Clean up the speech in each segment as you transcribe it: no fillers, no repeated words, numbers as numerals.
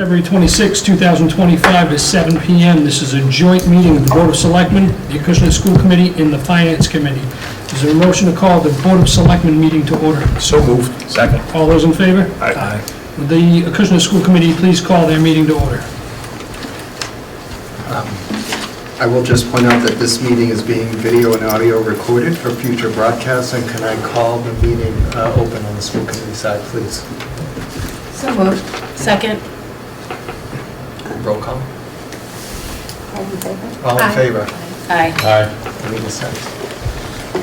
February 26, 2025 to 7 p.m. This is a joint meeting of the Board of Selectmen, the Acushnet School Committee, and the Finance Committee. Is there a motion to call the Board of Selectmen meeting to order? So moved. Second. All those in favor? Aye. Would the Acushnet School Committee please call their meeting to order? I will just point out that this meeting is being video and audio recorded for future broadcasts, and can I call the meeting open on the school committee side, please? So moved. Second. Roll call. All in favor? All in favor? Aye. Aye. Meeting is set.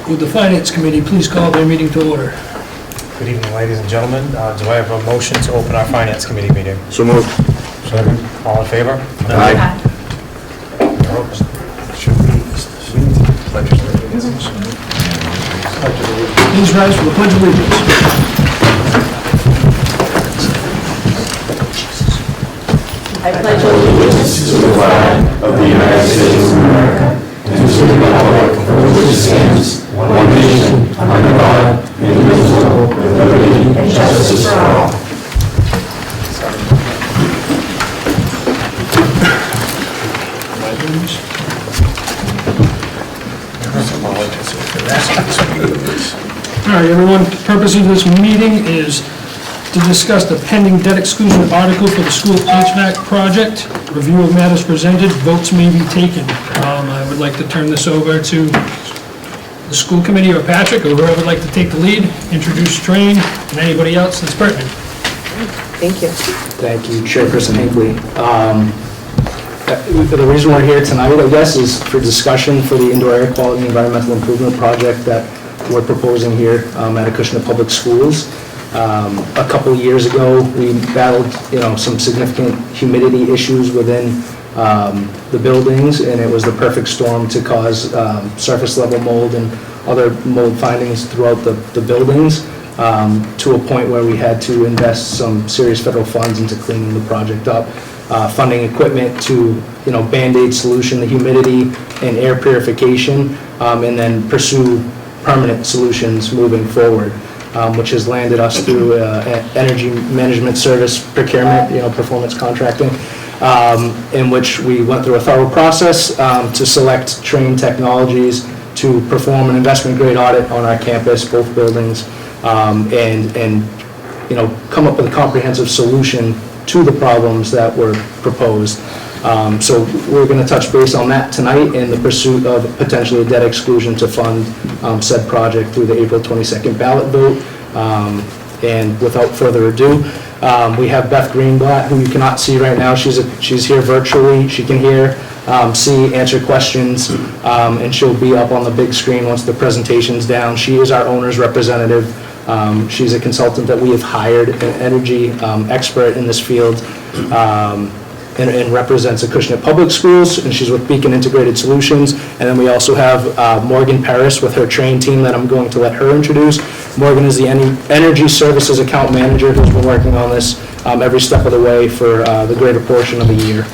Would the Finance Committee please call their meeting to order? Good evening, ladies and gentlemen. Do I have a motion to open our Finance Committee meeting? So moved. Second. All in favor? Aye. Should we pledge allegiance? Please rise for the Pledge of Allegiance. I pledge allegiance to the flag of the United States of America and to the republic for which it stands, one nation, under God, indivisible, with liberty and justice for all. All right, everyone, the purpose of this meeting is to discuss the pending debt exclusion article for the school HVAC project. Review of matters presented, votes may be taken. I would like to turn this over to the school committee or Patrick, or whoever would like to take the lead, introduce Train, and anybody else that's pertinent. Thank you. Thank you, Chairperson Hinckley. The reason we're here tonight, I guess, is for discussion for the indoor air quality environmental improvement project that we're proposing here at Acushnet Public Schools. A couple of years ago, we battled, some significant humidity issues within the buildings, and it was the perfect storm to cause surface level mold and other mold findings throughout the buildings, to a point where we had to invest some serious federal funds into cleaning the project up, funding equipment to Band-Aid solution the humidity and air purification, and then pursue permanent solutions moving forward, which has landed us through energy management service procurement, performance contracting, in which we went through a thorough process to select trained technologies to perform an investment grade audit on our campus, both buildings, and come up with a comprehensive solution to the problems that were proposed. So we're going to touch base on that tonight in the pursuit of potentially a debt exclusion to fund said project through the April 22nd ballot vote. And without further ado, we have Beth Greenblatt, who you cannot see right now. She's here virtually. She can hear, see, answer questions, and she'll be up on the big screen once the presentation's down. She is our owner's representative. She's a consultant that we have hired, an energy expert in this field, and represents Acushnet Public Schools, and she's with Beacon Integrated Solutions. And then we also have Morgan Paris with her train team that I'm going to let her introduce. Morgan is the Energy Services Account Manager who's been working on this every step of the way for the greater portion of the year.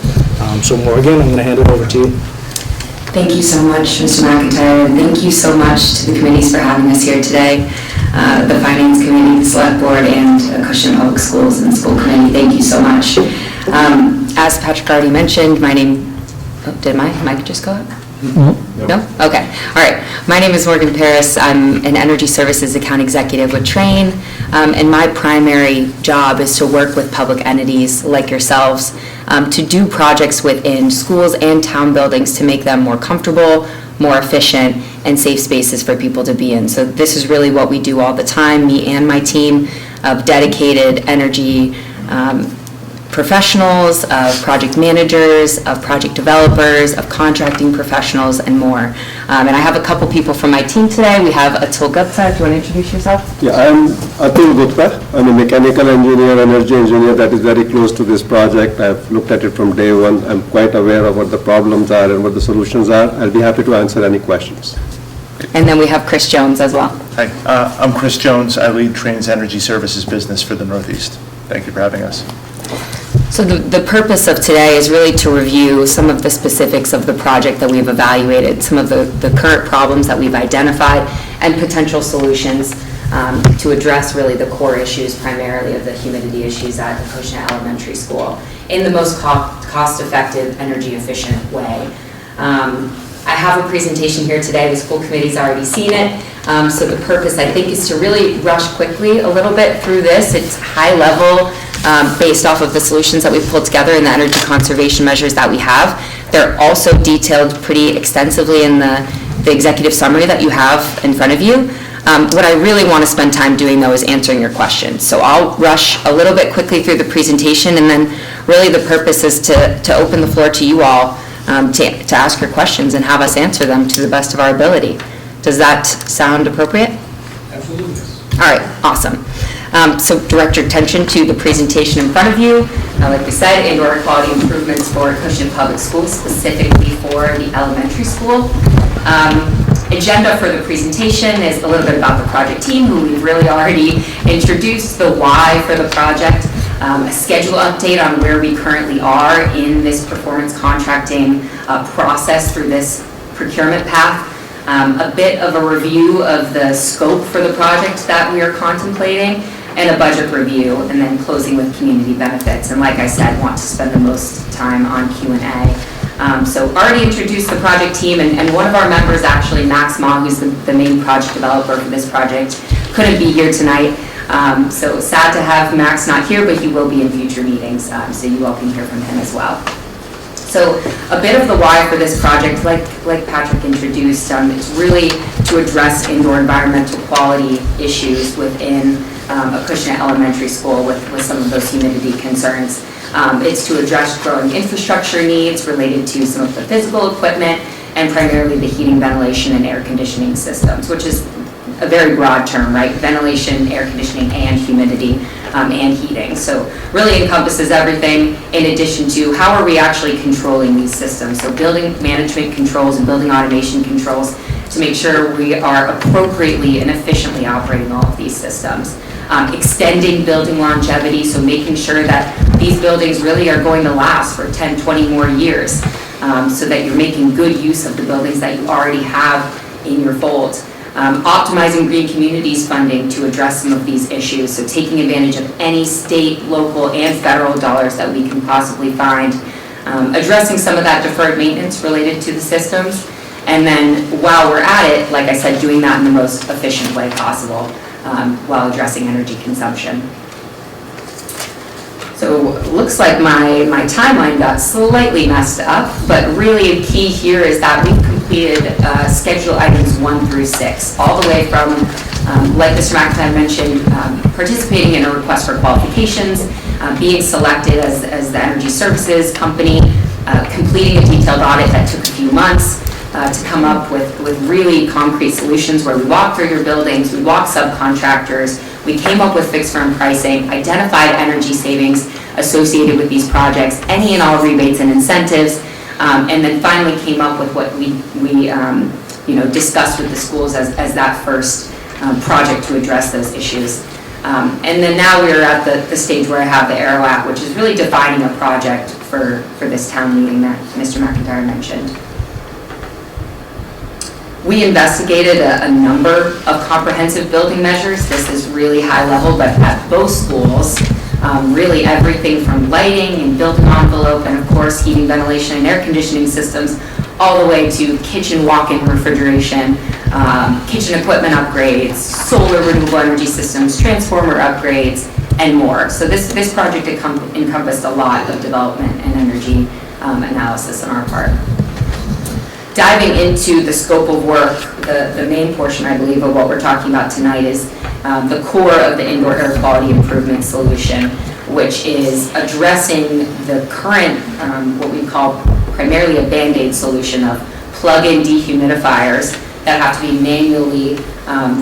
So Morgan, I'm going to hand it over to you. Thank you so much, Mr. McIntyre, and thank you so much to the committees for having us here today. The Finance Committee, the Select Board, and Acushnet Public Schools and the School Committee, thank you so much. As Patrick already mentioned, my name, did my mic just go up? No? Okay. All right. My name is Morgan Paris. I'm an Energy Services Account Executive with Train, and my primary job is to work with public entities like yourselves to do projects within schools and town buildings to make them more comfortable, more efficient, and safe spaces for people to be in. So this is really what we do all the time, me and my team of dedicated energy professionals, of project managers, of project developers, of contracting professionals, and more. And I have a couple people from my team today. We have Atul Gupta. Do you want to introduce yourself? Yeah, I am Atul Gupta. I'm a mechanical engineer, energy engineer that is very close to this project. I've looked at it from day one. I'm quite aware of what the problems are and what the solutions are. I'll be happy to answer any questions. And then we have Chris Jones as well. Hi, I'm Chris Jones. I lead Train's Energy Services business for the Northeast. Thank you for having us. So the purpose of today is really to review some of the specifics of the project that we've evaluated, some of the current problems that we've identified, and potential solutions. to address really the core issues, primarily of the humidity issues at Acushnet Elementary School in the most cost-effective, energy-efficient way. I have a presentation here today. The school committee's already seen it. So the purpose, I think, is to really rush quickly a little bit through this. It's high level, based off of the solutions that we've pulled together and the energy conservation measures that we have. They're also detailed pretty extensively in the executive summary that you have in front of you. What I really want to spend time doing, though, is answering your questions. So I'll rush a little bit quickly through the presentation, and then really the purpose is to open the floor to you all to ask your questions and have us answer them to the best of our ability. Does that sound appropriate? Absolutely. All right, awesome. So direct your attention to the presentation in front of you. Like we said, indoor air quality improvements for Acushnet Public Schools, specifically for the elementary school. Agenda for the presentation is a little bit about the project team, who we've really already introduced, the why for the project, a schedule update on where we currently are in this performance contracting process through this procurement path, a bit of a review of the scope for the project that we are contemplating, and a budget review, and then closing with community benefits. And like I said, want to spend the most time on Q&A. So already introduced the project team, and one of our members, actually, Max Ma, who's the main project developer for this project, couldn't be here tonight. So sad to have Max not here, but he will be in future meetings, so you all can hear from him as well. So a bit of the why for this project, like Patrick introduced, it's really to address indoor environmental quality issues within Acushnet Elementary School with some of those humidity concerns. It's to address growing infrastructure needs related to some of the physical equipment and primarily the heating, ventilation, and air conditioning systems, which is a very broad term, right? Ventilation, air conditioning, and humidity and heating. So really encompasses everything, in addition to how are we actually controlling these systems. So building management controls and building automation controls to make sure we are appropriately and efficiently operating all of these systems. Extending building longevity, so making sure that these buildings really are going to last for 10, 20 more years, so that you're making good use of the buildings that you already have in your fold. Optimizing green communities funding to address some of these issues, so taking advantage of any state, local, and federal dollars that we can possibly find, addressing some of that deferred maintenance related to the systems, and then while we're at it, like I said, doing that in the most efficient way possible while addressing energy consumption. So looks like my timeline got slightly messed up, but really the key here is that we've completed schedule items 1 through 6, all the way from, like Mr. McIntyre mentioned, participating in a request for qualifications, being selected as the energy services company, completing a detailed audit that took a few months to come up with really concrete solutions where we walked through your buildings, we walked subcontractors, we came up with fixed firm pricing, identified energy savings associated with these projects, any and all rebates and incentives, and then finally came up with what we discussed with the schools as that first project to address those issues. And then now we're at the stage where I have the arrow at, which is really defining a project for this town meeting that Mr. McIntyre mentioned. We investigated a number of comprehensive building measures. This is really high level, but at both schools, really everything from lighting and building envelope, and of course heating, ventilation, and air conditioning systems, all the way to kitchen walk-in refrigeration, kitchen equipment upgrades, solar renewable energy systems, transformer upgrades, and more. So this project encompassed a lot of development and energy analysis on our part. Diving into the scope of work, the main portion, I believe, of what we're talking about tonight is the core of the indoor air quality improvement solution, which is addressing the current, what we call primarily a Band-Aid solution of plug-in dehumidifiers that have to be manually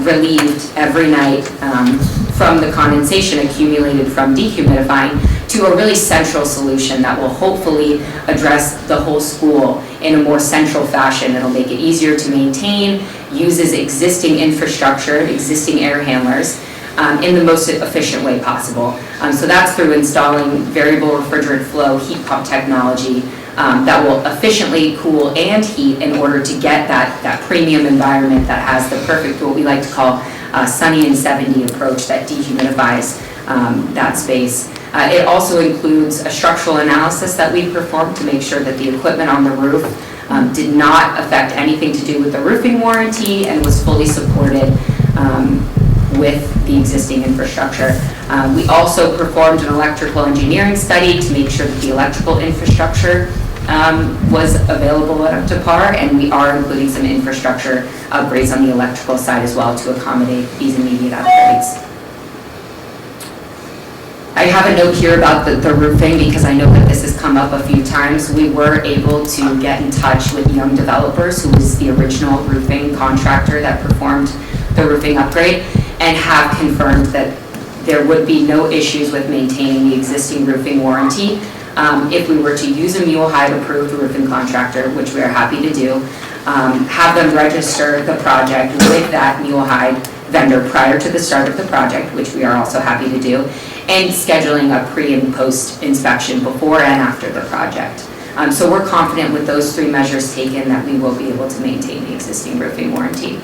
relieved every night from the condensation accumulated from dehumidifying, to a really central solution that will hopefully address the whole school in a more central fashion. It'll make it easier to maintain, uses existing infrastructure, existing air handlers, in the most efficient way possible. So that's through installing variable refrigerant flow heat pump technology that will efficiently cool and heat in order to get that premium environment that has the perfect, what we like to call, sunny and 70 approach that dehumidifies that space. It also includes a structural analysis that we performed to make sure that the equipment on the roof did not affect anything to do with the roofing warranty and was fully supported with the existing infrastructure. We also performed an electrical engineering study to make sure that the electrical infrastructure was available and up to par, and we are including some infrastructure upgrades on the electrical side as well to accommodate these immediate upgrades. I have a note here about the roofing because I know that this has come up a few times. We were able to get in touch with Young Developers, who was the original roofing contractor that performed the roofing upgrade, and have confirmed that there would be no issues with maintaining the existing roofing warranty. If we were to use a Mulehide approved roofing contractor, which we are happy to do, have them register the project with that Mulehide vendor prior to the start of the project, which we are also happy to do, and scheduling a pre and post inspection before and after the project. So we're confident with those 3 measures taken that we will be able to maintain the existing roofing warranty.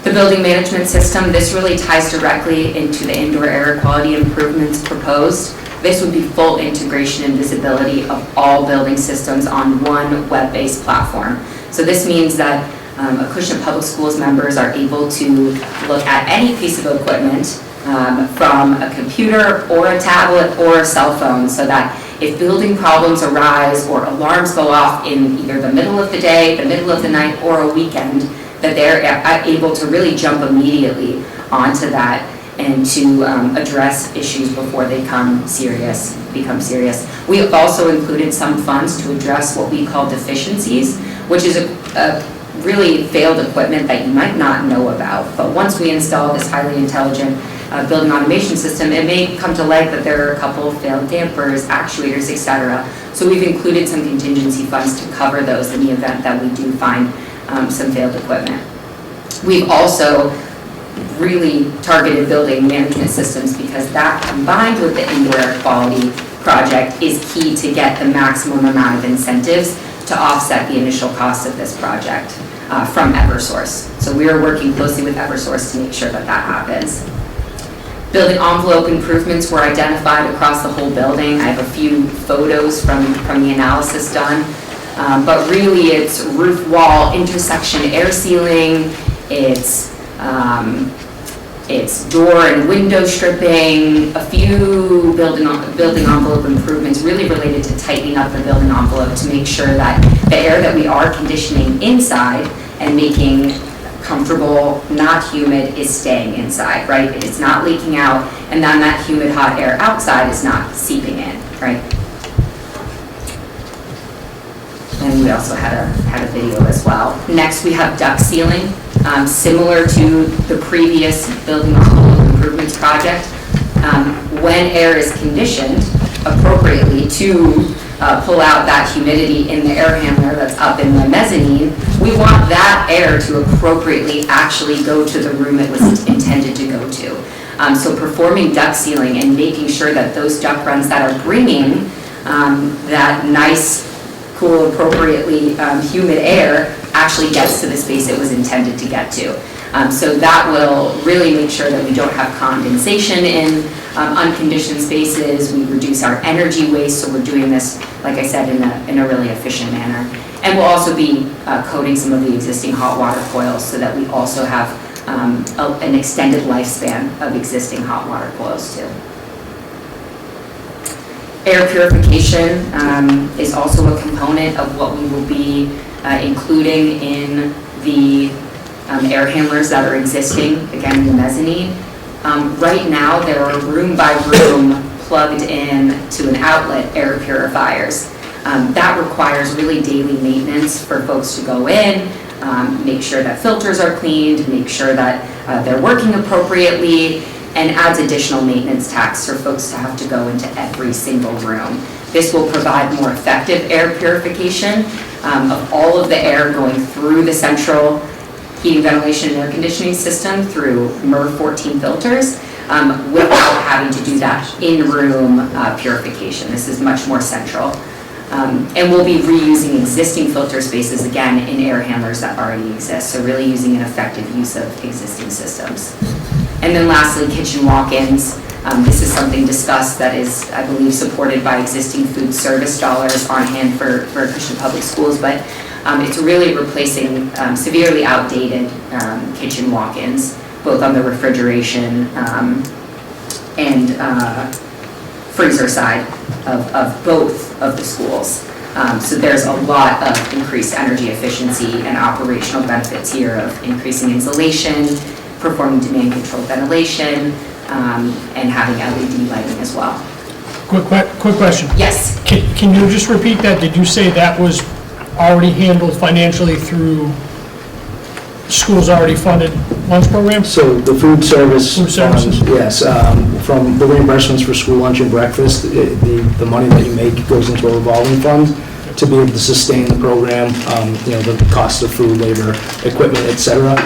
The building management system, this really ties directly into the indoor air quality improvements proposed. This would be full integration and visibility of all building systems on one web-based platform. So this means that Acushnet Public Schools members are able to look at any piece of equipment from a computer or a tablet or a cell phone, so that if building problems arise or alarms go off in either the middle of the day, the middle of the night, or a weekend, that they're able to really jump immediately onto that and to address issues before they become serious. We have also included some funds to address what we call deficiencies, which is a really failed equipment that you might not know about. But once we install this highly intelligent building automation system, it may come to light that there are a couple of failed dampers, actuators, etc. So we've included some contingency funds to cover those in the event that we do find some failed equipment. We've also really targeted building management systems because that, combined with the indoor air quality project, is key to get the maximum amount of incentives to offset the initial cost of this project from Eversource. So we are working closely with Eversource to make sure that that happens. Building envelope improvements were identified across the whole building. I have a few photos from the analysis done. But really it's roof wall intersection air sealing, it's door and window stripping, a few building envelope improvements really related to tightening up the building envelope to make sure that the air that we are conditioning inside and making comfortable, not humid, is staying inside, right? It's not leaking out, and then that humid hot air outside is not seeping in, right? And we also had a video as well. Next, we have duct sealing. Similar to the previous building envelope improvements project, when air is conditioned appropriately to pull out that humidity in the air handler that's up in the mezzanine, we want that air to appropriately actually go to the room it was intended to go to. So performing duct sealing and making sure that those duct runs that are bringing that nice, cool, appropriately humid air actually gets to the space it was intended to get to. So that will really make sure that we don't have condensation in unconditioned spaces. We reduce our energy waste, so we're doing this, like I said, in a really efficient manner. And we'll also be coating some of the existing hot water coils so that we also have an extended lifespan of existing hot water coils too. Air purification is also a component of what we will be including in the air handlers that are existing, again, in the mezzanine. Right now, there are room by room plugged in to an outlet air purifiers. That requires really daily maintenance for folks to go in, make sure that filters are cleaned, make sure that they're working appropriately, and adds additional maintenance tasks for folks to have to go into every single room. This will provide more effective air purification of all of the air going through the central heating, ventilation, and air conditioning system through MER 14 filters without having to do that in-room purification. This is much more central. And we'll be reusing existing filter spaces again in air handlers that already exist. So really using an effective use of existing systems. And then lastly, kitchen walk-ins. This is something discussed that is, I believe, supported by existing food service dollars on hand for Acushnet Public Schools, but it's really replacing severely outdated kitchen walk-ins, both on the refrigeration and freezer side of both of the schools. So there's a lot of increased energy efficiency and operational benefits here of increasing insulation, performing demand controlled ventilation, and having LED lighting as well. Quick question. Yes. Can you just repeat that? Did you say that was already handled financially through schools already funded lunch programs? So the food service. Food services. Fund, yes, from the reimbursements for school lunch and breakfast, the money that you make goes into a revolving fund to be able to sustain the program, the cost of food, labor, equipment, et cetera.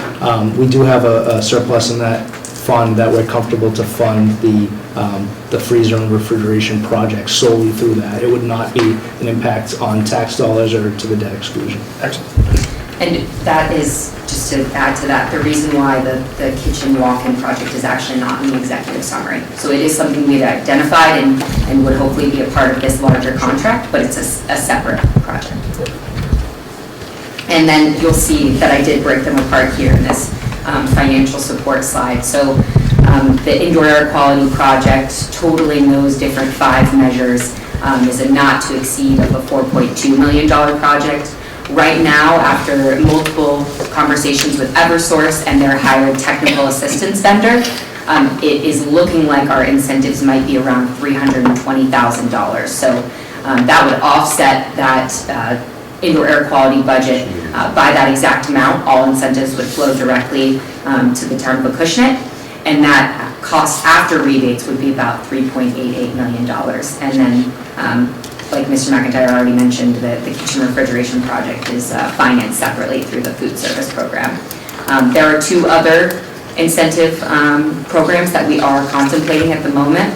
We do have a surplus in that fund that we're comfortable to fund the freezer and refrigeration project solely through that. It would not be an impact on tax dollars or to the debt exclusion. Excellent. And that is, just to add to that, the reason why the kitchen walk-in project is actually not in the executive summary. So it is something we had identified and would hopefully be a part of this larger contract, but it's a separate project. And then you'll see that I did break them apart here in this financial support slide. So the indoor air quality project, totaling those different 5 measures, is a not to exceed of a $4.2 million project. Right now, after multiple conversations with Eversource and their hired technical assistance vendor, it is looking like our incentives might be around $320,000. So that would offset that indoor air quality budget by that exact amount. All incentives would flow directly to the town of Acushnet, and that cost after rebates would be about $3.88 million. And then, like Mr. McIntyre already mentioned, the kitchen refrigeration project is financed separately through the food service program. There are 2 other incentive programs that we are contemplating at the moment.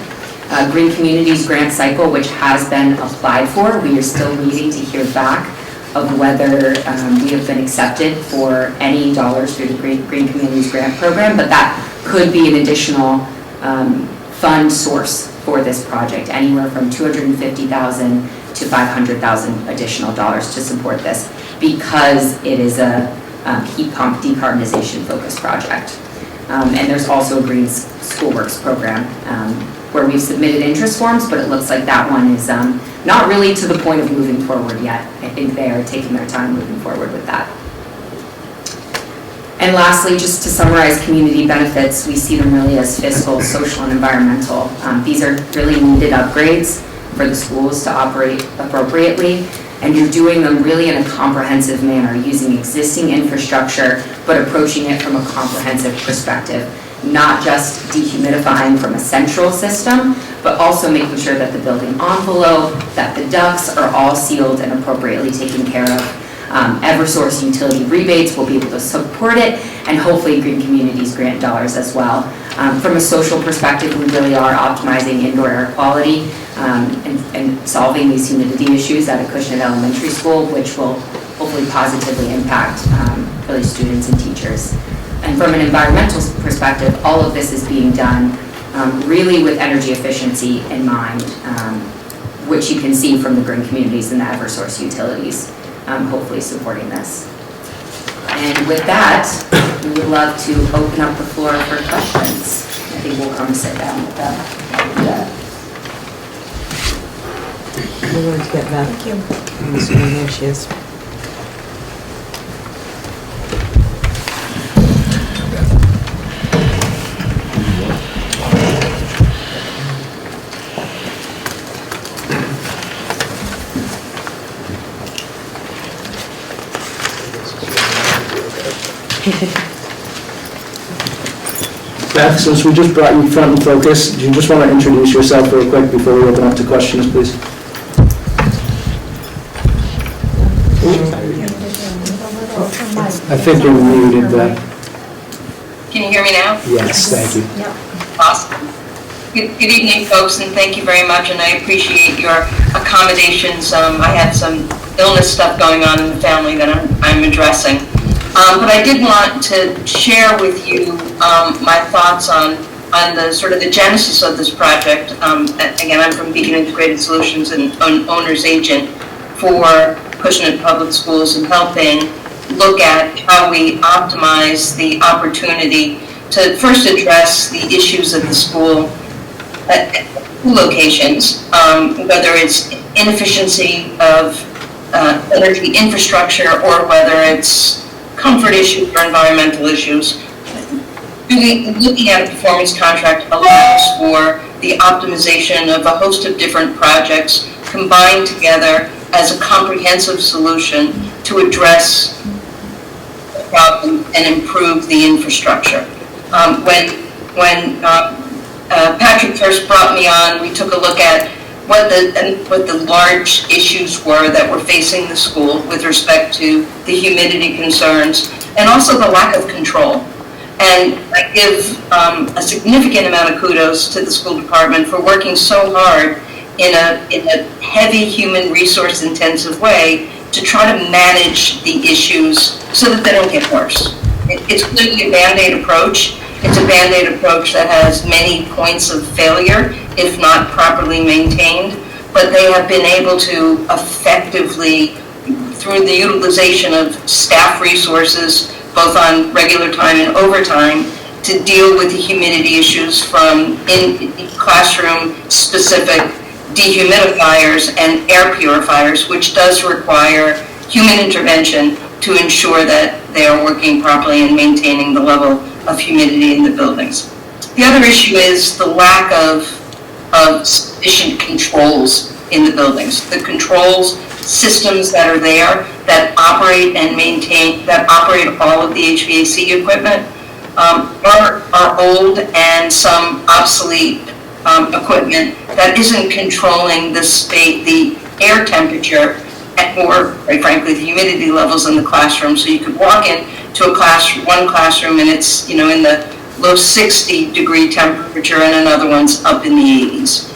Green Communities Grant Cycle, which has been applied for. We are still waiting to hear back of whether we have been accepted for any dollars through the Green Communities Grant Program, but that could be an additional fund source for this project, anywhere from $250,000 to $500,000 additional dollars to support this, because it is a heat pump decarbonization focused project. And there's also a Green Schoolworks program where we've submitted interest forms, but it looks like that one is not really to the point of moving forward yet. I think they are taking their time moving forward with that. And lastly, just to summarize community benefits, we see them really as fiscal, social, and environmental. These are really needed upgrades for the schools to operate appropriately, and you're doing them really in a comprehensive manner, using existing infrastructure, but approaching it from a comprehensive perspective. Not just dehumidifying from a central system, but also making sure that the building envelope, that the ducts are all sealed and appropriately taken care of. Eversource utility rebates will be able to support it, and hopefully Green Communities grant dollars as well. From a social perspective, we really are optimizing indoor air quality and solving these humidity issues at Acushnet Elementary School, which will hopefully positively impact really students and teachers. And from an environmental perspective, all of this is being done really with energy efficiency in mind, which you can see from the Green Communities and the Eversource utilities, hopefully supporting this. And with that, we would love to open up the floor for questions. I think we'll come sit down with them. We're going to get Beth. Thank you. I'm assuming here she is. Beth, since we just brought you front and focus, do you just want to introduce yourself real quick before we open up to questions, please? I think you're muted, Beth. Can you hear me now? Yes, thank you. Awesome. Good evening, folks, and thank you very much, and I appreciate your accommodations. I had some illness stuff going on in the family that I'm addressing. But I did want to share with you my thoughts on the sort of the genesis of this project. Again, I'm from Beacon Integrated Solutions and an owner's agent for Acushnet Public Schools, and helping look at how we optimize the opportunity to first address the issues of the school at locations, whether it's inefficiency of energy infrastructure or whether it's comfort issues or environmental issues. Looking at a performance contract allows for the optimization of a host of different projects combined together as a comprehensive solution to address the problem and improve the infrastructure. When Patrick first brought me on, we took a look at what the large issues were that were facing the school with respect to the humidity concerns and also the lack of control. And I give a significant amount of kudos to the school department for working so hard in a heavy human resource intensive way to try to manage the issues so that they don't get worse. It's clearly a Band-Aid approach. It's a Band-Aid approach that has many points of failure if not properly maintained, but they have been able to effectively, through the utilization of staff resources, both on regular time and overtime, to deal with the humidity issues from in-classroom specific dehumidifiers and air purifiers, which does require human intervention to ensure that they are working properly and maintaining the level of humidity in the buildings. The other issue is the lack of sufficient controls in the buildings. The controls systems that are there that operate and maintain, that operate all of the HVAC equipment are old and some obsolete equipment that isn't controlling the air temperature or, quite frankly, the humidity levels in the classroom. So you could walk into one classroom and it's, in the low 60-degree temperature, and another one's up in the 80s.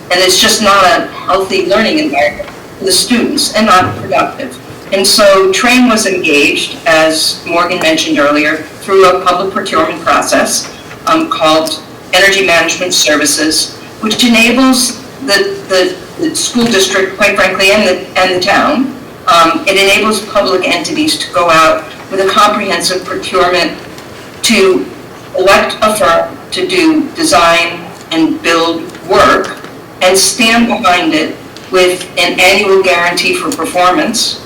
And it's just not a healthy learning environment for the students and not productive. And so Train was engaged, as Morgan mentioned earlier, through a public procurement process called Energy Management Services, which enables the school district, quite frankly, and the town. It enables public entities to go out with a comprehensive procurement to elect a firm to do design and build work and stand behind it with an annual guarantee for performance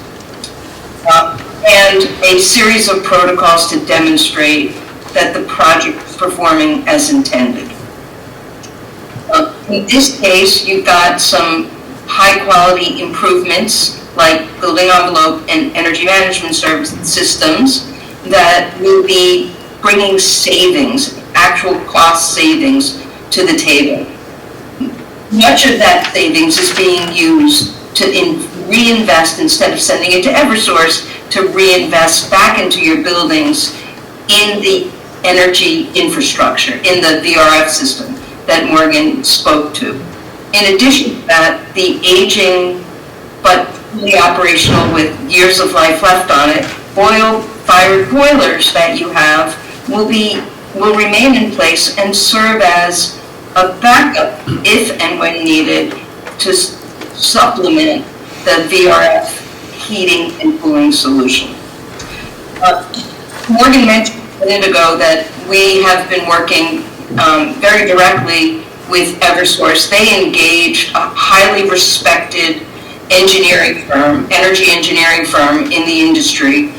and a series of protocols to demonstrate that the project is performing as intended. In this case, you've got some high-quality improvements like building envelope and energy management service systems that will be bringing savings, actual cost savings, to the table. Much of that savings is being used to reinvest, instead of sending it to Eversource, to reinvest back into your buildings in the energy infrastructure, in the VRF system that Morgan spoke to. In addition to that, the aging but fully operational with years of life left on it, oil-fired boilers that you have will remain in place and serve as a backup if and when needed to supplement the VRF heating and cooling solution. Morgan mentioned a minute ago that we have been working very directly with Eversource. They engaged a highly respected engineering firm, energy engineering firm in the industry,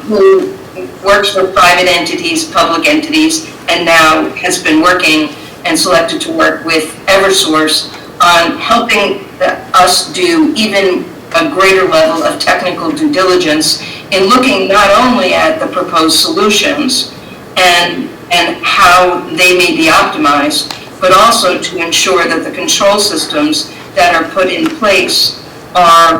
who works for private entities, public entities, and now has been working and selected to work with Eversource on helping us do even a greater level of technical due diligence in looking not only at the proposed solutions and how they may be optimized, but also to ensure that the control systems that are put in place are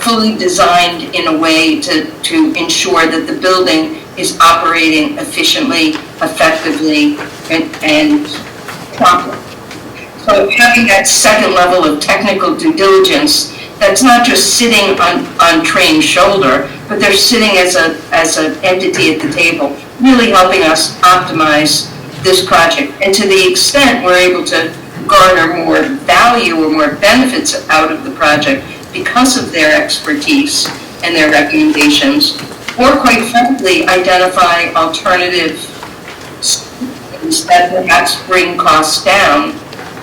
fully designed in a way to ensure that the building is operating efficiently, effectively, and properly. So having that second level of technical due diligence, that's not just sitting on Train's shoulder, but they're sitting as an entity at the table, really helping us optimize this project. And to the extent we're able to garner more value or more benefits out of the project because of their expertise and their recommendations, or quite frankly, identify alternative solutions that perhaps bring costs down,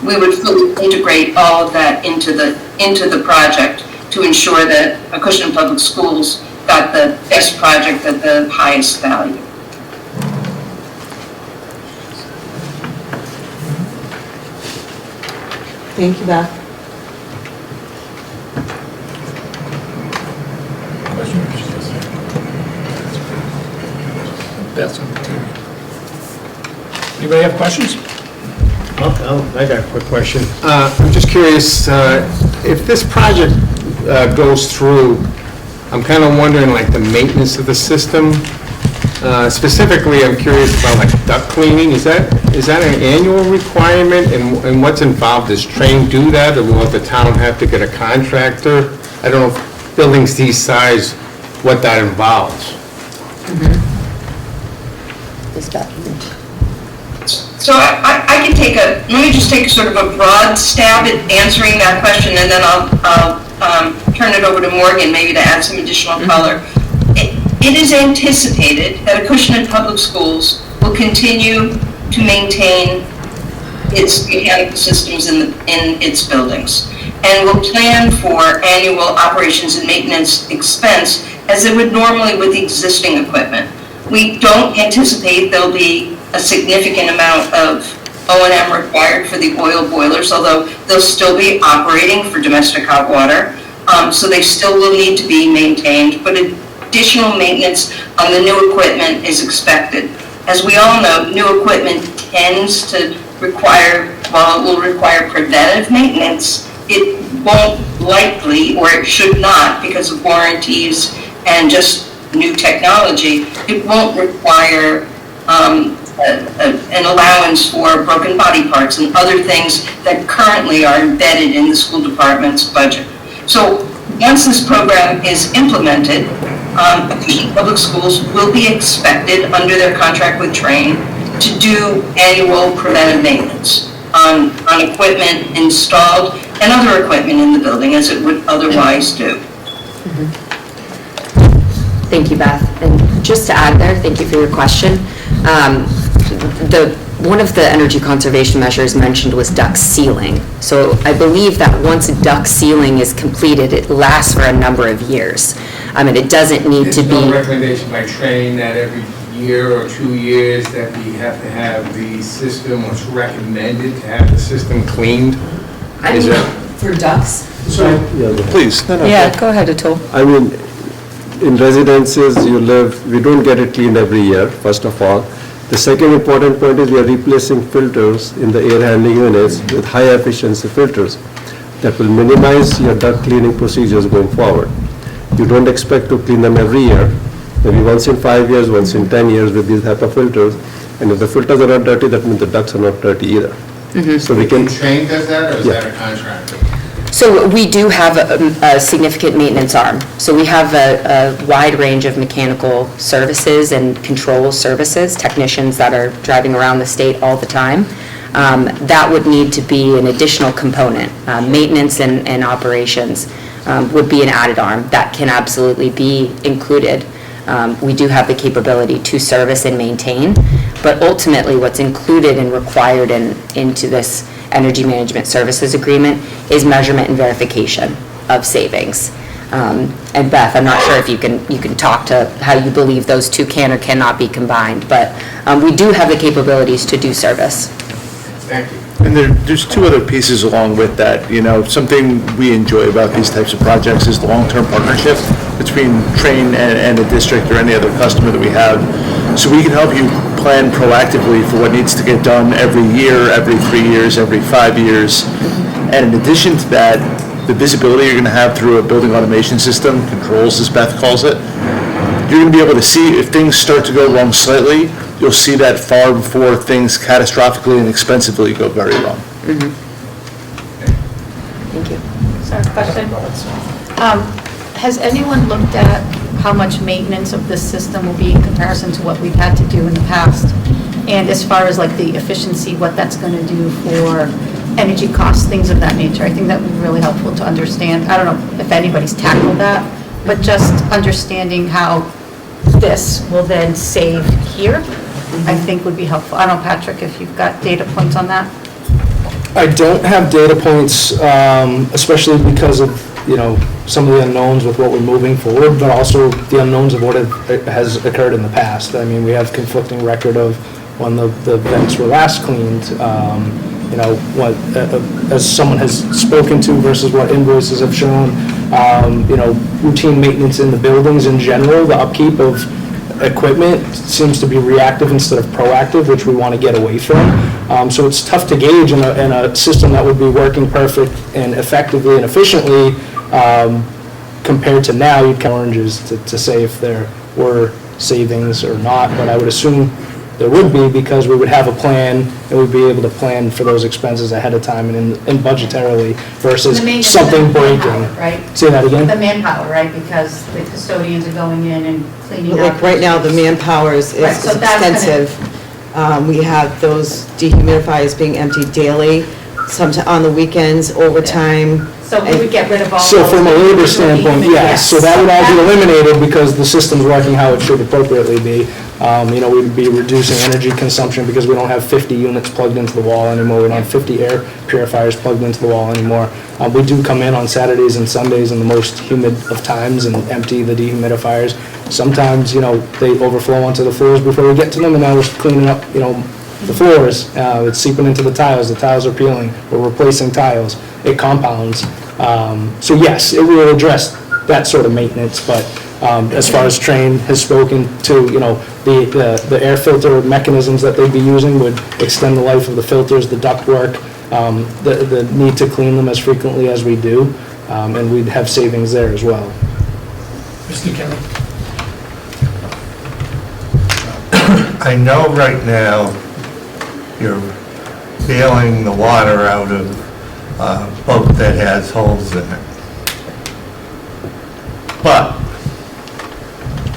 we would fully integrate all of that into the project to ensure that Acushnet Public Schools got the best project at the highest value. Thank you, Beth. Anybody have questions? I got a quick question. I'm just curious, if this project goes through, I'm kind of wondering, like, the maintenance of the system. Specifically, I'm curious about, like, duct cleaning. Is that an annual requirement, and what's involved? Does Train do that, or will the town have to get a contractor? I don't know if buildings these size, what that involves. This document. So I can let me just take sort of a broad stab at answering that question, and then I'll turn it over to Morgan maybe to add some additional color. It is anticipated that Acushnet Public Schools will continue to maintain its mechanical systems in its buildings, and will plan for annual operations and maintenance expense as it would normally with existing equipment. We don't anticipate there'll be a significant amount of O&M required for the oil boilers, although they'll still be operating for domestic hot water, so they still will need to be maintained, but additional maintenance on the new equipment is expected. As we all know, new equipment tends to require, while it will require preventive maintenance, it won't likely, or it should not, because of warranties and just new technology, it won't require an allowance for broken body parts and other things that currently are embedded in the school department's budget. So once this program is implemented, Acushnet Public Schools will be expected under their contract with Train to do annual preventive maintenance on equipment installed and other equipment in the building as it would otherwise do. Thank you, Beth. And just to add there, thank you for your question. One of the energy conservation measures mentioned was duct sealing. So I believe that once duct sealing is completed, it lasts for a number of years. I mean, it doesn't need to be... There's no recommendation by Train that every year or 2 years that we have to have the system, what's recommended to have the system cleaned? Is it? For ducts? Please. No, Yeah, go ahead, Atul. I mean, in residences you live, we don't get it cleaned every year, first of all. The second important point is we are replacing filters in the air handling units with high efficiency filters that will minimize your duct cleaning procedures going forward. You don't expect to clean them every year, maybe once in 5 years, once in 10 years with these type of filters. And if the filters are not dirty, that means the ducts are not dirty either. So we can... Train does that, or is that a contractor? So we do have a significant maintenance arm. So we have a wide range of mechanical services and control services, technicians that are driving around the state all the time. That would need to be an additional component. Maintenance and operations would be an added arm. That can absolutely be included. We do have the capability to service and maintain, but ultimately what's included and required into this Energy Management Services Agreement is measurement and verification of savings. And Beth, I'm not sure if you can talk to how you believe those two can or cannot be combined, but we do have the capabilities to do service. Thank you. And there's two other pieces along with that. You know, something we enjoy about these types of projects is the long-term partnership between Train and a district or any other customer that we have. So we can help you plan proactively for what needs to get done every year, every 3 years, every 5 years. And in addition to that, the visibility you're going to have through a building automation system, controls as Beth calls it, you're going to be able to see if things start to go wrong slightly, you'll see that far before things catastrophically and expensively go very wrong. Thank you. Sorry, question. Has anyone looked at how much maintenance of this system will be in comparison to what we've had to do in the past? And as far as like the efficiency, what that's going to do for energy costs, things of that nature? I think that would be really helpful to understand. I don't know if anybody's tackled that, but just understanding how this will then save here, I think would be helpful. I don't know, Patrick, if you've got data points on that? I don't have data points, especially because of, some of the unknowns with what we're moving forward, but also the unknowns of what has occurred in the past. I mean, we have conflicting record of when the vents were last cleaned, what, as someone has spoken to versus what invoices have shown, routine maintenance in the buildings in general, the upkeep of equipment seems to be reactive instead of proactive, which we want to get away from. So it's tough to gauge in a system that would be working perfect and effectively and efficiently compared to now. You'd count oranges to say if there were savings or not, but I would assume there would be, because we would have a plan and we'd be able to plan for those expenses ahead of time and budgetarily versus something breaking. Manpower, right? Say that again? The manpower, right? Because the custodians are going in and cleaning up. Like right now, the manpower is Right, so that's gonna- extensive. We have those dehumidifiers being emptied daily, sometimes on the weekends, overtime. So we would get rid of all So those from a labor things. standpoint, yes, so that would all be eliminated because the system's working how it should appropriately be. We'd be reducing energy consumption because we don't have 50 units plugged into the wall anymore. We don't have 50 air purifiers plugged into the wall anymore. We do come in on Saturdays and Sundays in the most humid of times and empty the dehumidifiers. Sometimes, they overflow onto the floors before we get to them, and now we're cleaning up, the floors. It's seeping into the tiles are peeling, we're replacing tiles, it compounds. So yes, it will address that sort of maintenance, but as far as Train has spoken to, the air filter mechanisms that they'd be using would extend the life of the filters, the ductwork, the need to clean them as frequently as we do, and we'd have savings there as well. Mr. Kelly? I know right now you're bailing the water out of a boat that has holes in it. But,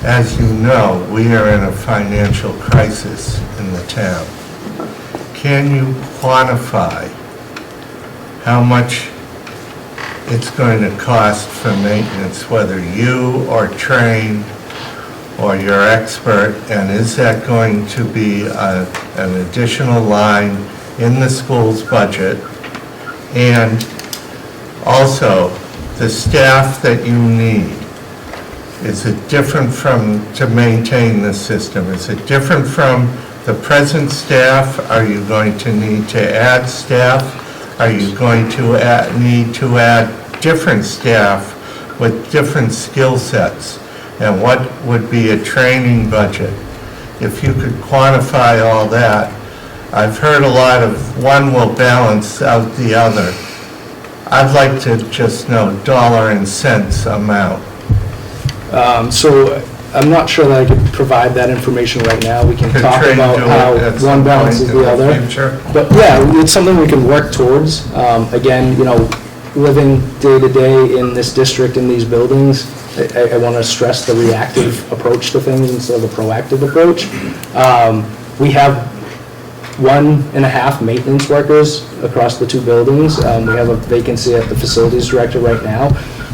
as you know, we are in a financial crisis in the town. Can you quantify how much it's going to cost for maintenance, whether you or Train or your expert, and is that going to be an additional line in the school's budget? And also, the staff that you need, is it different to maintain the system? Is it different from the present staff? Are you going to need to add staff? Are you going to need to add different staff with different skill sets? And what would be a training budget? If you could quantify all that. I've heard a lot of one will balance out the other. I'd like to just know dollar and cents amount. So I'm not sure that I could provide that information right now. We can Could talk Train about do it how at one some balances point in the other. future? But yeah, it's something we can work towards. Again, living day to day in this district, in these buildings, I want to stress the reactive approach to things instead of the proactive approach. We have 1.5 maintenance workers across the two buildings. We have a vacancy at the facilities director right now.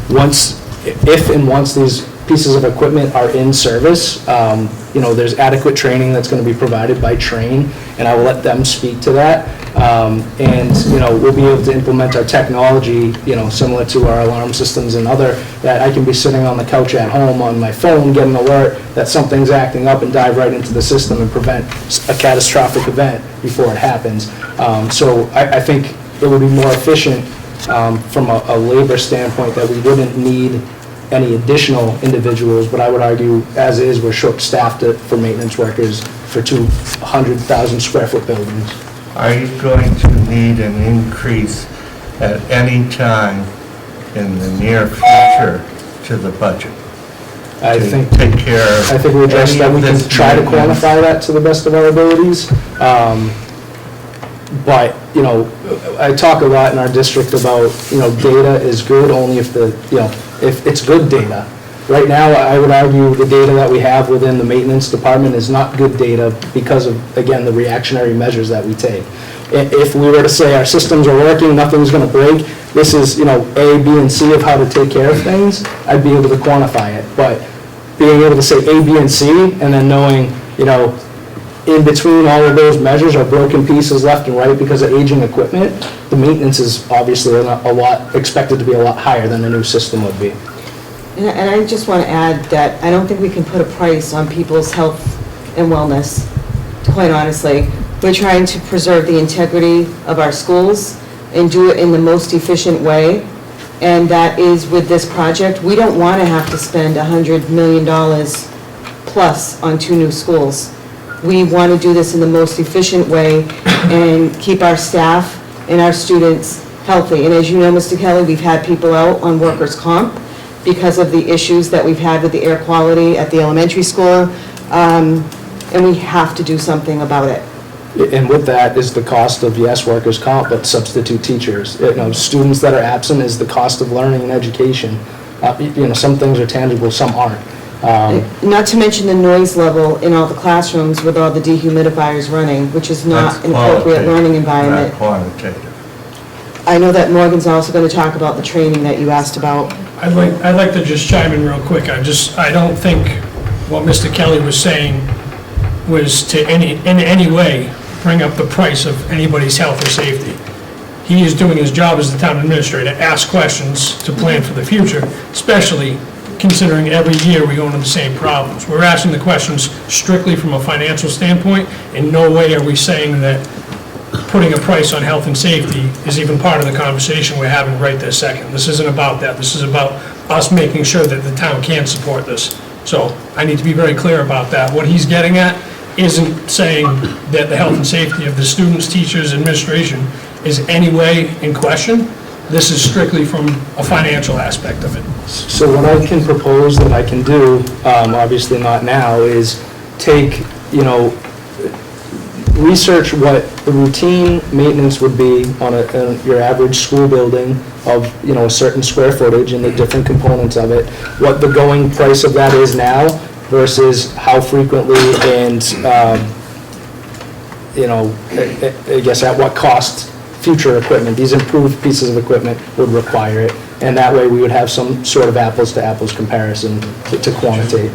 Once these pieces of equipment are in service, there's adequate training that's going to be provided by Train, and I will let them speak to that. We'll be able to implement our technology, similar to our alarm systems and other, that I can be sitting on the couch at home on my phone, get an alert that something's acting up and dive right into the system and prevent a catastrophic event before it happens. So I think it would be more efficient from a labor standpoint, that we wouldn't need any additional individuals, but I would argue, as is, we're short-staffed for maintenance workers for 200,000 square foot buildings. Are you going to need an increase at any time in the near future to the budget? I to think, take care of I think we addressed any that, of we can this try to maintenance? quantify that to the best of our abilities. But, you know, I talk a lot in our district about, you know, data is good only if if it's good data. Right now, I would argue the data that we have within the maintenance department is not good data because of, again, the reactionary measures that we take. If we were to say our systems are working, nothing's gonna break, this is, you know, A, B, and C of how to take care of things, I'd be able to quantify it. But being able to say A, B, and C, and then knowing, you know, in between all of those measures are broken pieces left and right because of aging equipment, the maintenance is obviously expected to be a lot higher than a new system would be. And I just want to add that I don't think we can put a price on people's health and wellness, quite honestly. We're trying to preserve the integrity of our schools and do it in the most efficient way, and that is with this project. We don't want to have to spend $100 million plus on 2 new schools. We want to do this in the most efficient way and keep our staff and our students healthy. And as you know, Mr. Kelly, we've had people out on workers' comp because of the issues that we've had with the air quality at the elementary school, and we have to do something about it. And with that is the cost of, yes, workers' comp, but substitute teachers. You know, students that are absent is the cost of learning and education. You know, some things are tangible, some aren't. Not to mention the noise level in all the classrooms with all the dehumidifiers running, which is not That's an appropriate qualitative, learning environment. Not quantitative. I know that Morgan's also going to talk about the training that you asked about. I'd like to just chime in real quick. I don't think what Mr. Kelly was saying was to in any way bring up the price of anybody's health or safety. He is doing his job as the town administrator, ask questions to plan for the future, especially considering every year we go into the same problems. We're asking the questions strictly from a financial standpoint. In no way are we saying that putting a price on health and safety is even part of the conversation we're having right this second. This isn't about that. This is about us making sure that the town can support this. So I need to be very clear about that. What he's getting at isn't saying that the health and safety of the students, teachers, administration is any way in question. This is strictly from a financial aspect of it. So what I can propose that I can do, obviously not now, is take, you know, research what the routine maintenance would be on your average school building of, you know, a certain square footage and the different components of it, what the going price of that is now versus how frequently and, you know, I guess at what cost future equipment, these improved pieces of equipment would require it. And that way we would have some sort of apples to apples comparison to quantitate.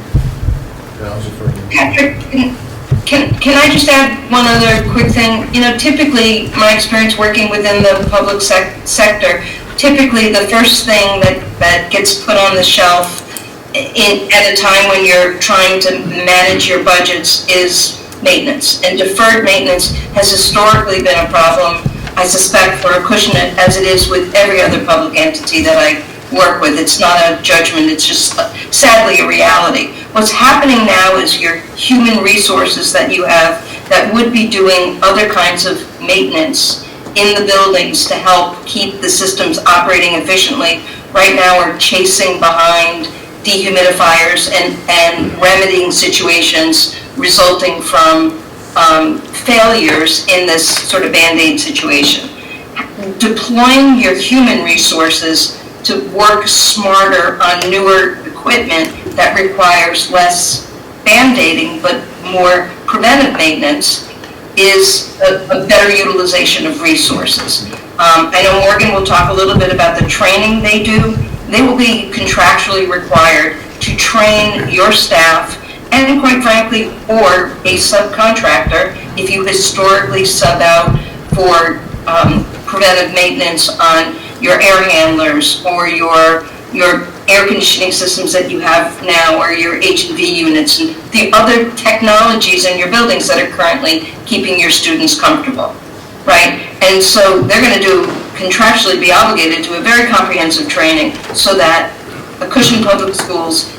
Patrick, can I just add one other quick thing? You know, typically, my experience working within the public sector, typically the first thing that gets put on the shelf at a time when you're trying to manage your budgets is maintenance. And deferred maintenance has historically been a problem, I suspect, for Acushnet, as it is with every other public entity that I work with. It's not a judgment, it's just sadly a reality. What's happening now is your human resources that you have that would be doing other kinds of maintenance in the buildings to help keep the systems operating efficiently, right now are chasing behind dehumidifiers and remedying situations resulting from failures in this sort of Band-Aid situation. Deploying your human resources to work smarter on newer equipment that requires less Band-Aiding but more preventive maintenance is a better utilization of resources. I know Morgan will talk a little bit about the training they do. They will be contractually required to train your staff and, quite frankly, or a subcontractor, if you historically sub out for preventive maintenance on your air handlers or your air conditioning systems that you have now, or your H&V units and the other technologies in your buildings that are currently keeping your students comfortable, right? And so they're going to contractually be obligated to a very comprehensive training so that Acushnet Public Schools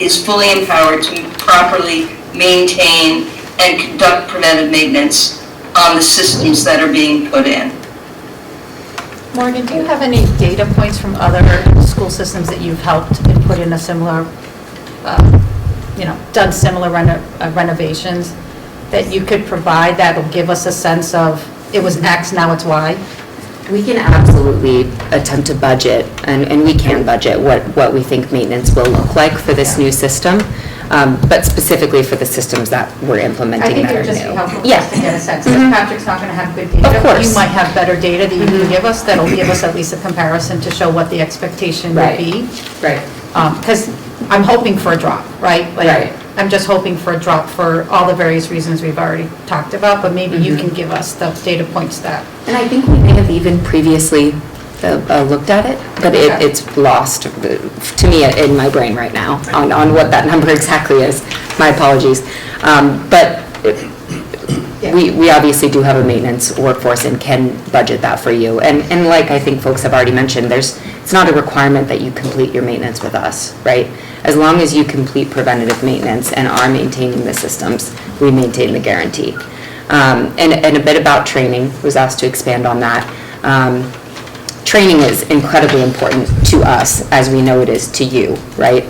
is fully empowered to properly maintain and conduct preventive maintenance on the systems that are being put in. Morgan, do you have any data points from other school systems that you've helped and put in a similar done similar renovations, that you could provide that'll give us a sense of, it was X, now it's Y? We can absolutely attempt to budget, and we can budget what we think maintenance will look like for this new system, but specifically for the systems that we're implementing that are new. I think it would just be helpful for Yeah. us to get a sense, because Patrick's not going to have good data. Of course. You might have better data that you can give us, that'll give us at least a comparison to show what the expectation would Right. be. Right. Because I'm hoping for a drop, right? Like, Right. I'm just hoping for a drop for all the various reasons we've already talked about, but maybe you can give us the data points that. And I think we may have even previously looked at it, but Okay. it's lost to me in my brain right now on what that number exactly is. My apologies. But we obviously do have a maintenance workforce and can budget that for you. And like I think folks have already mentioned, it's not a requirement that you complete your maintenance with us, right? As long as you complete preventative maintenance and are maintaining the systems, we maintain the guarantee. And a bit about training, was asked to expand on that. Training is incredibly important to us, as we know it is to you, right?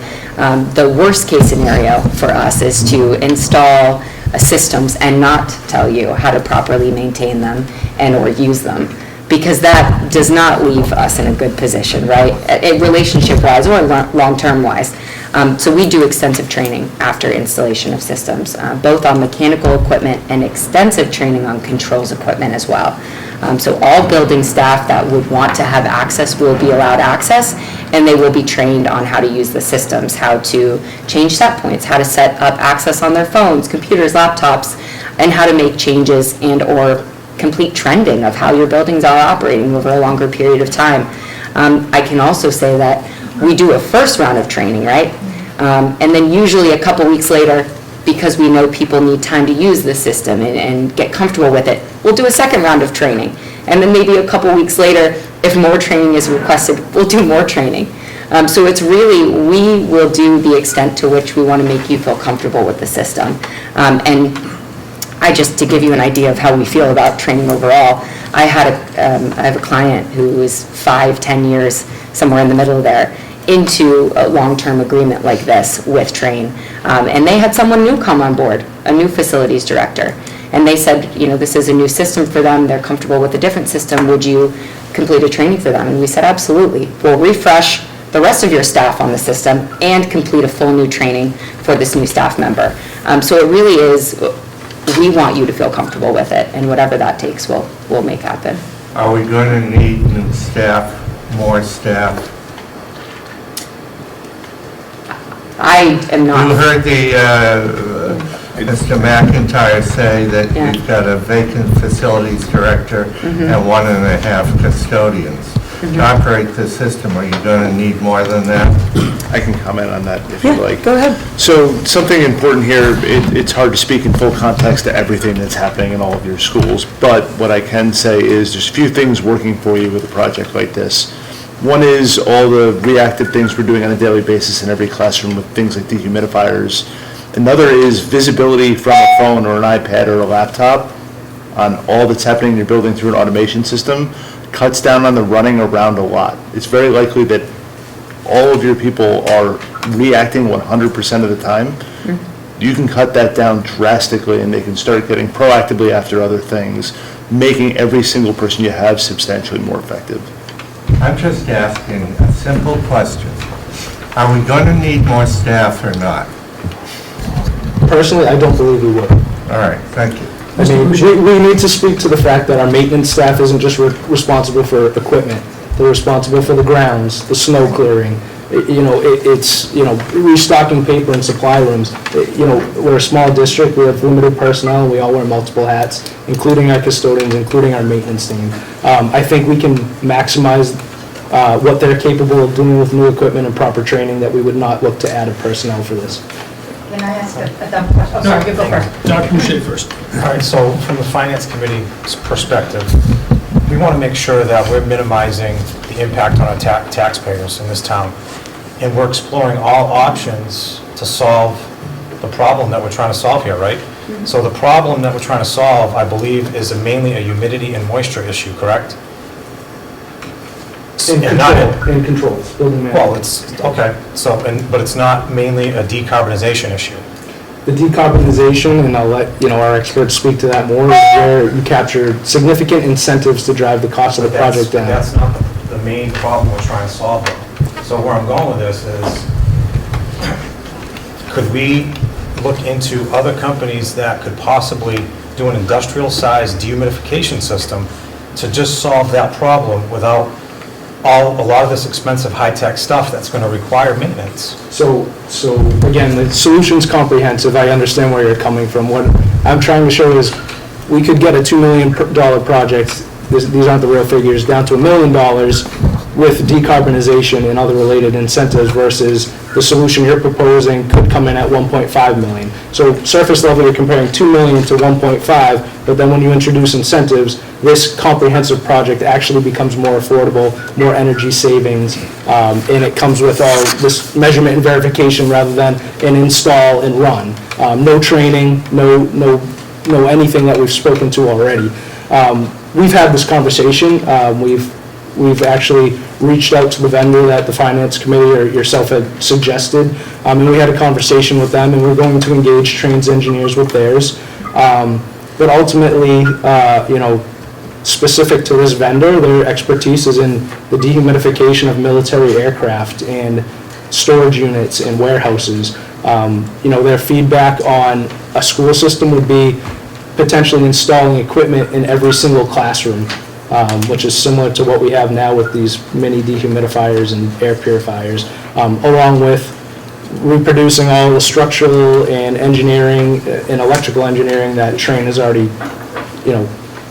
The worst case scenario for us is to install systems and not tell you how to properly maintain them and or use them, because that does not leave us in a good position, right? Relationship-wise or long-term wise. So we do extensive training after installation of systems, both on mechanical equipment and extensive training on controls equipment as well. So all building staff that would want to have access will be allowed access, and they will be trained on how to use the systems, how to change set points, how to set up access on their phones, computers, laptops, and how to make changes and or complete trending of how your buildings are operating over a longer period of time. I can also say that we do a first round of training, right? And then usually a couple weeks later, because we know people need time to use the system and get comfortable with it, we'll do a second round of training. And then maybe a couple weeks later, if more training is requested, we'll do more training. So it's really, we will do the extent to which we want to make you feel comfortable with the system. And to give you an idea of how we feel about training overall, I have a client who is 5-10 years, somewhere in the middle there, into a long-term agreement like this with Train. And they had someone new come on board, a new facilities director. And they said, this is a new system for them, they're comfortable with a different system, would you complete a training for them? And we said, absolutely. We'll refresh the rest of your staff on the system and complete a full new training for this new staff member. So it really is, we want you to feel comfortable with it, and whatever that takes, we'll make happen. Are we going to need new staff, more staff? I am not. You heard Mr. McIntyre say that we've got a vacant facilities director and 1.5 custodians. To operate the system, are you going to need more than that? I can comment on that if you'd like. Go ahead. So something important here, it's hard to speak in full context to everything that's happening in all of your schools, but what I can say is there's a few things working for you with a project like this. One is all the reactive things we're doing on a daily basis in every classroom with things like dehumidifiers. Another is visibility from a phone or an iPad or a laptop on all that's happening in your building through an automation system. Cuts down on the running around a lot. It's very likely that all of your people are reacting 100% of the time. You can cut that down drastically and they can start getting proactively after other things, making every single person you have substantially more effective. I'm just asking a simple question. Are we going to need more staff or not? Personally, I don't believe we will. All right, thank you. I mean, we need to speak to the fact that our maintenance staff isn't just responsible for equipment. They're responsible for the grounds, the snow clearing. It's restocking paper and supply rooms. We're a small district, we have limited personnel, and we all wear multiple hats, including our custodians, including our maintenance team. I think we can maximize what they're capable of doing with new equipment and proper training, that we would not look to add a personnel for this. Can I ask a dumb question? Oh, sorry, you go first. Dr. Boucher first. All right, so from the Finance Committee's perspective, we want to make sure that we're minimizing the impact on our taxpayers in this town. And we're exploring all options to solve the problem that we're trying to solve here, right? So the problem that we're trying to solve, I believe, is mainly a humidity and moisture issue, correct? And not in- And controls, building Well, management. it's, okay, so, but it's not mainly a decarbonization issue. The decarbonization, and I'll let, our experts speak to that more, is where you capture significant incentives to drive the cost of the project down. That's not the main problem we're trying to solve though. So where I'm going with this is, could we look into other companies that could possibly do an industrial-sized dehumidification system to just solve that problem without a lot of this expensive high-tech stuff that's going to require maintenance? So again, the solution's comprehensive, I understand where you're coming from. What I'm trying to show is, we could get a $2 million project, these aren't the real figures, down to $1 million with decarbonization and other related incentives versus the solution you're proposing could come in at 1.5 million. So surface level, you're comparing 2 million to 1.5, but then when you introduce incentives, this comprehensive project actually becomes more affordable, more energy savings, and it comes with all this measurement and verification rather than an install and run. No training, no anything that we've spoken to already. We've had this conversation. We've actually reached out to the vendor that the finance committee or yourself had suggested, and we had a conversation with them, and we're going to engage trains engineers with theirs. But ultimately, specific to this vendor, their expertise is in the dehumidification of military aircraft and storage units and warehouses. Their feedback on a school system would be potentially installing equipment in every single classroom, which is similar to what we have now with these mini dehumidifiers and air purifiers, along with reproducing all the structural and engineering and electrical engineering that Train has already,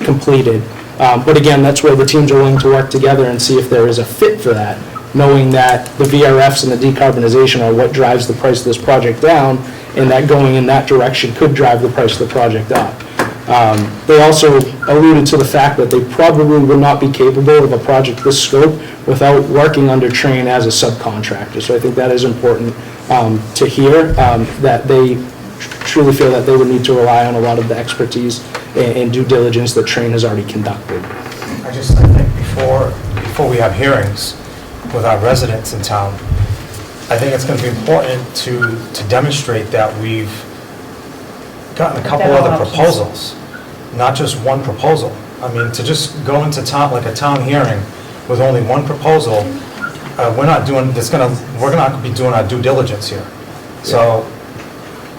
completed. But again, that's where the teams are willing to work together and see if there is a fit for that, knowing that the VRFs and the decarbonization are what drives the price of this project down, and that going in that direction could drive the price of the project up. They also alluded to the fact that they probably would not be capable of a project this scope without working under Train as a subcontractor. So I think that is important to hear, that they truly feel that they would need to rely on a lot of the expertise and due diligence that Train has already conducted. I think before we have hearings with our residents in town, I think it's going to be important to demonstrate that we've gotten a couple other proposals, not just one proposal. I mean, to just go into town, like a town hearing with only one proposal, we're not be doing our due diligence here. So.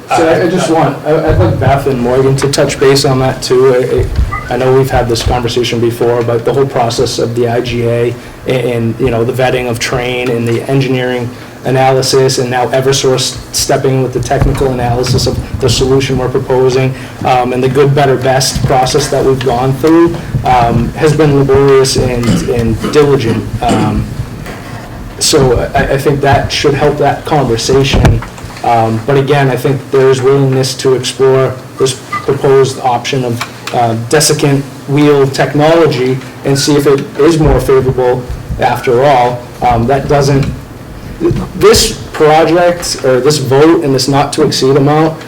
So I'd like Beth and Morgan to touch base on that too. I know we've had this conversation before, but the whole process of the IGA and the vetting of Train and the engineering analysis, and now Eversource stepping in with the technical analysis of the solution we're proposing, and the good, better, best process that we've gone through has been laborious and diligent. So I think that should help that conversation. But again, I think there's willingness to explore this proposed option of desiccant wheel technology and see if it is more favorable after all. This project, or this vote and this not to exceed amount,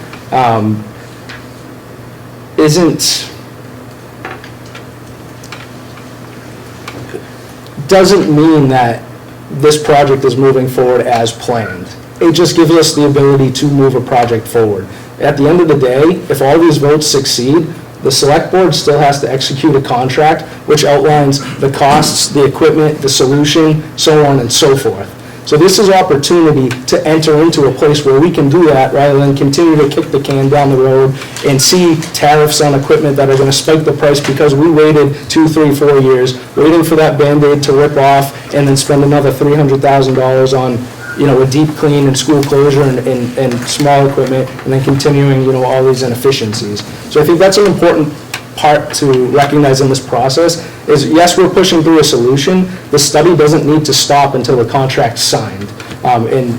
doesn't mean that this project is moving forward as planned. It just gives us the ability to move a project forward. At the end of the day, if all these votes succeed, the select board still has to execute a contract which outlines the costs, the equipment, the solution, so on and so forth. So this is opportunity to enter into a place where we can do that rather than continue to kick the can down the road and see tariffs on equipment that are going to spike the price because we waited 2, 3, 4 years waiting for that Band-Aid to rip off and then spend another $300,000 on a deep clean and school closure and small equipment, and then continuing, all these inefficiencies. So I think that's an important part to recognize in this process is, yes, we're pushing through a solution. The study doesn't need to stop until the contract's signed. And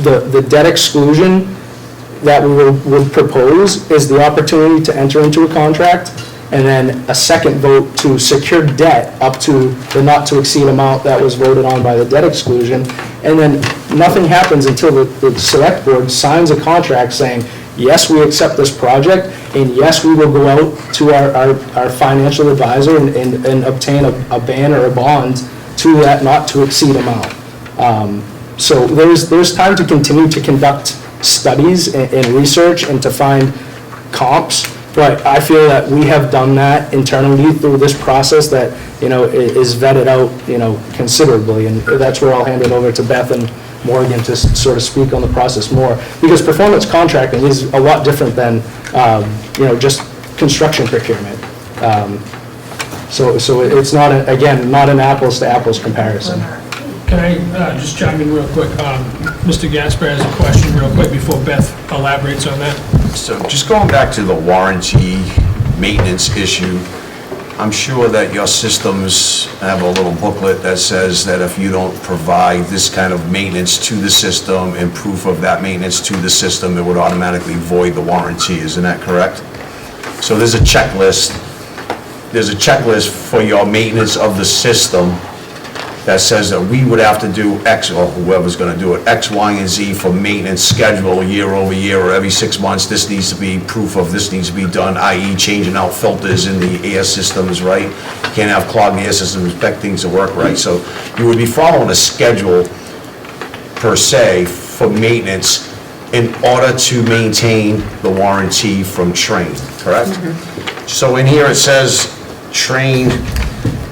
the debt exclusion that we would propose is the opportunity to enter into a contract, and then a second vote to secure debt up to the not to exceed amount that was voted on by the debt exclusion. And then nothing happens until the select board signs a contract saying, yes, we accept this project, and yes, we will go out to our financial advisor and obtain a ban or a bond to that not to exceed amount. So there's time to continue to conduct studies and research and to find comps, but I feel that we have done that internally through this process that, is vetted out, considerably, and that's where I'll hand it over to Beth and Morgan to sort of speak on the process more, because performance contracting is a lot different than, just construction procurement. So it's not, again, not an apples to apples comparison. Can I just chime in real quick? Mr. Gasper has a question real quick before Beth elaborates on that. So just going back to the warranty maintenance issue, I'm sure that your systems have a little booklet that says that if you don't provide this kind of maintenance to the system and proof of that maintenance to the system, it would automatically void the warranty. Isn't that correct? So there's a checklist. There's a checklist for your maintenance of the system that says that we would have to do X, or whoever's going to do it, X, Y, and Z for maintenance schedule year over year or every 6 months. This needs to be proof of this needs to be done, i.e. changing out filters in the air systems, right? You can't have clogged air systems, expect things to work right. So you would be following a schedule per se for maintenance in order to maintain the warranty from Train, correct? So in here it says Train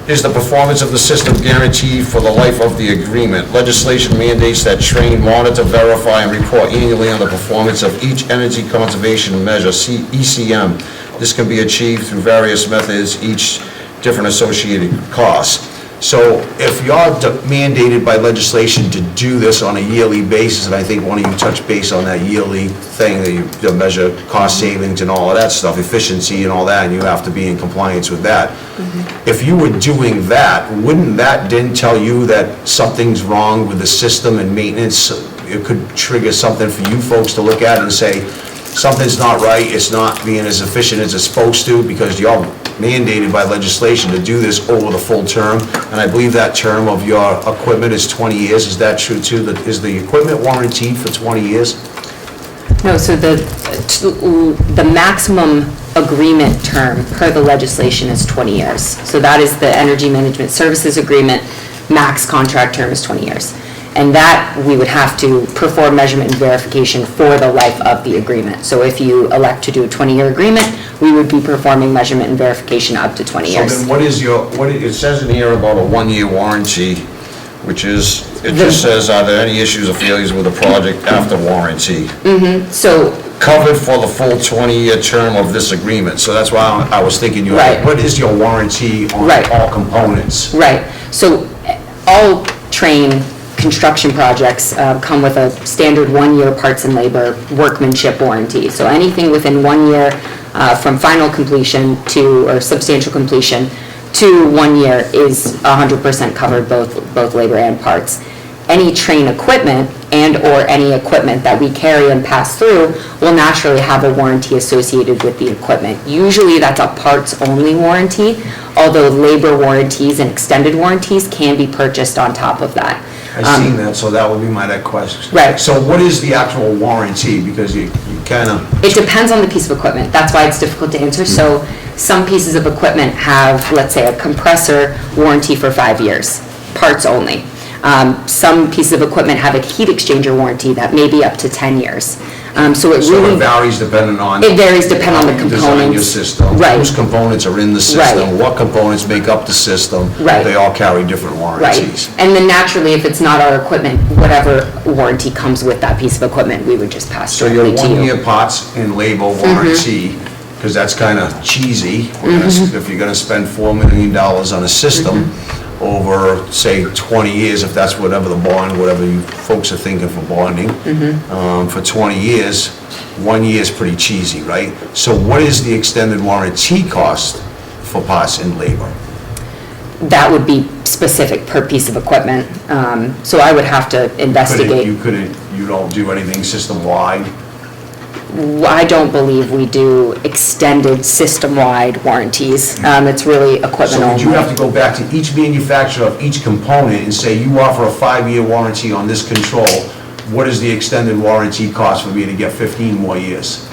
is the performance of the system guaranteed for the life of the agreement. Legislation mandates that Train monitor, verify, and report annually on the performance of each energy conservation measure, ECM. This can be achieved through various methods, each different associated costs. So if you're mandated by legislation to do this on a yearly basis, and I think one of you touched base on that yearly thing, that you measure cost savings and all of that stuff, efficiency and all that, and you have to be in compliance with that. If you were doing that, wouldn't that then tell you that something's wrong with the system and maintenance? It could trigger something for you folks to look at and say, something's not right, it's not being as efficient as it's supposed to, because you're mandated by legislation to do this over the full term, and I believe that term of your equipment is 20 years. Is that true too? Is the equipment warranted for 20 years? No, so the maximum agreement term per the legislation is 20 years. So that is the Energy Management Services Agreement, max contract term is 20 years. And that, we would have to perform measurement and verification for the life of the agreement. So if you elect to do a 20-year agreement, we would be performing measurement and verification up to 20 years. So then what is it says in here about a 1-year warranty, which is, it just says, are there any issues or failures with the project after warranty? So Covered for the full 20-year term of this agreement. So that's why I was thinking, Right. what is your warranty on Right. all components? Right, so all Train construction projects come with a standard 1-year parts and labor workmanship warranty. So anything within 1 year from final completion to, or substantial completion to 1 year is 100% covered, both labor and parts. Any Train equipment and/or any equipment that we carry and pass through will naturally have a warranty associated with the equipment. Usually that's a parts-only warranty, although labor warranties and extended warranties can be purchased on top of that. I've seen that, so that would be my next question. Right. So what is the actual warranty? Because you kind of... It depends on the piece of equipment. That's why it's difficult to answer. So some pieces of equipment have, let's say, a compressor warranty for 5 years, parts only. Some pieces of equipment have a heat exchanger warranty that may be up to 10 years. So it really... it varies depending on... It varies depending on the how you design your components. system. Right. Whose components are in the system, Right. what components make up the system. Right. They all carry different warranties. Right. And then naturally, if it's not our equipment, whatever warranty comes with that piece of equipment, we would just pass So your directly to you. 1-year parts and labor warranty, because that's kind of cheesy, if you're going to spend $4 million on a system over, say, 20 years, if that's whatever the bond, whatever you folks are thinking for bonding, for 20 years, 1 year is pretty cheesy, right? So what is the extended warranty cost for parts and labor? That would be specific per piece of equipment. So I would have to investigate. You don't do anything system-wide? I don't believe we do extended system-wide warranties. It's really equipment So would only. you have to go back to each manufacturer of each component and say, you offer a 5-year warranty on this control, what is the extended warranty cost for me to get 15 more years?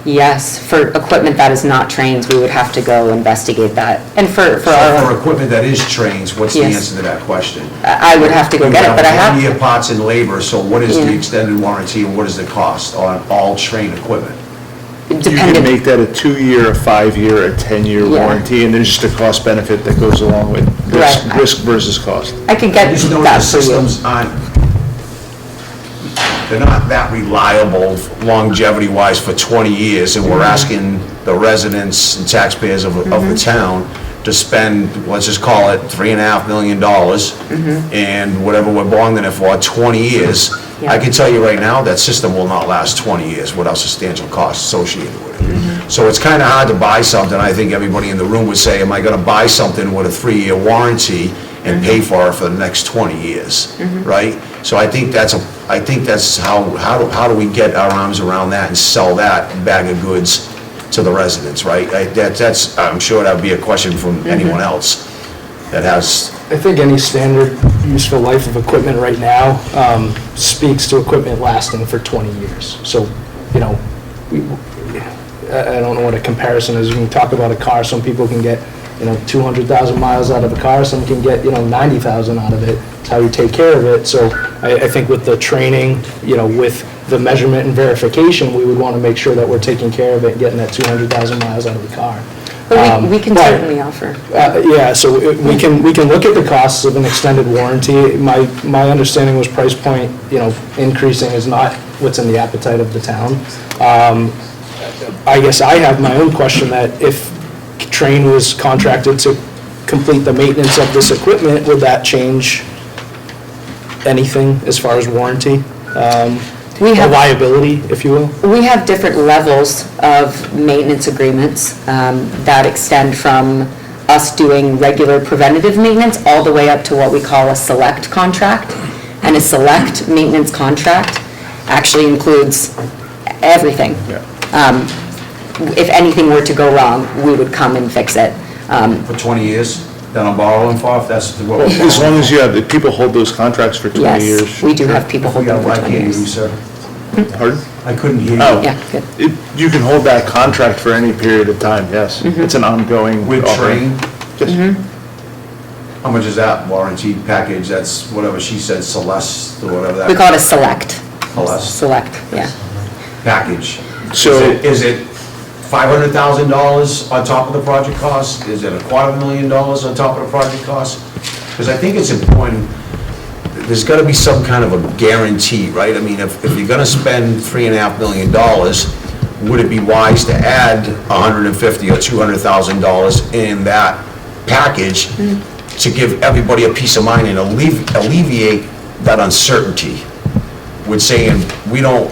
Yes, for equipment that is not trains, we would have to go investigate that. And for So our, for equipment that is trains, what's the Yes. answer to that question? I would have to go get it, but I have. One-year parts and labor, so what is the Yeah. extended warranty and what is the cost on all train equipment? You can Dependent, make that a 2-year, a 5-year, a 10-year Yeah. warranty, and there's just a cost benefit that goes along with Right. risk versus cost. I could I get just know the that for you. systems aren't, they're not that reliable longevity-wise for 20 years, and we're asking the residents and taxpayers of the town to spend, let's just call it $3.5 million, and whatever we're bonding it for, 20 years. I Yeah. can tell you right now, that system will not last 20 years without substantial costs associated with it. So it's kind of hard to buy something, I think everybody in the room would say, am I going to buy something with a 3-year warranty and pay for it for the next 20 years, right? So I think that's how do we get our arms around that and sell that bag of goods to the residents, right? That's, I'm sure that would be a question from anyone else that has, I think any standard useful life of equipment right now speaks to equipment lasting for 20 years. So, you know, I don't know what a comparison is. When you talk about a car, some people can get, 200,000 miles out of a car, some can get, 90,000 out of it. It's how you take care of it. So I think with the training, with the measurement and verification, we would want to make sure that we're taking care of it and getting that 200,000 miles out of the car. But we can but- certainly offer. Yeah, so we can look at the costs of an extended warranty. My understanding was price point, increasing is not what's in the appetite of the town. I guess I have my own question that if Train was contracted to complete the maintenance of this equipment, would that change anything as far as warranty? We have- Liability, if you will? We have different levels of maintenance agreements that extend from us doing regular preventative maintenance all the way up to what we call a select contract. And a select maintenance contract actually includes everything. If anything were to go wrong, we would come and fix it. for 20 years, that I'm borrowing for, if that's what we're As long as you have, the people hold those contracts for 20 years. Yes, we do have people hold them for I 20 can't hear you, years. sir. Pardon? I couldn't hear you. Oh. Yeah, good. You can hold that contract for any period of time, yes. It's an ongoing. With offering. train? Yes. How much is that warranty package? That's whatever she said, Celeste, or whatever that. We call it a select. Celeste Select, yeah. package. So- Is it $500,000 on top of the project cost? Is it $250,000 on top of the project cost? Because I think it's important, there's got to be some kind of a guarantee, right? I mean, if you're going to spend $3.5 million, would it be wise to add $150,000 or $200,000 in that package to give everybody a peace of mind and alleviate that uncertainty with saying, we don't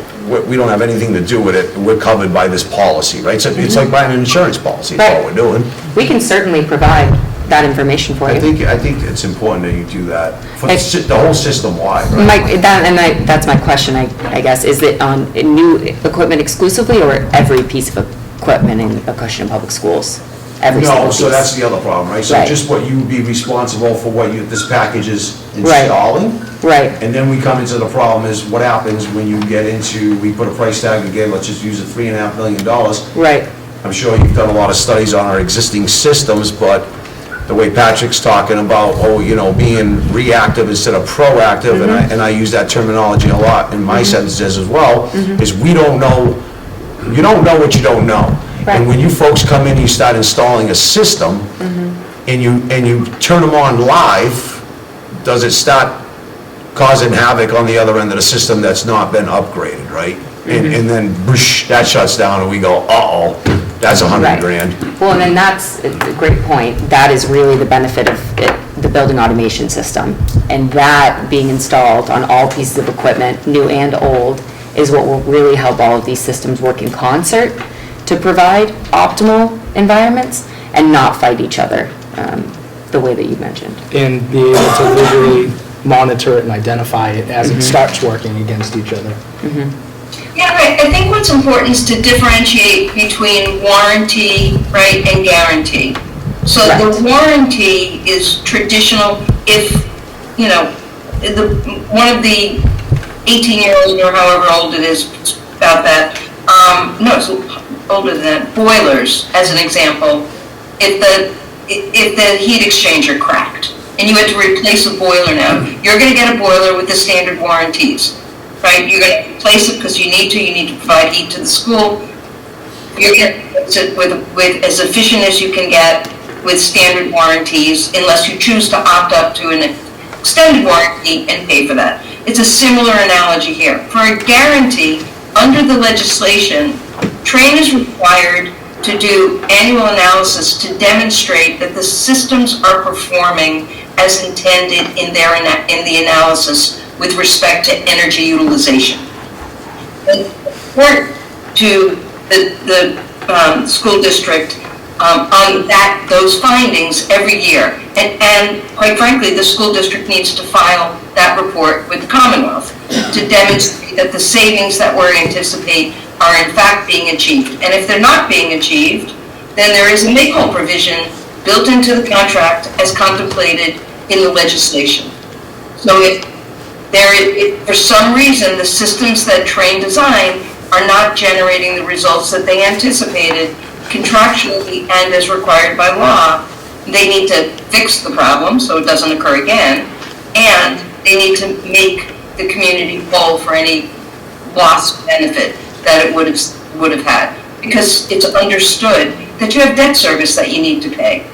have anything to do with it, we're covered by this policy, right? So it's like buying an insurance policy, that's all we're doing. We can certainly provide that information for you. I think it's important that you do that, for the whole system wide, right? That's my question, I guess. Is it on new equipment exclusively or every piece of equipment in Acushnet Public Schools? Every single No, piece? so that's the other problem, right? So Right. just what you would be responsible for what this package is installing. Right, And then we come into the problem is what happens when you get into, we put a price tag again, let's just use it $3.5 million. right. I'm sure you've done a lot of studies on our existing systems, but the way Patrick's talking about, being reactive instead of proactive, and I use that terminology a lot in my sentences as well, is you don't know what you don't know. Right. And when you folks come in, you start installing a system, and you turn them on live, does it start causing havoc on the other end of the system that's not been upgraded, right? And then, whoosh, that shuts down, and we go, uh-oh, that's Right. $100,000. Well, and then that's a great point. That is really the benefit of the building automation system. And that being installed on all pieces of equipment, new and old, is what will really help all of these systems work in concert to provide optimal environments and not fight each other the way that you mentioned. And be able to visually monitor it and identify it as it starts working against each other. Yeah, right. I think what's important is to differentiate between warranty, right, and guarantee. So the warranty is traditional if, one of the 18-year-olds or however old it is about that, knows older than that, boilers, as an example, if the heat exchanger cracked, and you had to replace a boiler now, you're gonna get a boiler with the standard warranties, right? You're gonna replace it because you need to provide heat to the school. You're gonna replace it with as efficient as you can get with standard warranties, unless you choose to opt up to an extended warranty and pay for that. It's a similar analogy here. For a guarantee, under the legislation, Trane is required to do annual analysis to demonstrate that the systems are performing as intended in the analysis with respect to energy utilization. And report to the school district on those findings every year. And quite frankly, the school district needs to file that report with the Commonwealth to demonstrate that the savings that we anticipate are in fact being achieved. And if they're not being achieved, then there is a make-whole provision built into the contract as contemplated in the legislation. So if for some reason the systems that Trane designed are not generating the results that they anticipated contractually and as required by law, they need to fix the problem so it doesn't occur again, and they need to make the community whole for any lost benefit that it would have had, because it's understood that you have debt service that you need to pay.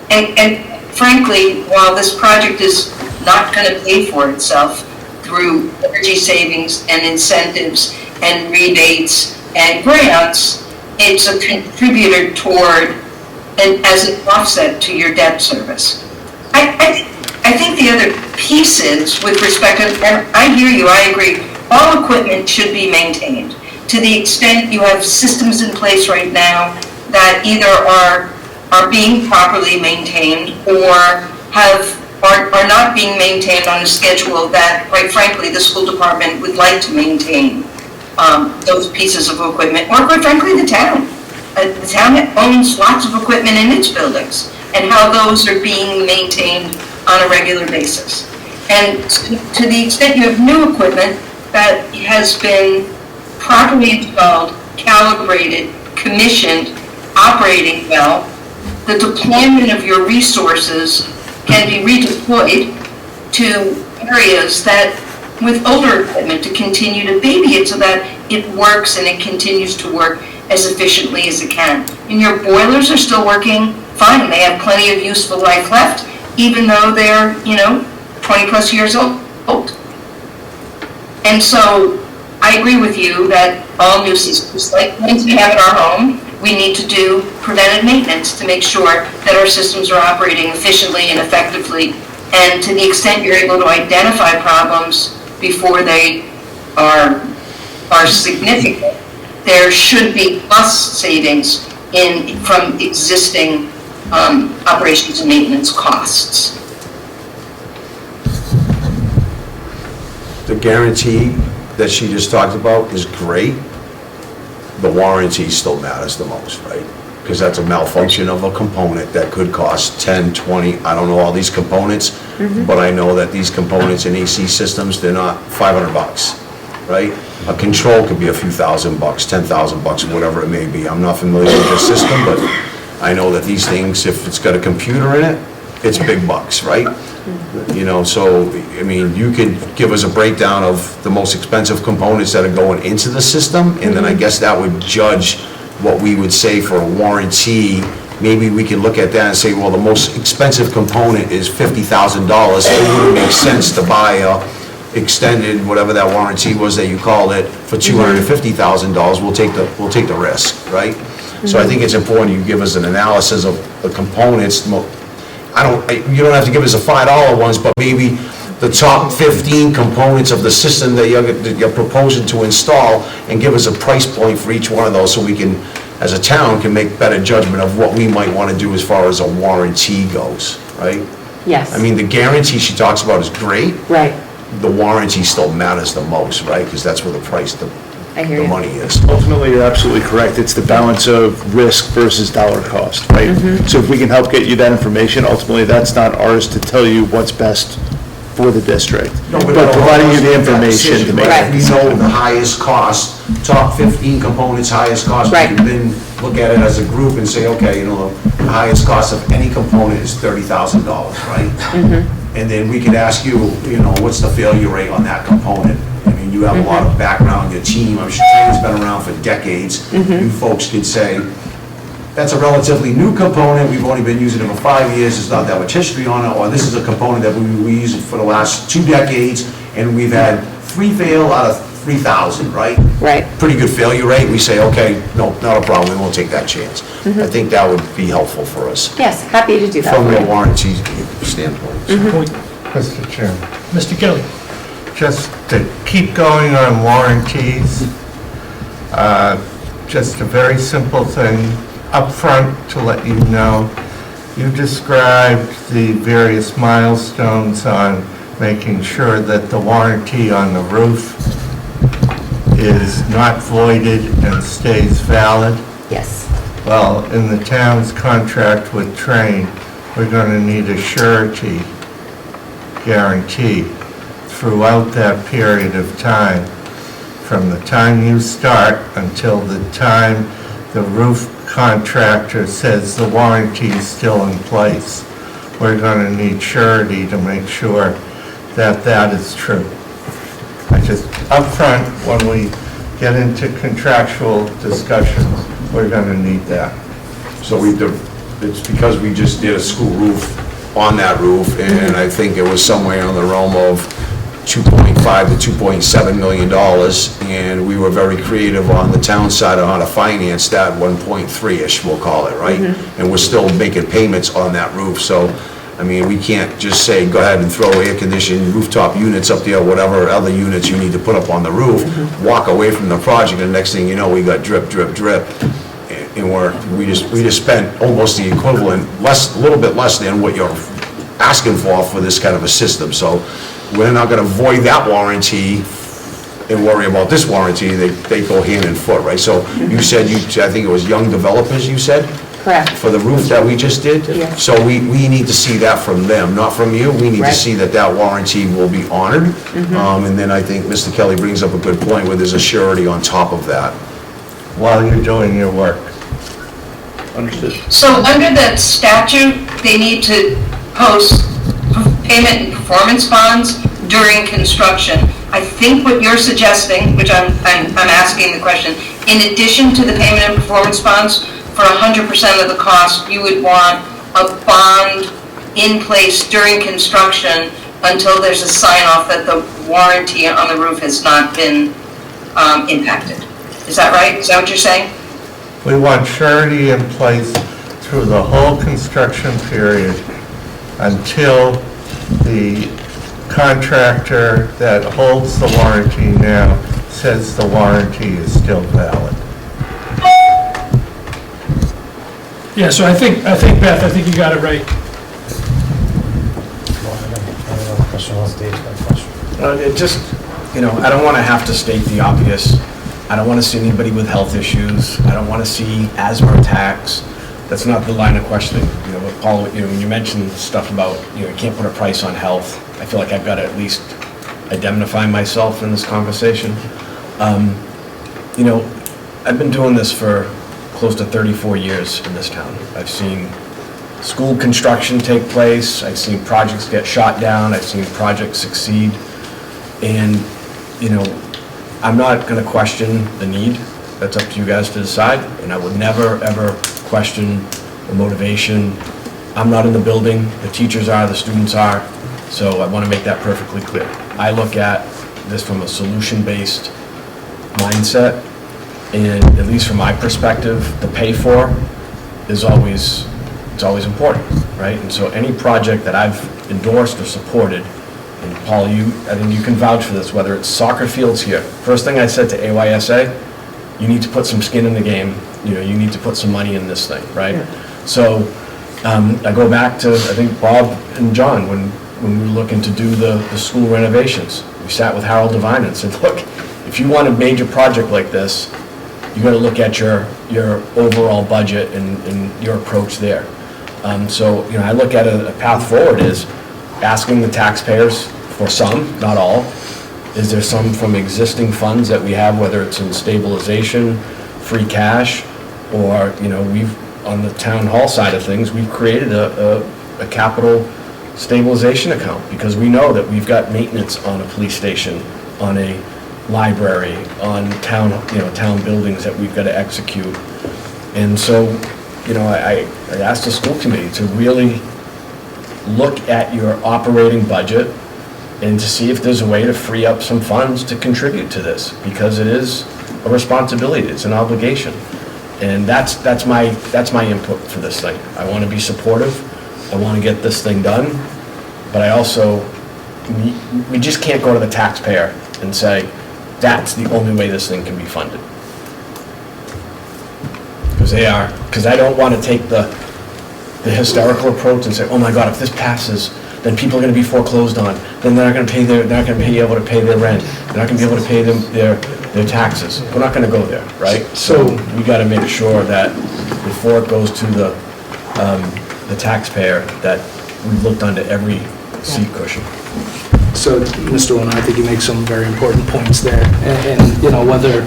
And frankly, while this project is not going to pay for itself through energy savings and incentives and rebates and grants, it's a contributor toward and as an offset to your debt service. I think the other pieces with respect to, and I hear you, I agree, all equipment should be maintained. To the extent you have systems in place right now that either are being properly maintained or are not being maintained on a schedule that, quite frankly, the school department would like to maintain those pieces of equipment, or quite frankly, the town. The town owns lots of equipment in its buildings, and how those are being maintained on a regular basis. And to the extent you have new equipment that has been properly installed, calibrated, commissioned, operating well, the deployment of your resources can be redeployed to areas that, with older equipment, to continue to baby it so that it works and it continues to work as efficiently as it can. And your boilers are still working fine. They have plenty of useful life left, even though they're, 20 plus years old. And so I agree with you that all new systems, like ones we have in our home, we need to do preventive maintenance to make sure that our systems are operating efficiently and effectively. And to the extent you're able to identify problems before they are significant, there should be cost savings from existing operations and maintenance costs. The guarantee that she just talked about is great. The warranty still matters the most, right? Because that's a malfunction of a component that could cost 10, 20, I don't know all these components, but I know that these components in AC systems, they're not $500, right? A control could be a few $1,000, $10,000, whatever it may be. I'm not familiar with the system, but I know that these things, if it's got a computer in it, it's big bucks, right? So, I mean, you could give us a breakdown of the most expensive components that are going into the system, and then I guess that would judge what we would say for a warranty. Maybe we could look at that and say, well, the most expensive component is $50,000. It wouldn't make sense to buy a extended, whatever that warranty was that you called it, for $250,000. We'll take the risk, right? So I think it's important you give us an analysis of the components. You don't have to give us the $5 ones, but maybe the top 15 components of the system that you're proposing to install, and give us a price point for each one of those, so we can, as a town, can make better judgment of what we might want to do as far as a warranty goes, right? Yes. I mean, the guarantee she talks about is great. Right. The warranty still matters the most, right? Because that's where the price, the money is. Ultimately, you're absolutely correct. It's the balance of risk versus dollar cost, right? So if we can help get you that information, ultimately, that's not ours to tell you what's best for the district. No, but providing you the information to make that We know the highest cost, top 15 components, highest cost. Right. We've been look at it as a group and say, okay, you know, the highest cost of any component is $30,000, right? And then we could ask you, you know, what's the failure rate on that component? I mean, you have a lot of background, your team, I'm sure training's been around for decades. You folks could say, that's a relatively new component, we've only been using it for 5 years, there's not that much history on it, or this is a component that we use for the last 2 decades, and we've had 3 fail out of 3,000, right? Right. Pretty good failure rate, we say, okay, no, not a problem, we won't take that chance. I think that would be helpful for us, Yes, happy to do that. from a warranty standpoint. Mr. Chairman, Mr. Kelly? just to keep going on warranties, just a very simple thing, up front to let you know, you described the various milestones on making sure that the warranty on the roof is not voided and stays valid. Yes. Well, in the town's contract with Train, we're going to need a surety guarantee throughout that period of time, from the time you start until the time the roof contractor says the warranty is still in place. We're going to need surety to make sure that that is true. I just, up front, when we get into contractual discussions, we're going to need that. So it's because we just did a school roof on that roof, and I think it was somewhere in the realm of $2.5 to $2.7 million, and we were very creative on the town side on how to finance that 1.3-ish, we'll call it, right? And we're still making payments on that roof, so, I mean, we can't just say, go ahead and throw air-conditioned rooftop units up there, whatever other units you need to put up on the roof, walk away from the project, and the next thing you know, we got drip, drip, drip, and we just spent almost the equivalent, a little bit less than what you're asking for this kind of a system, so we're not gonna void that warranty and worry about this warranty, they go hand in foot, right? So you said, I think it was young developers, you said? Correct. For the roof that we just did? Yeah. So we need to see that from them, not from you. We need to Right. see that that warranty will be honored. And then I think Mr. Kelly brings up a good point where there's a surety on top of that. While you're doing your work. Understood. So under that statute, they need to post payment and performance bonds during construction. I think what you're suggesting, which I'm asking the question, in addition to the payment and performance bonds, for 100% of the cost, you would want a bond in place during construction until there's a sign-off that the warranty on the roof has not been impacted. Is that right? Is that what you're saying? We want surety in place through the whole construction period until the contractor that holds the warranty now says the warranty is still valid. Yeah, so I think, Beth, I think you got it right. It just, I don't want to have to state the obvious. I don't want to see anybody with health issues. I don't want to see asthma attacks. That's not the line of questioning. What Paul, when you mentioned stuff about, you can't put a price on health, I feel like I've got to at least indemnify myself in this conversation. I've been doing this for close to 34 years in this town. I've seen school construction take place, I've seen projects get shot down, I've seen projects succeed, and, I'm not going to question the need. That's up to you guys to decide, and I would never, ever question the motivation. I'm not in the building, the teachers are, the students are, so I want to make that perfectly clear. I look at this from a solution-based mindset, and at least from my perspective, the pay for is always important, right? And so any project that I've endorsed or supported, and Paul, I think you can vouch for this, whether it's soccer fields here. First thing I said to AYSA, you need to put some skin in the game, you need to put some money in this thing, right? Yeah. So I go back to, I think, Bob and John, when we were looking to do the school renovations. We sat with Harold Devine and said, look, if you want a major project like this, you got to look at your overall budget and your approach there. So, I look at a path forward is asking the taxpayers for some, not all. Is there some from existing funds that we have, whether it's in stabilization, free cash, Or, we've, on the town hall side of things, we've created a capital stabilization account because we know that we've got maintenance on a police station, on a library, on town buildings that we've got to execute. And so, I asked the school committee to really look at your operating budget and to see if there's a way to free up some funds to contribute to this, because it is a responsibility, it's an obligation. And that's my input for this thing. I want to be supportive, I want to get this thing done, but I also, we just can't go to the taxpayer and say, that's the only way this thing can be funded. Because I don't want to take the hysterical approach and say, oh my God, if this passes, then people are going to be foreclosed on. Then they're not going to be able to pay their rent. They're not going to be able to pay their taxes. We're not going to go there, right? So we got to make sure that before it goes to the taxpayer, that we've looked under every seat cushion. So, Mr. Warner, I think you make some very important points there. And whether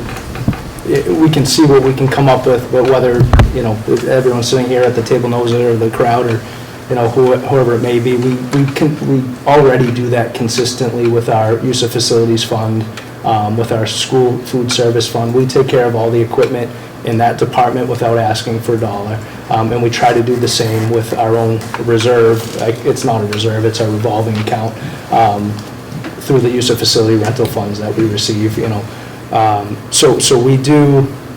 we can see what we can come up with, but whether, if everyone sitting here at the table knows it, or the crowd, or, whoever it may be, we already do that consistently with our use of facilities fund, with our school food service fund. We take care of all the equipment in that department without asking for a dollar. And we try to do the same with our own reserve. It's not a reserve, it's a revolving account, through the use of facility rental funds that we receive, So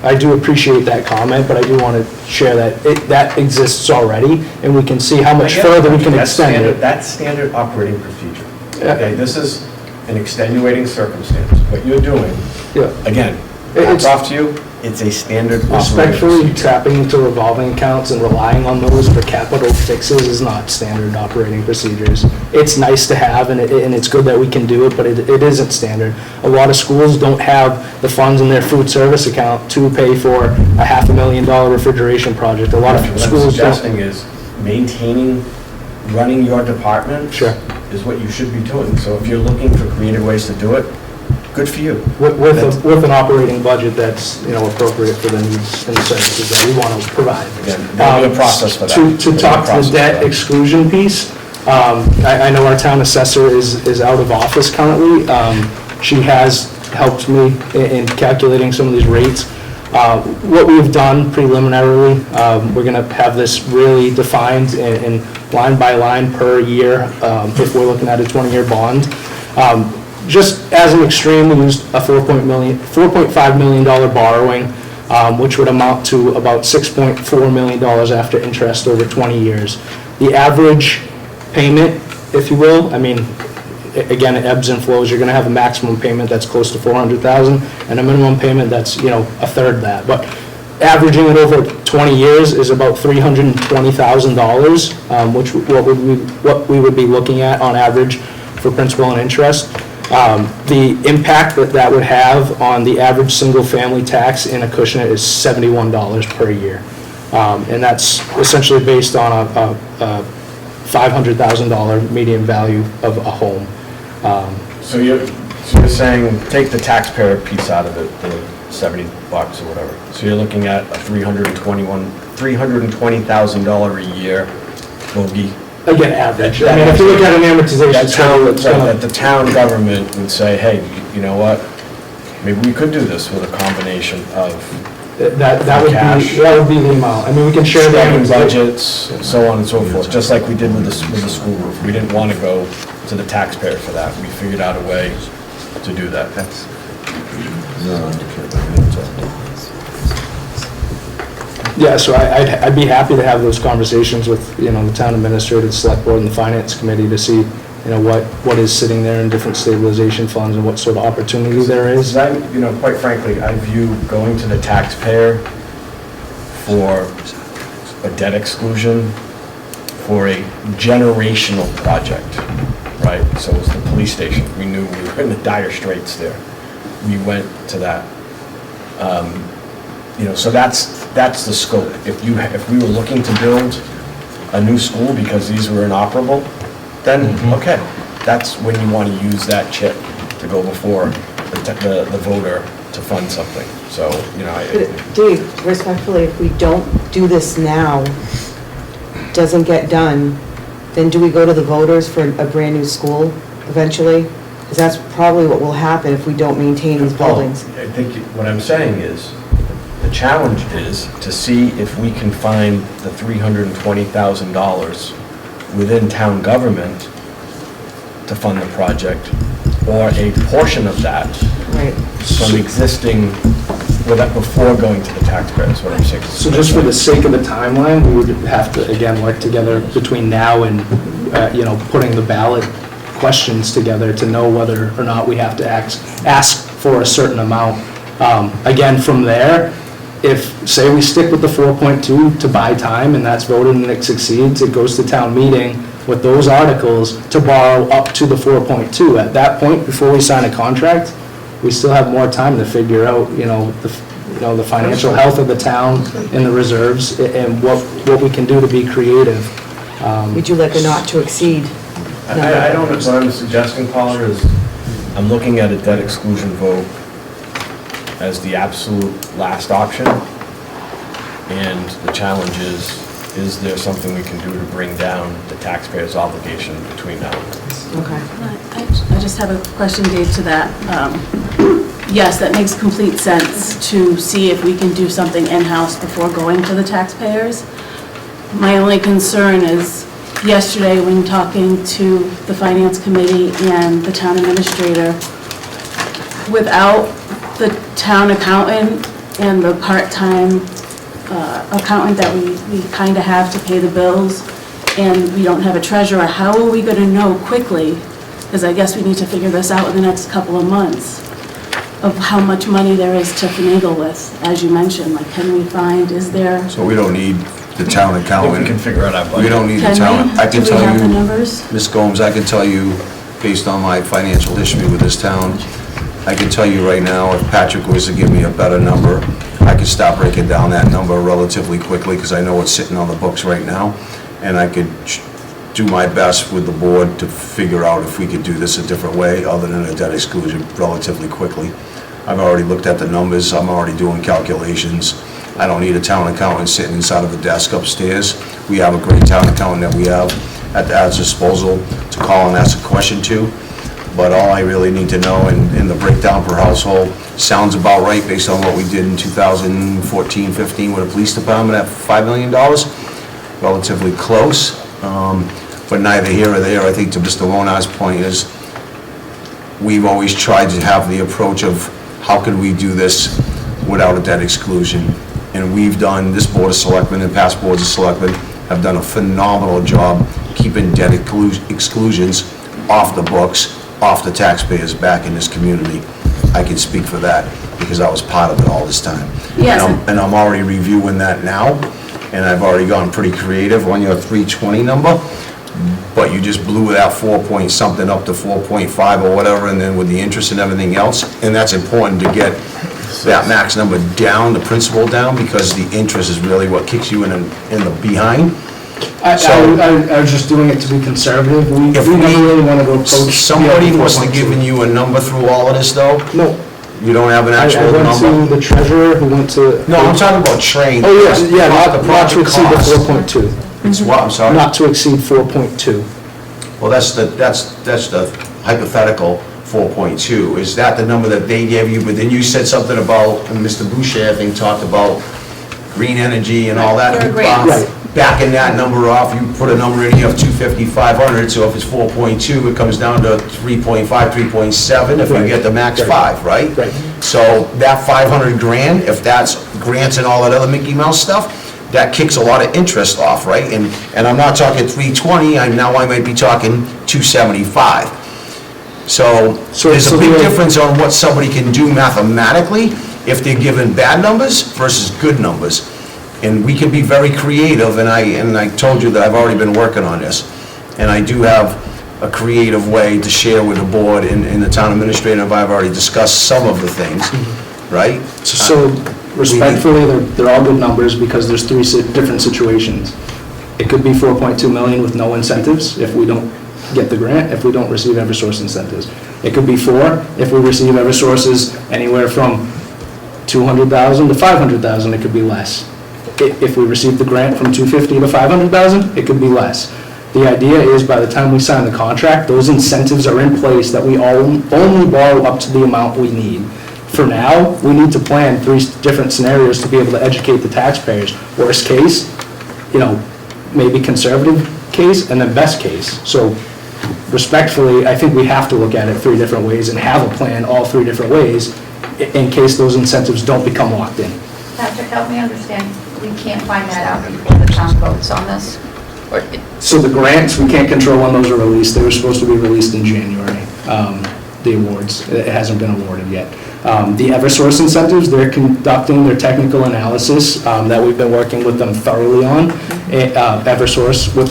I do appreciate that comment, but I do want to share that that exists already, and we can see how much further we can extend it. That's standard operating procedure. Okay, this is an extenuating circumstance. What you're doing, again, hats off to you, it's a standard operating Respectfully, procedure. tapping into revolving accounts and relying on those for capital fixes is not standard operating procedures. It's nice to have, and it's good that we can do it, but it isn't standard. A lot of schools don't have the funds in their food service account to pay for a $500,000 refrigeration project. A lot of What schools I'm don't. suggesting is maintaining, running your department is what you should be doing. So if you're looking for creative ways to do it, good for you. With an operating budget that's, appropriate for the needs and services that we want to provide. Again, there'll be a process for that. To talk to the debt exclusion piece, I know our town assessor is out of office currently. She has helped me in calculating some of these rates. What we've done preliminarily, we're going to have this really defined and line by line per year, if we're looking at a 20-year bond. Just as an extreme, we used a $4.5 million borrowing, which would amount to about $6.4 million after interest over 20 years. The average payment, if you will, again, it ebbs and flows. You're going to have a maximum payment that's close to $400,000 and a minimum payment that's, a third of that. But averaging it over 20 years is about $320,000, which what we would be looking at on average for principal and interest. The impact that would have on the average single-family tax in Acushnet is $71 per year. And that's essentially based on a $500,000 median value of a home. So you're saying, take the taxpayer piece out of it, the $70 or whatever. So you're looking at a $320,000 a year bogey. Again, average. If you look at an amortization schedule, that the town government would say, hey, you know what? Maybe we could do this with a combination of that would be the amount. We can share that in budgets, and so on and so forth, just like we did with the school roof. We didn't want to go to the taxpayer for that. We figured out a way to do that. Yeah, so I'd be happy to have those conversations with, the town administrator, the select board, and the finance committee to see, what is sitting there in different stabilization funds and what sort of opportunity there is. Quite frankly, I view going to the taxpayer for a debt exclusion for a generational project, right? So it was the police station. We knew we were in the dire straits there. We went to that. So that's the scope. If we were looking to build a new school because these were inoperable, then okay, that's when you want to use that chip to go before the voter to fund something. So, you know, But Dave, respectfully, if we don't do this now, doesn't get done, then do we go to the voters for a brand-new school eventually? Because that's probably what will happen if we don't maintain these buildings. I think what I'm saying is, the challenge is to see if we can find the $320,000 within town government to fund the project, or a portion of that Right. from existing, before going to the taxpayers, what I'm saying. So just for the sake of the timeline, we would have to, again, work together between now and, putting the ballot questions together to know whether or not we have to ask for a certain amount. Again, from there, if, say we stick with the 4.2 to buy time and that's voted and it succeeds, it goes to town meeting with those articles to borrow up to the 4.2. At that point, before we sign a contract, we still have more time to figure out, the financial health of the town and the reserves and what we can do to be creative. Would you like a not to exceed? I don't, what I'm suggesting, Paula, is I'm looking at a debt exclusion vote as the absolute last option. And the challenge is there something we can do to bring down the taxpayer's obligation between now and then? Okay. I just have a question, Dave, to that. Yes, that makes complete sense to see if we can do something in-house before going to the taxpayers. My only concern is, yesterday when talking to the Finance Committee and the town administrator, without the town accountant and the part-time accountant that we kind of have to pay the bills, and we don't have a treasurer, how are we going to know quickly, because I guess we need to figure this out in the next couple of months, of how much money there is to finagle with, as you mentioned, like, can we find, is there? So we don't need the town I think accountant. we can figure out our budget. We don't need the Can town. we? I can Do we tell have the you, numbers? Ms. Gomes, I can tell you, based on my financial history with this town, I can tell you right now, if Patrick was to give me a better number, I could start breaking down that number relatively quickly, because I know it's sitting on the books right now, and I could do my best with the board to figure out if we could do this a different way, other than a debt exclusion, relatively quickly. I've already looked at the numbers, I'm already doing calculations. I don't need a town accountant sitting inside of a desk upstairs. We have a great town accountant that we have at our disposal to call and ask a question to. But all I really need to know, in the breakdown per household, sounds about right based on what we did in 2014-15 with the police department at $5 million. Relatively close, but neither here or there. I think to Mr. Lonar's point is, we've always tried to have the approach of how could we do this without a debt exclusion. And we've done, this Board of Selectmen and past Boards of Selectmen have done a phenomenal job keeping debt exclusions off the books, off the taxpayers back in this community. I can speak for that because I was part of it all this time. Yes. And I'm already reviewing that now, and I've already gone pretty creative on your 320 number, but you just blew that 4 point something up to 4.5 or whatever, and then with the interest and everything else, and that's important to get that max number down, the principal down, because the interest is really what kicks you in the behind. I was just doing it to be conservative. We never really want to go approach. Somebody must have given you a number through all of this, though? No. You don't have an actual I number? went to the treasurer, who went to... No, I'm talking about train. Oh, yes, yeah, not to project exceed the cost. 4.2. It's what, I'm sorry? Not to exceed 4.2. Well, that's the hypothetical 4.2. Is that the number that they gave you? But then you said something about, and Mr. Boucher, I think, talked about green energy and all that. There are grants. Backing that number off, you put a number in here of 250, 500, so if it's 4.2, it comes down to 3.5, 3.7, if you get the max 5, right? Right. So that 500 grand, if that's grants and all that other Mickey Mouse stuff, that kicks a lot of interest off, right? And I'm not talking 320, I might be talking 275. So there's a big difference on what somebody can do mathematically if they're given bad numbers versus good numbers. And we can be very creative, and I told you that I've already been working on this. And I do have a creative way to share with the board and the town administrator, and I've already discussed some of the things, right? So respectfully, they're all good numbers because there's three different situations. It could be 4.2 million with no incentives if we don't get the grant, if we don't receive Eversource incentives. It could be 4 if we receive Eversource's anywhere from 200,000 to 500,000, it could be less. If we receive the grant from 250 to 500,000, it could be less. The idea is by the time we sign the contract, those incentives are in place that we only borrow up to the amount we need. For now, we need to plan 3 different scenarios to be able to educate the taxpayers. Worst case, maybe conservative case, and then best case. So respectfully, I think we have to look at it 3 different ways and have a plan all 3 different ways in case those incentives don't become locked in. Patrick, help me understand, we can't find that out before the town votes on this? So the grants, we can't control when those are released. They were supposed to be released in January, the awards. It hasn't been awarded yet. The Eversource incentives, they're conducting their technical analysis that we've been working with them thoroughly on. Eversource with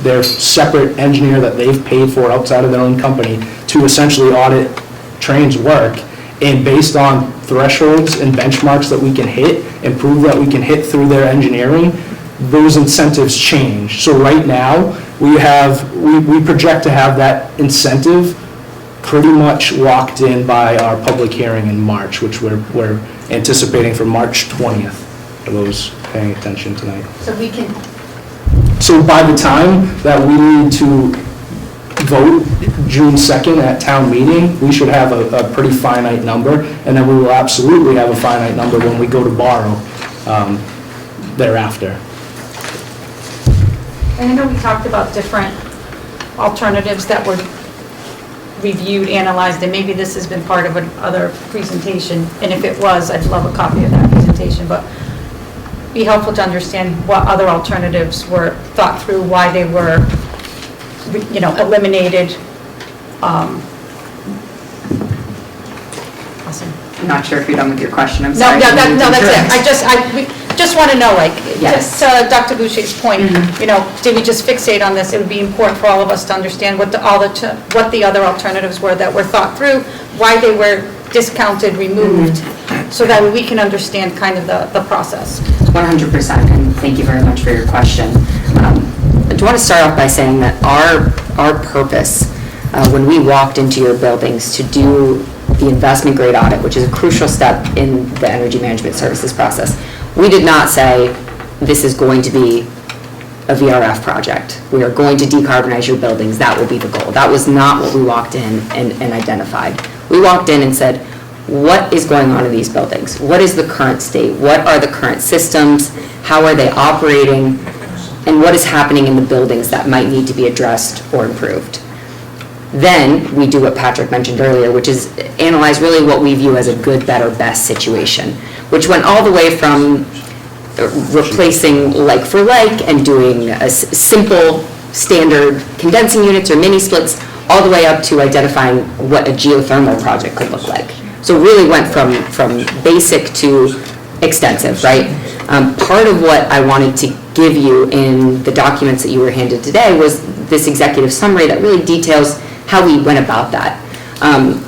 their separate engineer that they've paid for outside of their own company to essentially audit Train's work. And based on thresholds and benchmarks that we can hit and prove that we can hit through their engineering, those incentives change. So right now, we project to have that incentive pretty much locked in by our public hearing in March, which we're anticipating for March 20th, for those paying attention tonight. So we can, So by the time that we need to vote June 2nd at town meeting, we should have a pretty finite number, and then we will absolutely have a finite number when we go to borrow thereafter. and I know we talked about different alternatives that were reviewed, analyzed, and maybe this has been part of another presentation, and if it was, I'd love a copy of that presentation, but be helpful to understand what other alternatives were thought through, why they were, eliminated. Awesome. I'm not sure if you're done with your question, I'm No, sorry. no, that's it. We just want to know, Yes. just Dr. Boucher's point, did we just fixate on this? It would be important for all of us to understand what the other alternatives were that were thought through, why they were discounted, removed, so that we can understand kind of the process. 100%, and thank you very much for your question. I do want to start off by saying that our purpose, when we walked into your buildings to do the investment grade audit, which is a crucial step in the energy management services process, we did not say this is going to be a VRF project. We are going to decarbonize your buildings. That will be the goal. That was not what we walked in and identified. We walked in and said, what is going on in these buildings? What is the current state? What are the current systems? How are they operating? And what is happening in the buildings that might need to be addressed or improved? Then we do what Patrick mentioned earlier, which is analyze really what we view as a good, better, best situation, which went all the way from replacing like for like and doing a simple standard condensing units or mini splits, all the way up to identifying what a geothermal project could look like. So really went from basic to extensive, right? Part of what I wanted to give you in the documents that you were handed today was this executive summary that really details how we went about that.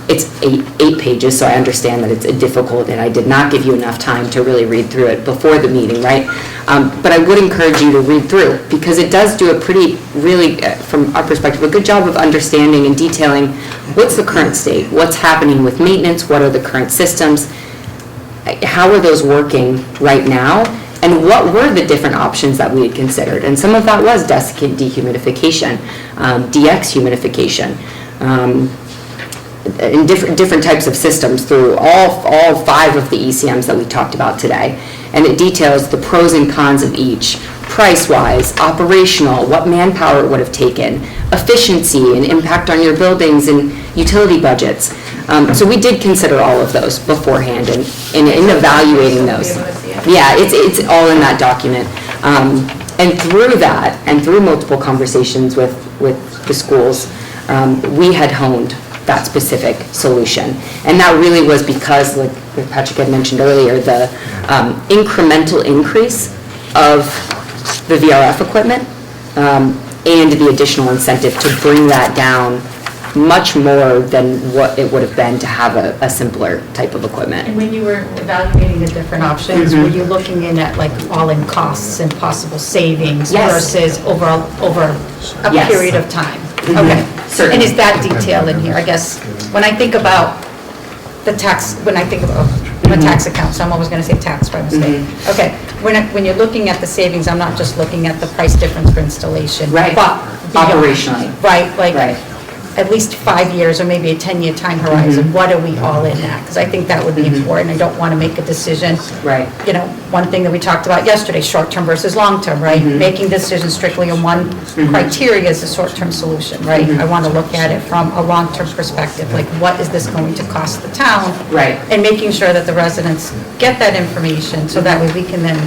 It's 8 pages, so I understand that it's difficult, and I did not give you enough time to really read through it before the meeting, right? But I would encourage you to read through, because it does do a pretty, really, from our perspective, a good job of understanding and detailing what's the current state, what's happening with maintenance, what are the current systems, how are those working right now, and what were the different options that we had considered. And some of that was desiccant dehumidification, DX humidification, in different types of systems through all 5 of the ECMs that we talked about today. And it details the pros and cons of each, price-wise, operational, what manpower it would have taken, efficiency and impact on your buildings and utility budgets. So we did consider all of those beforehand and in evaluating those. Yeah, it's all in that document. And through that, and through multiple conversations with the schools, we had honed that specific solution. And that really was because, like Patrick had mentioned earlier, the incremental increase of the VRF equipment and the additional incentive to bring that down much more than what it would have been to have a simpler type of equipment. And when you were evaluating the different options, were you looking in at like all-in costs and possible savings versus over a period of time? Okay. Certainly. And is that detailed in here? I guess when I think about the tax, when I think about I'm a tax account, so I'm always going to say tax by mistake. Okay, when you're looking at the savings, I'm not just looking at the price difference for installation. Right. But Operationally. Right, like, Right. at least 5 years or maybe a 10-year time horizon, what are we all in at? Because I think that would be important. I don't want to make a decision. Right. You know, one thing that we talked about yesterday, short-term versus long-term, right? Making decisions strictly on one criteria is a short-term solution, right? I want to look at it from a long-term perspective, like what is this going to cost the town? Right. And making sure that the residents get that information so that way we can then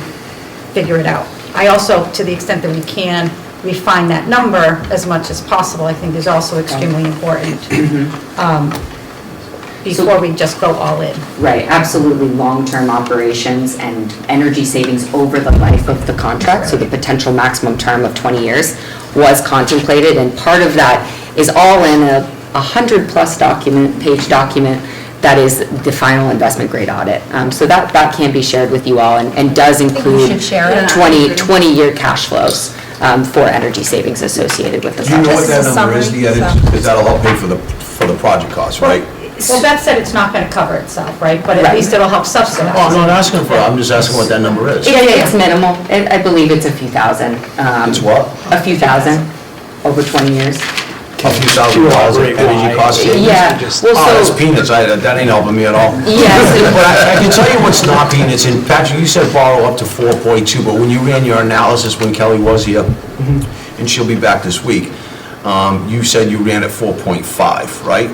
figure it out. I also, to the extent that we can, refine that number as much as possible, I think is also extremely important. Before we just go all in. Right, absolutely, long-term operations and energy savings over the life of the contract, so the potential maximum term of 20 years was contemplated, and part of that is all in a 100-plus page document that is the final investment grade audit. So that can be shared with you all and does include 20-year cash flows for energy savings associated with the Do you know what project. that number is, the energy, because that'll help pay for the project costs, right? Well, that said, it's not going to cover itself, right? But at least it'll help subsidize. Oh, I'm not asking for it, I'm just asking what that number is. It's minimal. I believe it's a few thousand. It's what? A few thousand over 20 years. A few $1,000 of energy cost savings? Yeah. Well, Oh, that's so- peanuts, that ain't helping me at all. Yes. But I can tell you what's not peanuts, and Patrick, you said borrow up to 4.2, but when you ran your analysis when Kelly was here, and she'll be back this week, you said you ran at 4.5, right?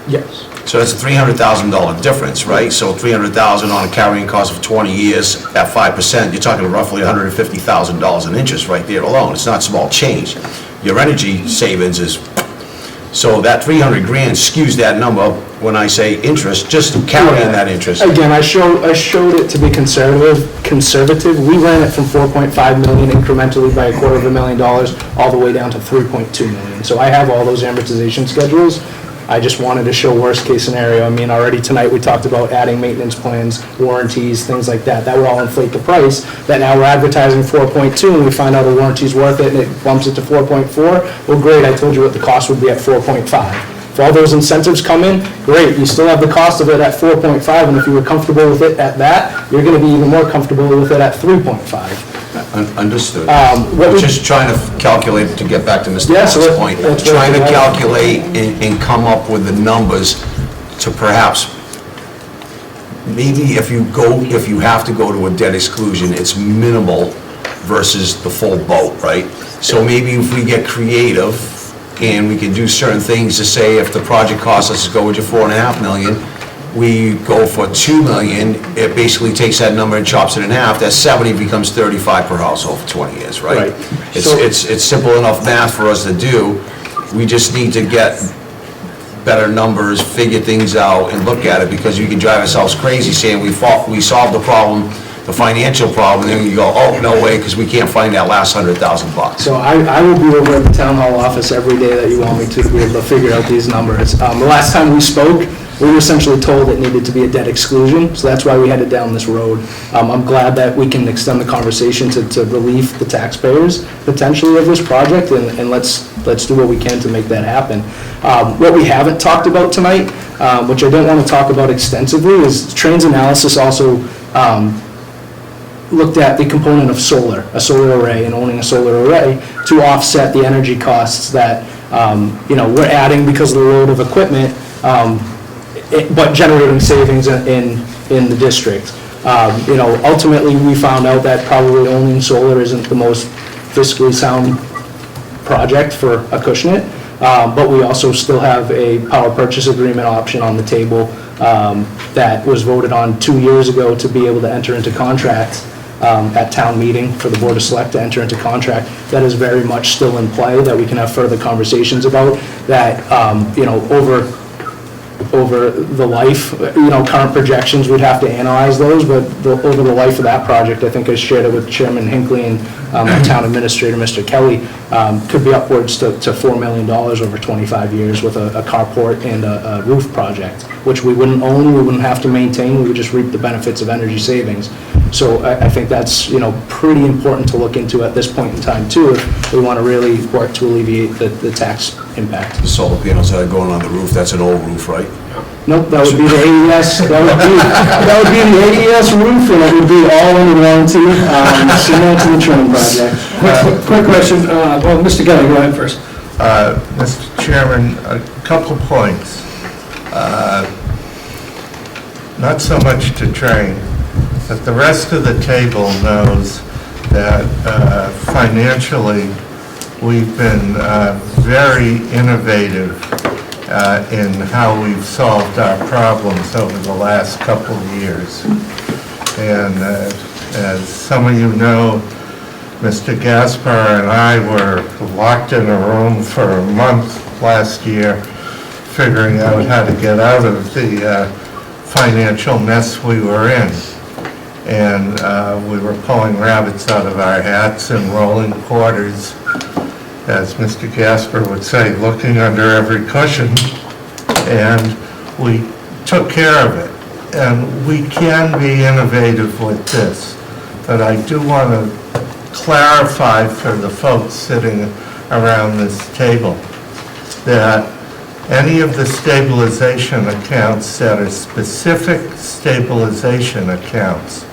Yes. So that's a $300,000 difference, right? So $300,000 on a carrying cost of 20 years at 5%, you're talking roughly $150,000 in interest right there alone. It's not small change. Your energy savings is, so that 300 grand skews that number when I say interest, just carrying that interest. Again, I showed it to be conservative. We ran it from 4.5 million incrementally by $250,000 all the way down to 3.2 million. So I have all those amortization schedules. I just wanted to show worst case scenario. I mean, already tonight we talked about adding maintenance plans, warranties, things like that. That would all inflate the price. That now we're advertising 4.2 and we find out a warranty's worth it and it bumps it to 4.4. Well, great, I told you what the cost would be at 4.5. If all those incentives come in, great, you still have the cost of it at 4.5, and if you were comfortable with it at that, you're gonna be even more comfortable with it at 3.5. Understood. What we- Just trying to calculate, to get back to Mr. Yeah, so Moss's point, that's trying to what- calculate and come up with the numbers to perhaps, maybe if you have to go to a debt exclusion, it's minimal versus the full boat, right? So maybe if we get creative and we can do certain things to say if the project costs us to go with your 4.5 million, we go for 2 million, it basically takes that number and chops it in half, that 70 becomes 35 per household for 20 years, right? Right. So- It's simple enough math for us to do, we just need to get better numbers, figure things out, and look at it, because you can drive ourselves crazy saying we solved the problem, the financial problem, and then you go, oh, no way, because we can't find that last $100,000. So I will be over at the town hall office every day that you want me to be able to figure out these numbers. The last time we spoke, we were essentially told it needed to be a debt exclusion, so that's why we headed down this road. I'm glad that we can extend the conversation to relieve the taxpayers potentially of this project, and let's do what we can to make that happen. What we haven't talked about tonight, which I don't want to talk about extensively, is Train's analysis also looked at the component of solar, a solar array, and owning a solar array to offset the energy costs that we're adding because of the load of equipment, but generating savings in the district. Ultimately, we found out that probably owning solar isn't the most fiscally sound project for Acushnet, but we also still have a power purchase agreement option on the table that was voted on 2 years ago to be able to enter into contract at town meeting for the Board of Select to enter into contract. That is very much still in play, that we can have further conversations about, that, over the life, current projections, we'd have to analyze those, but over the life of that project, I think I shared it with Chairman Hinckley and the town administrator, Mr. Kelly, could be upwards to $4 million over 25 years with a carport and a roof project, which we wouldn't own, we wouldn't have to maintain, we would just reap the benefits of energy savings. So I think that's, pretty important to look into at this point in time too, if we want to really work to alleviate the tax impact. The solar panels that are going on the roof, that's an old roof, right? Nope, that would be the AES, that would be the AES roof, and it would be all under warranty, similar to the Trim project. Quick question, well, Mr. Gelli, go ahead first. Mr. Chairman, a couple points. Not so much to train, but the rest of the table knows that financially, we've been very innovative in how we've solved our problems over the last couple of years. And as some of you know, Mr. Gaspar and I were locked in a room for a month last year, figuring out how to get out of the financial mess we were in. And we were pulling rabbits out of our hats and rolling quarters, as Mr. Gasper would say, looking under every cushion, and we took care of it. And we can be innovative with this, but I do want to clarify for the folks sitting around this table that any of the stabilization accounts that are specific stabilization accounts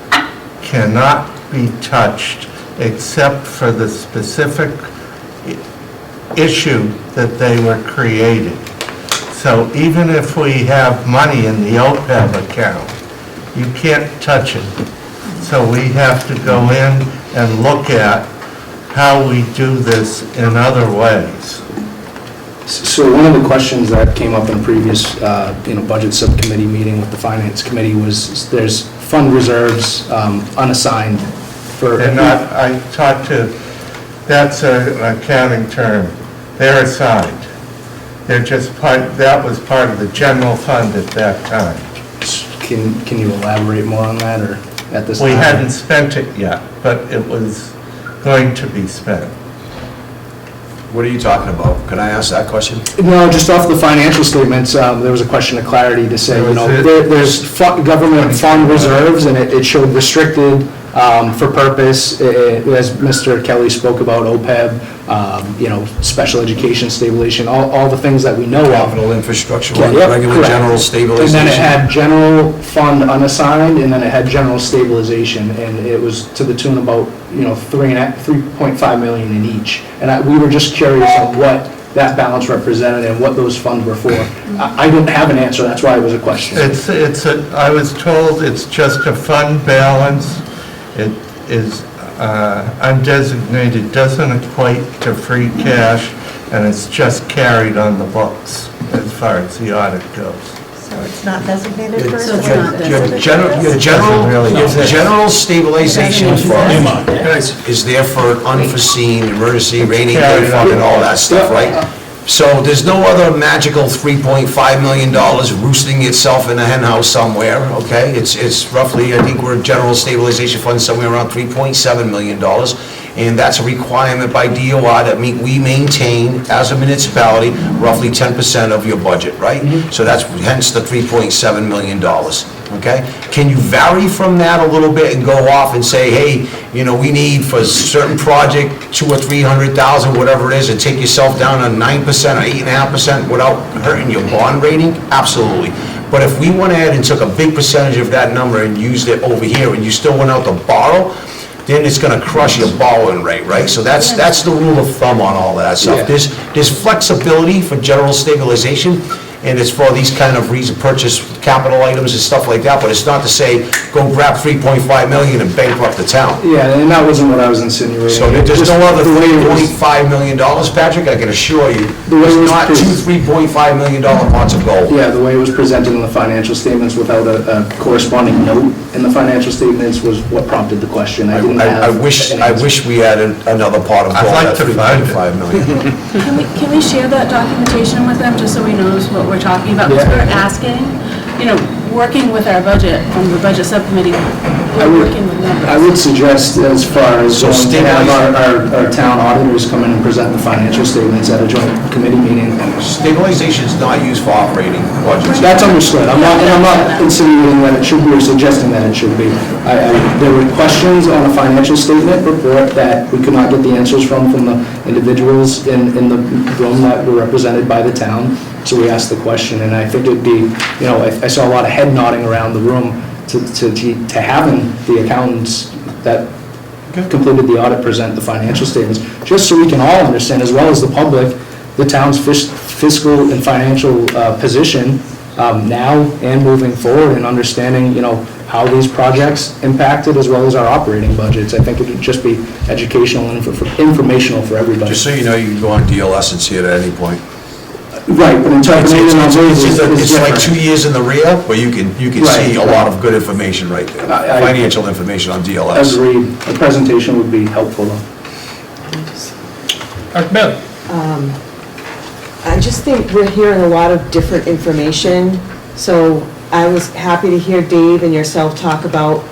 cannot be touched except for the specific issue that they were created. So even if we have money in the OPEB account, you can't touch it. So we have to go in and look at how we do this in other ways. So one of the questions that came up in previous, budget subcommittee meeting with the finance committee was there's fund reserves unassigned for. They're not, I talked to, that's an accounting term. They're assigned. They're just that was part of the general fund at that time. Can you elaborate more on that, or at this time? We hadn't spent it yet, but it was going to be spent. What are you talking about? Can I ask that question? No, just off the financial statements, there was a question of clarity to say, there's government fund reserves, and it showed restricted for purpose, as Mr. Kelly spoke about, OPEB, special education stabilization, all the things that we know of. Capital infrastructure, Yep, regular correct. general stabilization. And then it had general fund unassigned, and then it had general stabilization, and it was to the tune about, 3.5 million in each. And we were just curious on what that balance represented and what those funds were for. I don't have an answer, that's why it was a question. I was told it's just a fund balance. It is undesignated, doesn't equate to free cash, and it's just carried on the books as far as the audit goes. So it's not designated for? So it's not designated. General stabilization fund is there for unforeseen emergency, rainy day fund and all that stuff, right? So there's no other magical $3.5 million roosting itself in a hen house somewhere, okay? It's roughly, I think we're general stabilization fund somewhere around $3.7 million. And that's a requirement by DOR that we maintain as a municipality roughly 10% of your budget, right? So that's hence the $3.7 million, okay? Can you vary from that a little bit and go off and say, hey, we need for a certain project $200,000 or $300,000, whatever it is, and take yourself down to 9% or 8.5% without hurting your bond rating? Absolutely. But if we went ahead and took a big percentage of that number and used it over here, and you still went out to borrow, then it's going to crush your borrowing rate, right? So that's the rule of thumb on all that stuff. Yeah. There's flexibility for general stabilization, and it's for these kind of purchase capital items and stuff like that, but it's not to say, go grab $3.5 million and bankrupt the town. Yeah, and that wasn't what I was insinuating. So there's no other $3.5 million, Patrick, I can assure you. There's not two $3.5 million pots of gold. Yeah, the way it was presented in the financial statements without a corresponding note in the financial statements was what prompted the question. I wish we had another pot of gold. I'd like to find $3.5 million. Can we share that documentation with them, just so we know what we're talking about? Because we're asking, working with our budget, from the budget subcommittee, I would suggest as far as So to have our town auditors come in and present the financial statements at a joint committee meeting. Stabilization is not used for operating budgets. That's understood. I'm not insinuating that it should be or suggesting that it should be. There were questions on a financial statement report that we could not get the answers from the individuals in the room that were represented by the town. So we asked the question, and I think it'd be, I saw a lot of head nodding around the room to having the accountants that completed the audit present the financial statements, just so we can all understand, as well as the public, the town's fiscal and financial position now and moving forward, and understanding, how these projects impacted, as well as our operating budgets. I think it would just be educational and informational for everybody. Just so you know, you can go on DLS and see it at any point. Right, but interpreting it on It's like 2 years in the rear, but you can see a lot of good information right there. Financial information on DLS. Agreed. A presentation would be helpful though. Bailey? I just think we're hearing a lot of different information, so I was happy to hear Dave and yourself talk about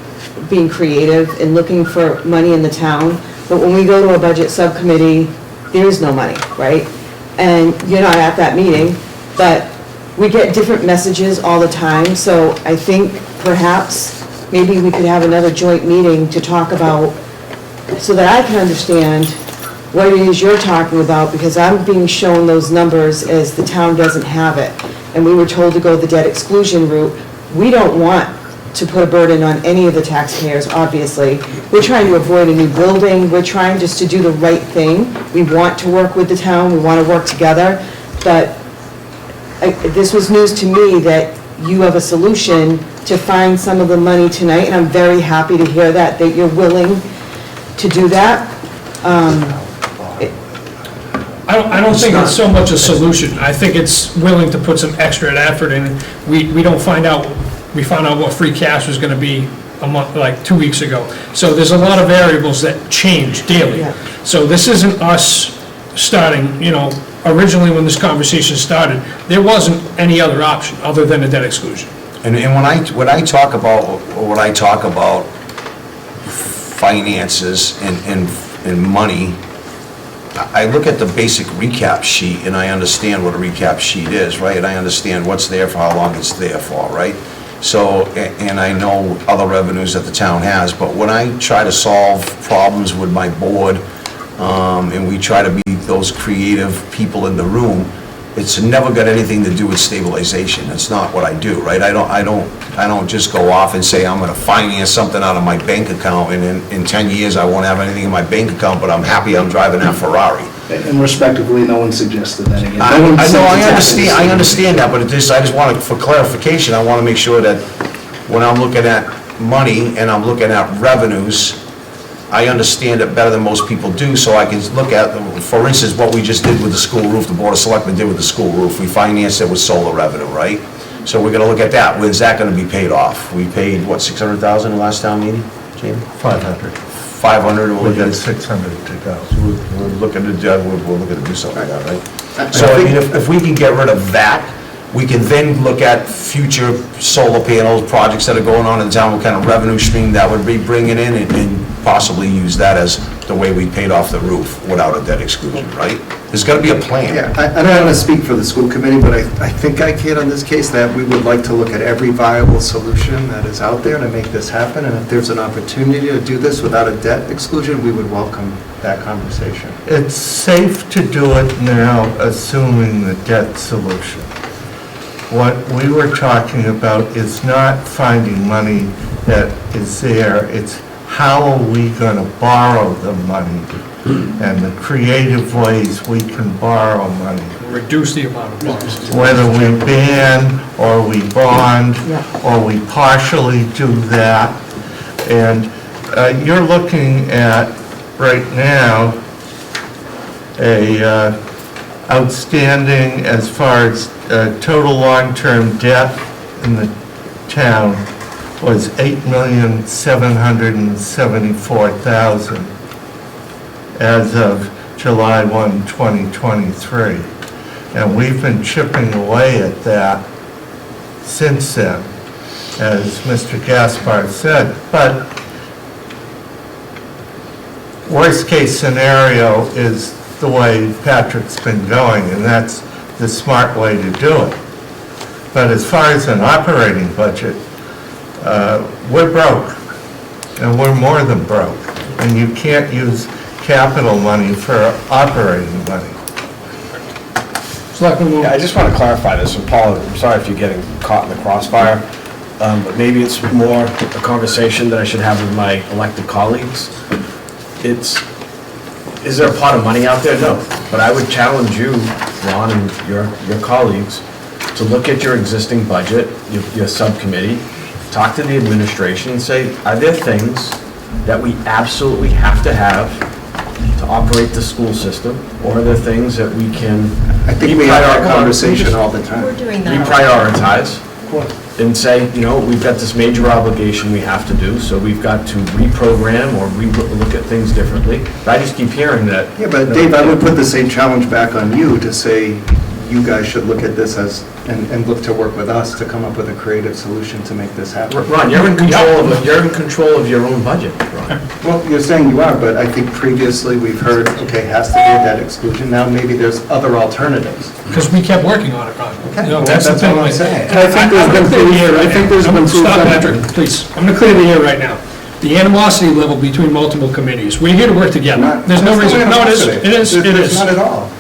being creative and looking for money in the town, but when we go to a budget subcommittee, there is no money, right? And you're not at that meeting, but we get different messages all the time, so I think perhaps maybe we could have another joint meeting to talk about, so that I can understand what it is you're talking about, because I'm being shown those numbers as the town doesn't have it. And we were told to go the debt exclusion route. We don't want to put a burden on any of the taxpayers, obviously. We're trying to avoid a new building. We're trying just to do the right thing. We want to work with the town. We want to work together. But this was news to me that you have a solution to find some of the money tonight, and I'm very happy to hear that you're willing to do that. I don't think it's so much a solution. I think it's willing to put some extra effort in. We found out what free cash was gonna be a month, like 2 weeks ago. So there's a lot of variables that change daily. Yeah. So this isn't us starting, originally when this conversation started, there wasn't any other option other than a debt exclusion. And when I talk about finances and money, I look at the basic recap sheet and I understand what a recap sheet is, right? And I understand what's there for how long it's there for, right? So, and I know other revenues that the town has, but when I try to solve problems with my board, and we try to be those creative people in the room, it's never got anything to do with stabilization. That's not what I do, right? I don't just go off and say I'm gonna finance something out of my bank account, and in 10 years I won't have anything in my bank account, but I'm happy I'm driving that Ferrari. And respectively, no one suggested that again. I understand that, but I just want, for clarification, I want to make sure that when I'm looking at money and I'm looking at revenues, I understand it better than most people do, so I can look at, for instance, what we just did with the school roof, the Board of Selectmen did with the school roof. We financed it with solar revenue, right? So we're gonna look at that. When's that gonna be paid off? We paid, what, 600,000 in the last town meeting, Jamie? 500. 500, we'll look We at got 600 to go. we'll look at to do something like that, right? So I mean, if we can get rid of that, we can then look at future solar panels, projects that are going on in town, what kind of revenue stream that would be bringing in, and possibly use that as the way we paid off the roof without a debt exclusion, right? There's gotta be a plan. Yeah, I don't want to speak for the school committee, but I think I can on this case, that we would like to look at every viable solution that is out there to make this happen, and if there's an opportunity to do this without a debt exclusion, we would welcome that conversation. It's safe to do it now, assuming the debt solution. What we were talking about is not finding money that is there, it's how are we going to borrow the money, and the creative ways we can borrow money. Reduce the amount of bonds. Whether we ban, or we bond, or we partially do that. And you're looking at, right now, a outstanding, as far as total long-term debt in the town, was $8,774,000 as of July 1, 2023. And we've been chipping away at that since then. as Mr. Gaspar said, but worst-case scenario is the way Patrick's been going, and that's the smart way to do it. But as far as an operating budget, we're broke, and we're more than broke, and you can't use capital money for operating money. Yeah, I just want to clarify this, and Paul, I'm sorry if you're getting caught in the crossfire, but maybe it's more a conversation that I should have with my elected colleagues. Is there a pot of money out there? No. But I would challenge you, Ron, and your colleagues, to look at your existing budget, your subcommittee, talk to the administration and say, are there things that we absolutely have to have to operate the school system, or are there things that we can I think we have that conversation all the time. We're doing that. reprioritize and say, we've got this major obligation we have to do, so we've got to reprogram or look at things differently. But I just keep hearing that. Yeah, but Dave, I would put the same challenge back on you to say, you guys should look at this as, and look to work with us to come up with a creative solution to make this happen. Ron, you're in control of your own budget, Ron. Well, you're saying you are, but I think previously we've heard, okay, has to be a debt exclusion, now maybe there's other alternatives. Because we kept working on it, Ron. Okay, You know, well, that's the that's thing. all I'm saying. And I think there's been clear the air. I think there's been stop, Patrick, please. I'm going to clear the air right now. The animosity level between multiple committees. We're here to work together. There's no reason. No, it is. It is. It is. Not at all.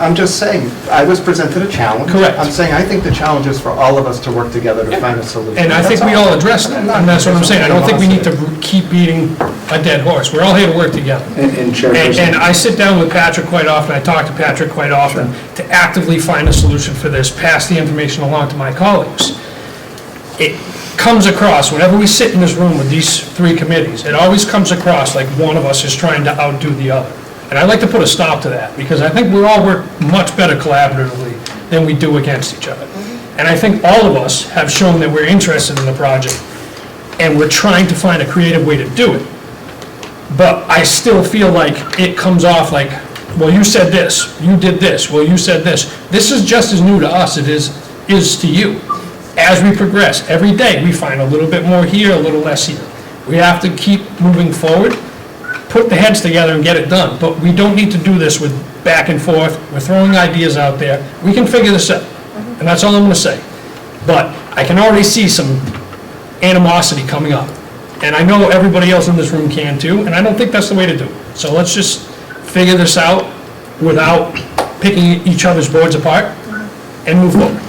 I'm just saying, I was presented a challenge. Correct. I'm saying I think the challenge is for all of us to work together to find a solution. And I think we all addressed that, and that's what I'm saying. I don't think we need to keep beating a dead horse. We're all here to work together. And I sit down with Patrick quite often, I talk to Patrick quite often, to actively find a solution for this, pass the information along to my colleagues. It comes across, whenever we sit in this room with these three committees, it always comes across like one of us is trying to outdo the other. And I'd like to put a stop to that, because I think we all work much better collaboratively than we do against each other. And I think all of us have shown that we're interested in the project, and we're trying to find a creative way to do it. But I still feel like it comes off like, well, you said this, you did this, well, you said this. This is just as new to us as it is to you. As we progress, every day, we find a little bit more here, a little less here. We have to keep moving forward, put the heads together and get it done. But we don't need to do this with back and forth. We're throwing ideas out there. We can figure this out, and that's all I'm gonna say. But I can already see some animosity coming up. And I know everybody else in this room can too, and I don't think that's the way to do it. So let's just figure this out without picking each other's boards apart and move forward.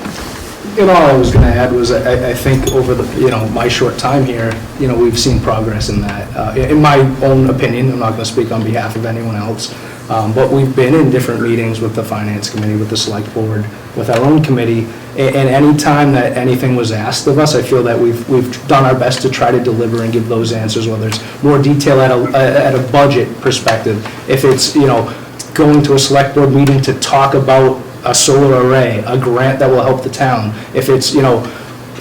And all I was going to add was, I think over the, my short time here, we've seen progress in that. In my own opinion, I'm not going to speak on behalf of anyone else, but we've been in different meetings with the Finance Committee, with the Select Board, with our own committee, and any time that anything was asked of us, I feel that we've done our best to try to deliver and give those answers, whether it's more detail at a budget perspective, if it's, going to a Select Board meeting to talk about a solar array, a grant that will help the town. If it's,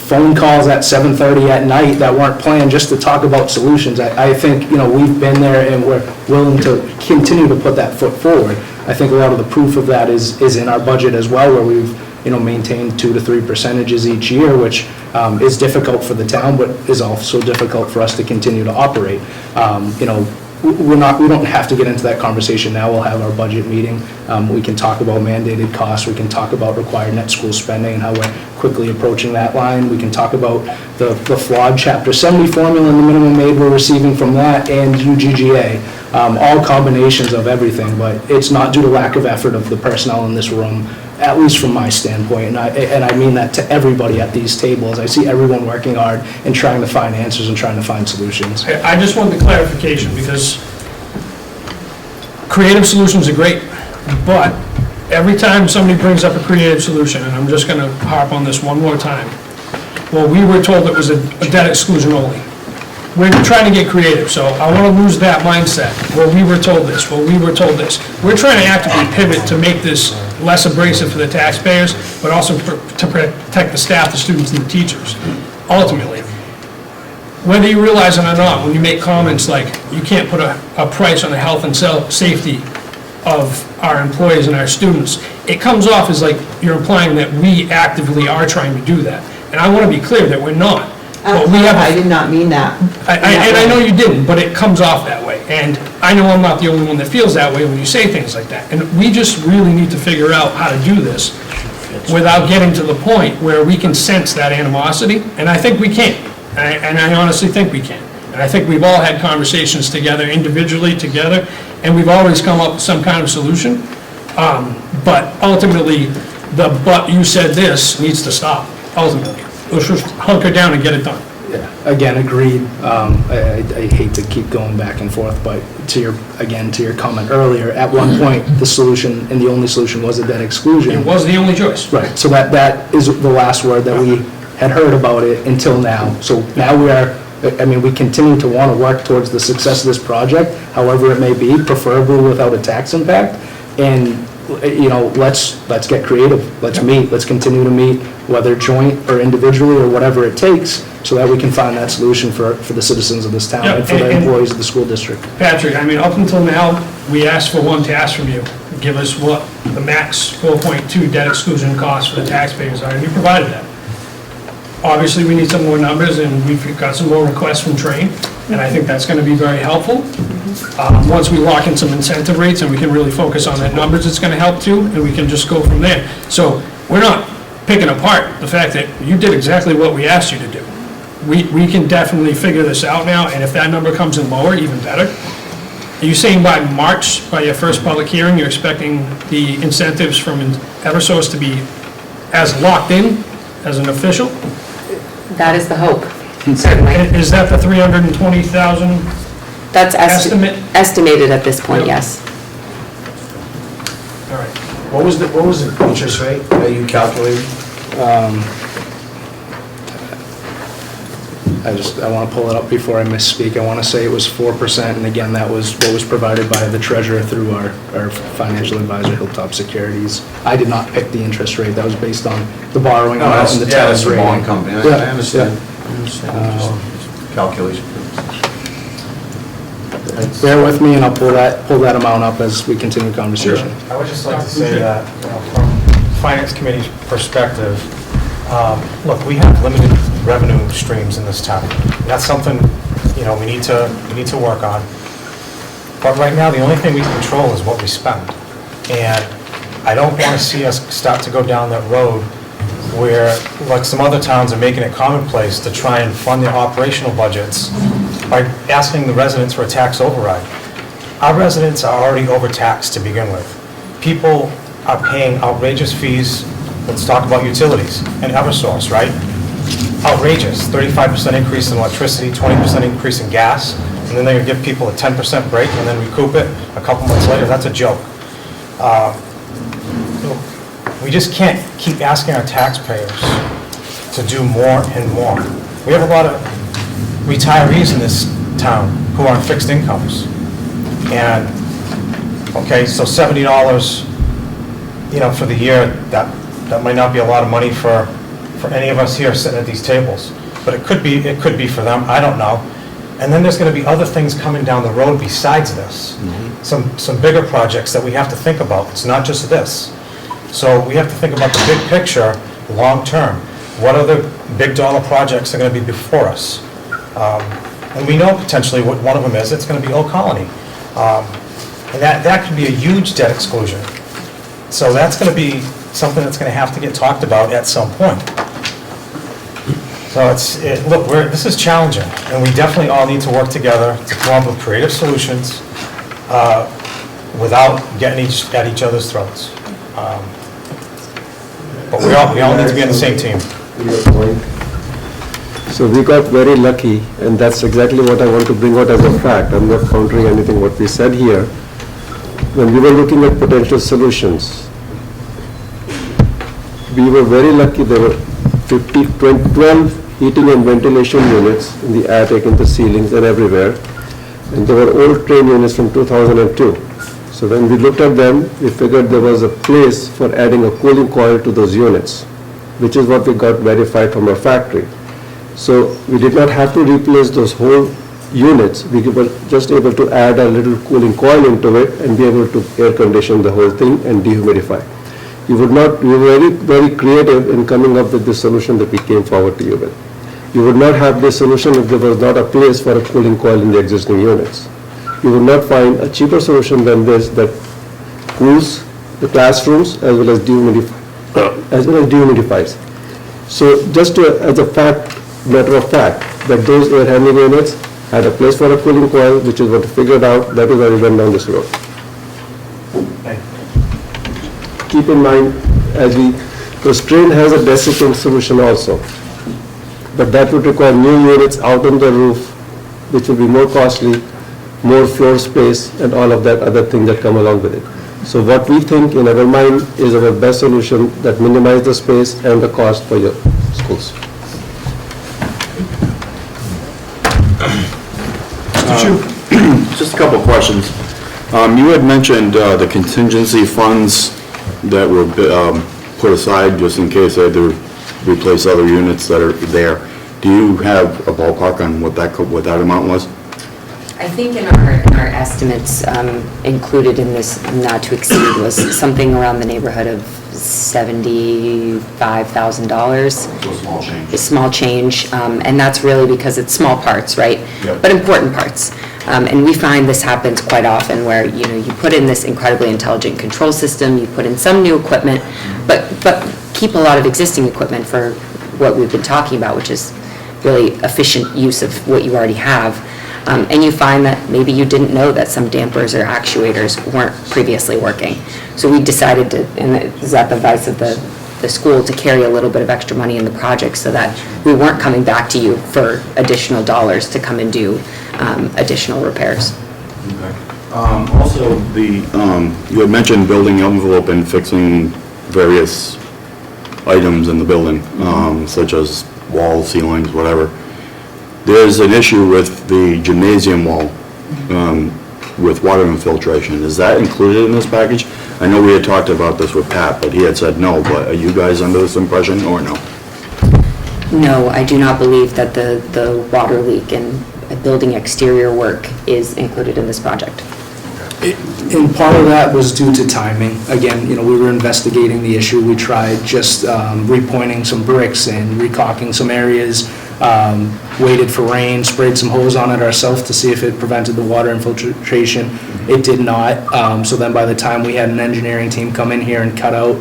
phone calls at 7:30 at night that weren't planned just to talk about solutions, I think, we've been there and we're willing to continue to put that foot forward. I think a lot of the proof of that is in our budget as well, where we've, maintained 2 to 3% each year, which is difficult for the town, but is also difficult for us to continue to operate. We don't have to get into that conversation now. We'll have our budget meeting. We can talk about mandated costs. We can talk about required net school spending and how we're quickly approaching that line. We can talk about the flawed Chapter 70 formula and the minimum aid we're receiving from that and UGGA. All combinations of everything, but it's not due to lack of effort of the personnel in this room, at least from my standpoint, and I mean that to everybody at these tables. I see everyone working hard and trying to find answers and trying to find solutions. I just want the clarification, because creative solutions are great, but every time somebody brings up a creative solution, and I'm just gonna harp on this one more time, well, we were told it was a debt exclusion only. We're trying to get creative, so I want to lose that mindset. Well, we were told this, well, we were told this. We're trying to actively pivot to make this less abrasive for the taxpayers, but also to protect the staff, the students, and the teachers, ultimately. Whether you realize it or not, when you make comments like, you can't put a price on the health and safety of our employees and our students, it comes off as like you're implying that we actively are trying to do that. And I want to be clear that we're not. But we have, I did not mean that. and I know you didn't, but it comes off that way. And I know I'm not the only one that feels that way when you say things like that. And we just really need to figure out how to do this without getting to the point where we can sense that animosity, and I think we can. And I honestly think we can. And I think we've all had conversations together, individually, together, and we've always come up with some kind of solution. But ultimately, but you said this needs to stop, ultimately. Let's just hunker down and get it done. Yeah, again, agreed. I hate to keep going back and forth, but to your comment earlier, at one point, the solution, and the only solution, was a debt exclusion. It was the only choice. Right, so that is the last word that we had heard about it until now. So now we continue to want to work towards the success of this project, however it may be, preferably without a tax impact. And, let's get creative. Let's meet, let's continue to meet, whether joint or individually or whatever it takes, so that we can find that solution for the citizens of this town Yeah, and for the employees of the school district. Patrick, up until now, we asked for one task from you. Give us what the max 4.2 debt exclusion costs for the taxpayers are, and you provided that. Obviously, we need some more numbers, and we've got some more requests from Train, and I think that's going to be very helpful. Once we lock in some incentive rates and we can really focus on that numbers, it's going to help too, and we can just go from there. So we're not picking apart the fact that you did exactly what we asked you to do. We can definitely figure this out now, and if that number comes in lower, even better. Are you saying by March, by your first public hearing, you're expecting the incentives from Eversource to be as locked in as an official? That is the hope, certainly. Is that the 320,000 That's estimate? estimated at this point, yes. All right. What was the interest rate that you calculated? I want to pull it up before I misspeak. I want to say it was 4%, and again, that was what was provided by the treasurer through our financial advisor, Hilltop Securities. I did not pick the interest rate. That was based on the borrowing amount and the that's town's the rating. bond company, I Yeah, understand. yeah. Just calculation. Bear with me, and I'll pull that amount up as we continue conversation. I would just like to say that, from Finance Committee's perspective, look, we have limited revenue streams in this town. That's something, we need to work on. But right now, the only thing we control is what we spend. And I don't want to see us start to go down that road where, like some other towns are making it commonplace to try and fund their operational budgets by asking the residents for a tax override. Our residents are already overtaxed to begin with. People are paying outrageous fees. Let's talk about utilities and Eversource, right? Outrageous, 35% increase in electricity, 20% increase in gas, and then they're gonna give people a 10% break and then recoup it a couple months later. That's a joke. We just can't keep asking our taxpayers to do more and more. We have a lot of retirees in this town who are on fixed incomes. And, okay, so $70, for the year, that might not be a lot of money for any of us here sitting at these tables. But it could be for them, I don't know. And then there's gonna be other things coming down the road besides this. Some bigger projects that we have to think about. It's not just this. So we have to think about the big picture, long-term. What other big dollar projects are gonna be before us? And we know potentially what one of them is. It's gonna be Old Colony. And that could be a huge debt exclusion. So that's gonna be something that's gonna have to get talked about at some point. So this is challenging, and we definitely all need to work together to come up with creative solutions without getting at each other's throats. But we all need to be on the same team. So we got very lucky, and that's exactly what I want to bring out as a fact. I'm not countering anything what we said here. When we were looking at potential solutions, we were very lucky. There were 12 heating and ventilation units in the attic, in the ceilings and everywhere. And there were old train units from 2002. So when we looked at them, we figured there was a place for adding a cooling coil to those units, which is what we got verified from our factory. So we did not have to replace those whole units. We were just able to add a little cooling coil into it and be able to air condition the whole thing and dehumidify. We were very, very creative in coming up with the solution that we came forward to you with. You would not have this solution if there was not a place for a cooling coil in the existing units. You would not find a cheaper solution than this that cools the classrooms as well as dehumidifies. So just as a matter of fact, that those air handling units had a place for a cooling coil, which is what we figured out, that is why we went down this road. Keep in mind, because train has a desiccant solution also, but that would require new units out on the roof, which will be more costly, more floor space, and all of that other thing that come along with it. So what we think in our mind is our best solution that minimize the space and the cost for your schools. Just a couple of questions. You had mentioned the contingency funds that were put aside just in case they had to replace other units that are there. Do you have a ballpark on what that amount was? I think in our estimates, included in this not to exceed was something around the neighborhood of $75,000. So small change. A small change, and that's really because it's small parts, right? Yep. But important parts. And we find this happens quite often where, you put in this incredibly intelligent control system, you put in some new equipment, but keep a lot of existing equipment for what we've been talking about, which is really efficient use of what you already have. And you find that maybe you didn't know that some dampers or actuators weren't previously working. So we decided to, and it was at the advice of the school, to carry a little bit of extra money in the project so that we weren't coming back to you for additional dollars to come and do additional repairs. Okay. Also, you had mentioned building envelope and fixing various items in the building, such as walls, ceilings, whatever. There's an issue with the gymnasium wall with water infiltration. Is that included in this package? I know we had talked about this with Pat, but he had said no, but are you guys under this impression or no? No, I do not believe that the water leak and building exterior work is included in this project. And part of that was due to timing. Again, we were investigating the issue. We tried just repointing some bricks and recocking some areas, waited for rain, sprayed some hose on it ourselves to see if it prevented the water infiltration. It did not. So then by the time we had an engineering team come in here and cut out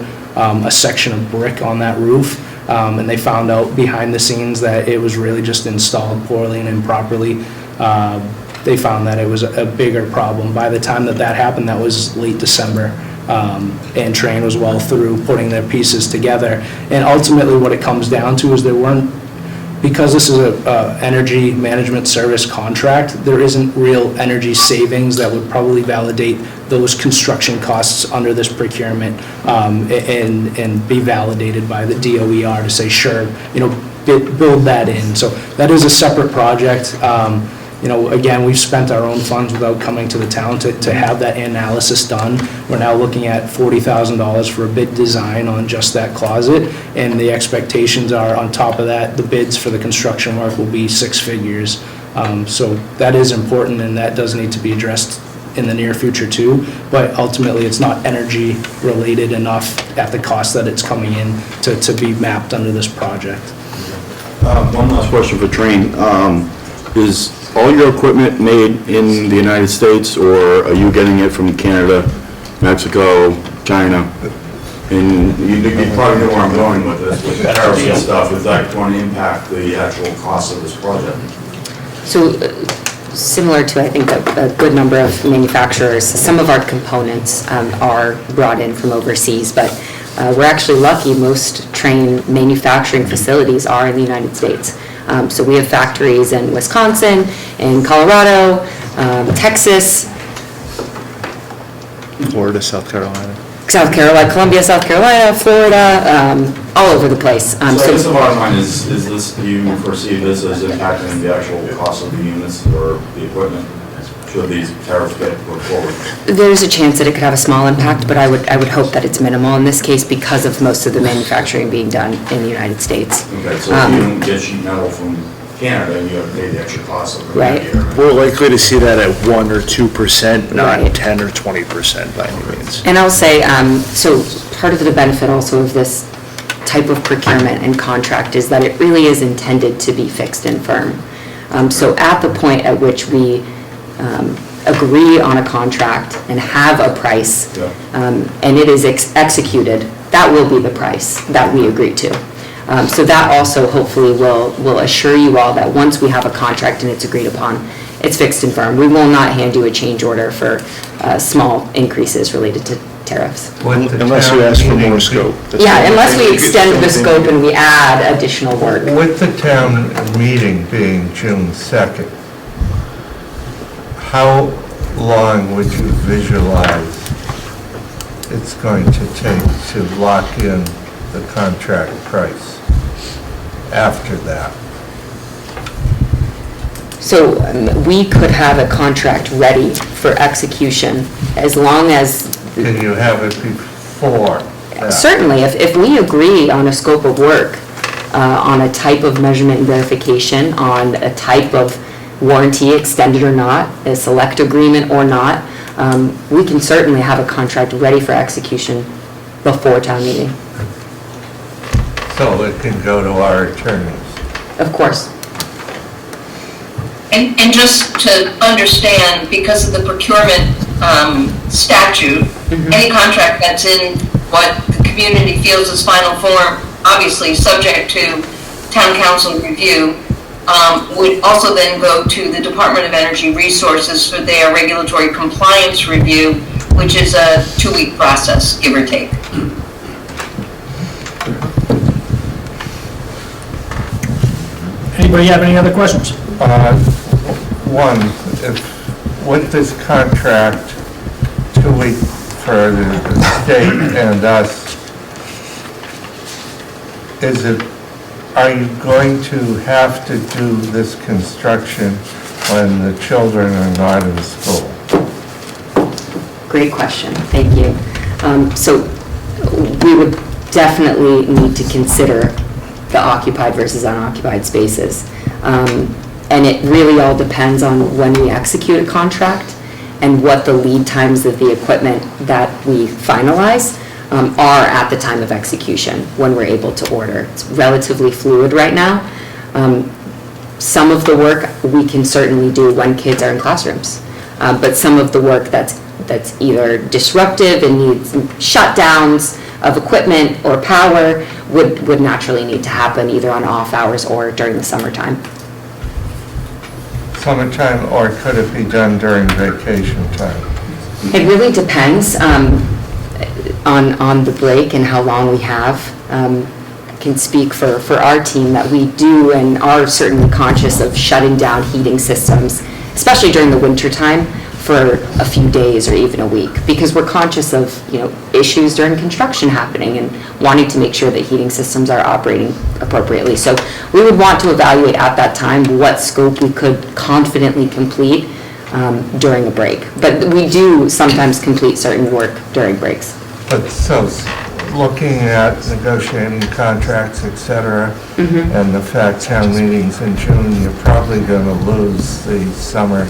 a section of brick on that roof, and they found out behind the scenes that it was really just installed poorly and improperly, they found that it was a bigger problem. By the time that happened, that was late December, and Train was well through putting their pieces together. And ultimately, what it comes down to is because this is a energy management service contract, there isn't real energy savings that would probably validate those construction costs under this procurement, and be validated by the DOER to say, sure, build that in. So that is a separate project. Again, we've spent our own funds without coming to the town to have that analysis done. We're now looking at $40,000 for a bid design on just that closet, and the expectations are on top of that, the bids for the construction work will be six figures. So that is important, and that does need to be addressed in the near future too, but ultimately it's not energy related enough at the cost that it's coming in to be mapped under this project. One last question for Train. Is all your equipment made in the United States, or are you getting it from Canada, Mexico, China? And you probably know where I'm going with this, with tariffs and stuff. Is that going to impact the actual cost of this project? So similar to, I think, a good number of manufacturers, some of our components are brought in from overseas, but we're actually lucky most Train manufacturing facilities are in the United States. So we have factories in Wisconsin, in Colorado, Texas, Florida, South Carolina. Columbia, South Carolina, Florida, all over the place. So I guess the bottom line is this, do you foresee this as impacting the actual cost of the units or the equipment? Should these tariffs get put forward? There's a chance that it could have a small impact, but I would hope that it's minimal in this case because of most of the manufacturing being done in the United States. Okay, so if you don't get sheet metal from Canada, you have to pay the extra cost of it. Right. We're likely to see that at 1 or 2%, not Right. 10 or 20% by any means. And I'll say, so part of the benefit also of this type of procurement and contract is that it really is intended to be fixed and firm. So at the point at which we agree on a contract and have a price, and it is executed, that will be the price that we agree to. So that also hopefully will assure you all that once we have a contract and it's agreed upon, it's fixed and firm. We will not hand you a change order for small increases related to tariffs. Unless you ask for more scope. Yeah, unless we extend the scope and we add additional work. With the town meeting being June 2nd, how long would you visualize it's going to take to lock in the contract price after that? So we could have a contract ready for execution as long as... Can you have it before that? Certainly, if we agree on a scope of work, on a type of measurement and verification, on a type of warranty extended or not, a select agreement or not, we can certainly have a contract ready for execution before town meeting. So it can go to our attorneys? Of course. And just to understand, because of the procurement statute, any contract that's in what the community feels is final form, obviously subject to town council review, would also then go to the Department of Energy Resources for their regulatory compliance review, which is a 2-week process, give or take. Anybody have any other questions? One, if with this contract, 2 weeks for the state and us, are you going to have to do this construction when the children are not in school? Great question, thank you. So we would definitely need to consider the occupied versus unoccupied spaces. And it really all depends on when we execute a contract and what the lead times of the equipment that we finalize are at the time of execution, when we're able to order. It's relatively fluid right now. Some of the work we can certainly do when kids are in classrooms, but some of the work that's either disruptive and needs shutdowns of equipment or power would naturally need to happen either on off hours or during the summertime. Summertime, or could it be done during vacation time? It really depends on the break and how long we have. I can speak for our team that we do and are certainly conscious of shutting down heating systems, especially during the winter time, for a few days or even a week, because we're conscious of, issues during construction happening and wanting to make sure that heating systems are operating appropriately. So we would want to evaluate at that time what scope we could confidently complete during a break. But we do sometimes complete certain work during breaks. But so, looking at negotiating contracts, et cetera, and the fact town meetings in June, you're probably going to lose the summer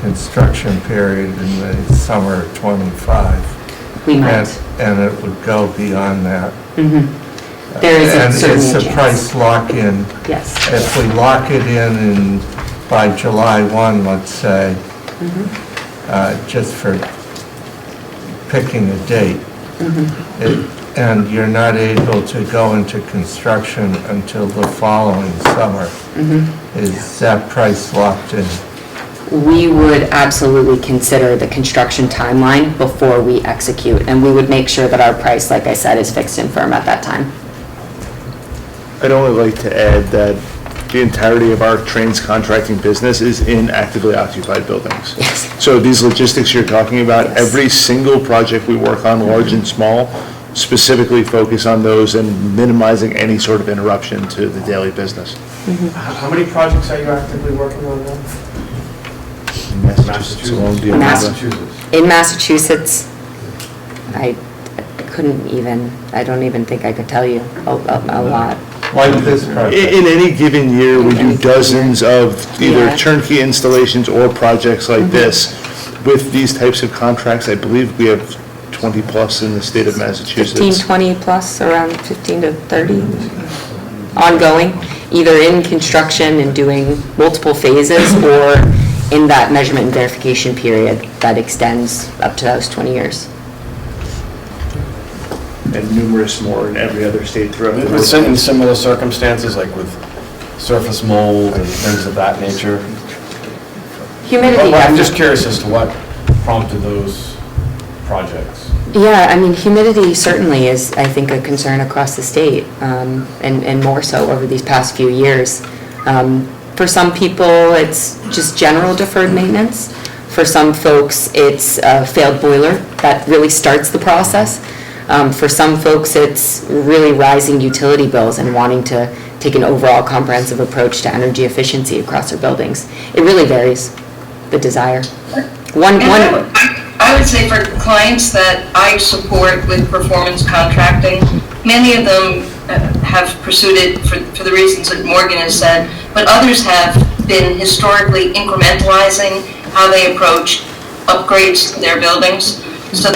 construction period in the summer of '25. We might. And it would go beyond that. There is And certainly it's a a chance. price lock-in. Yes. If we lock it in by July 1, let's say, just for picking a date, and you're not able to go into construction until the following summer, is that price locked in? We would absolutely consider the construction timeline before we execute, and we would make sure that our price, like I said, is fixed and firm at that time. I'd only like to add that the entirety of our trains contracting business is in actively occupied buildings. Yes. So these logistics you're talking about, every single project we work on, large and small, specifically focus on those and minimizing any sort of interruption to the daily business. How many projects are you actively working on now? Massachusetts alone, do you remember? In Massachusetts, I couldn't even, I don't even think I could tell you a lot. Like this project? In any given year, we do dozens of either Yeah. turnkey installations or projects like this. With these types of contracts, I believe we have 20 plus in the state of Massachusetts. 15, 20 plus, around 15 to 30 ongoing, either in construction and doing multiple phases or in that measurement and verification period that extends up to those 20 years. And numerous more in every other state throughout the With in similar circumstances, like with surface mold and things of that nature? Humidity. Well, I'm just curious as to what prompted those projects. Yeah, I mean, humidity certainly is, I think, a concern across the state, and more so over these past few years. For some people, it's just general deferred maintenance. For some folks, it's a failed boiler that really starts the process. For some folks, it's really rising utility bills and wanting to take an overall comprehensive approach to energy efficiency across their buildings. It really varies, the desire. I would say for clients that I support with performance contracting, many of them have pursued it for the reasons that Morgan has said, but others have been historically incrementalizing how they approach upgrades to their buildings. So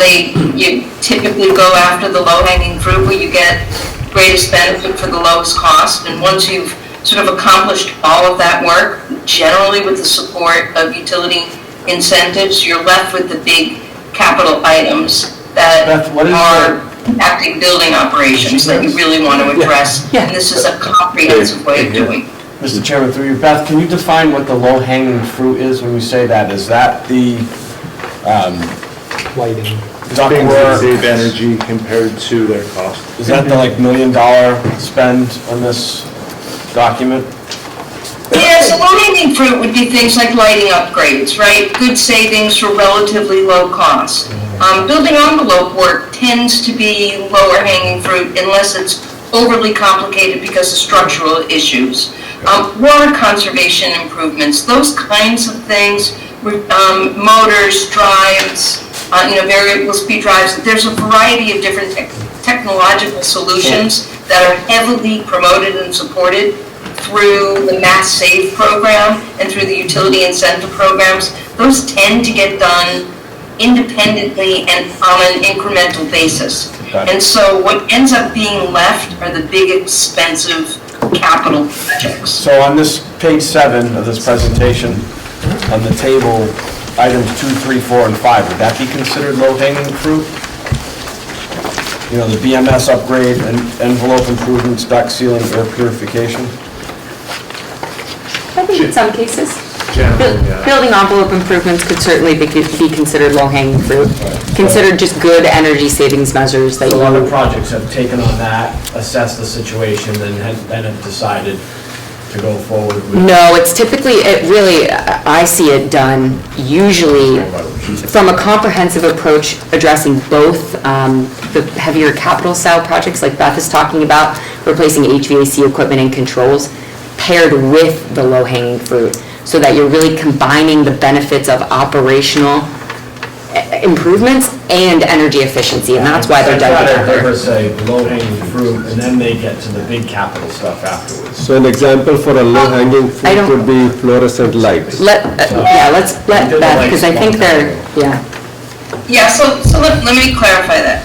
you typically go after the low-hanging fruit where you get greatest benefit for the lowest cost. And once you've sort of accomplished all of that work, generally with the support of utility incentives, you're left with the big capital items that are impacting building operations that you really want to address. And this is a comprehensive way of doing. Mr. Chairman, through you, Beth, can you define what the low-hanging fruit is when we say that? Is that the lighting? Things that save energy compared to their cost. Is that the $1 million spend on this document? Yeah, so low-hanging fruit would be things like lighting upgrades, right? Good savings for relatively low cost. Building envelope work tends to be lower-hanging fruit unless it's overly complicated because of structural issues. Water conservation improvements, those kinds of things, motors, drives, variable speed drives. There's a variety of different technological solutions that are heavily promoted and supported through the Mass Save program and through the utility incentive programs. Those tend to get done independently and on an incremental basis. And so what ends up being left are the big expensive capital projects. So on this page 7 of this presentation, on the table, items 2, 3, 4, and 5, would that be considered low-hanging fruit? The BMS upgrade and envelope improvements, duct sealing, air purification? I think in some cases. Generally, yeah. Building envelope improvements could certainly be considered low-hanging fruit. Considered just good energy savings measures that So other projects have taken on that, assessed the situation, and have decided to go forward with? No, it's typically, I see it done usually from a comprehensive approach addressing both the heavier capital style projects like Beth is talking about, replacing HVAC equipment and controls, paired with the low-hanging fruit, so that you're really combining the benefits of operational improvements and energy efficiency, and that's why they're done together. I'd rather say low-hanging fruit, and then they get to the big capital stuff afterwards. So an example for a low-hanging fruit would be fluorescent lights. Let's let Beth, because I think they're, Yeah, so let me clarify that.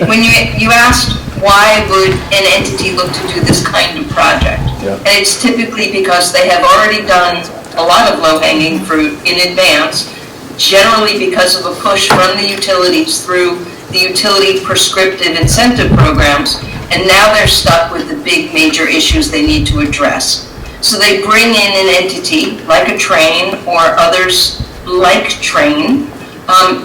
When you asked why would an entity look to do this kind of project? And it's typically because they have already done a lot of low-hanging fruit in advance, generally because of a push from the utilities through the utility prescriptive incentive programs, and now they're stuck with the big major issues they need to address. So they bring in an entity like a Train or others like Train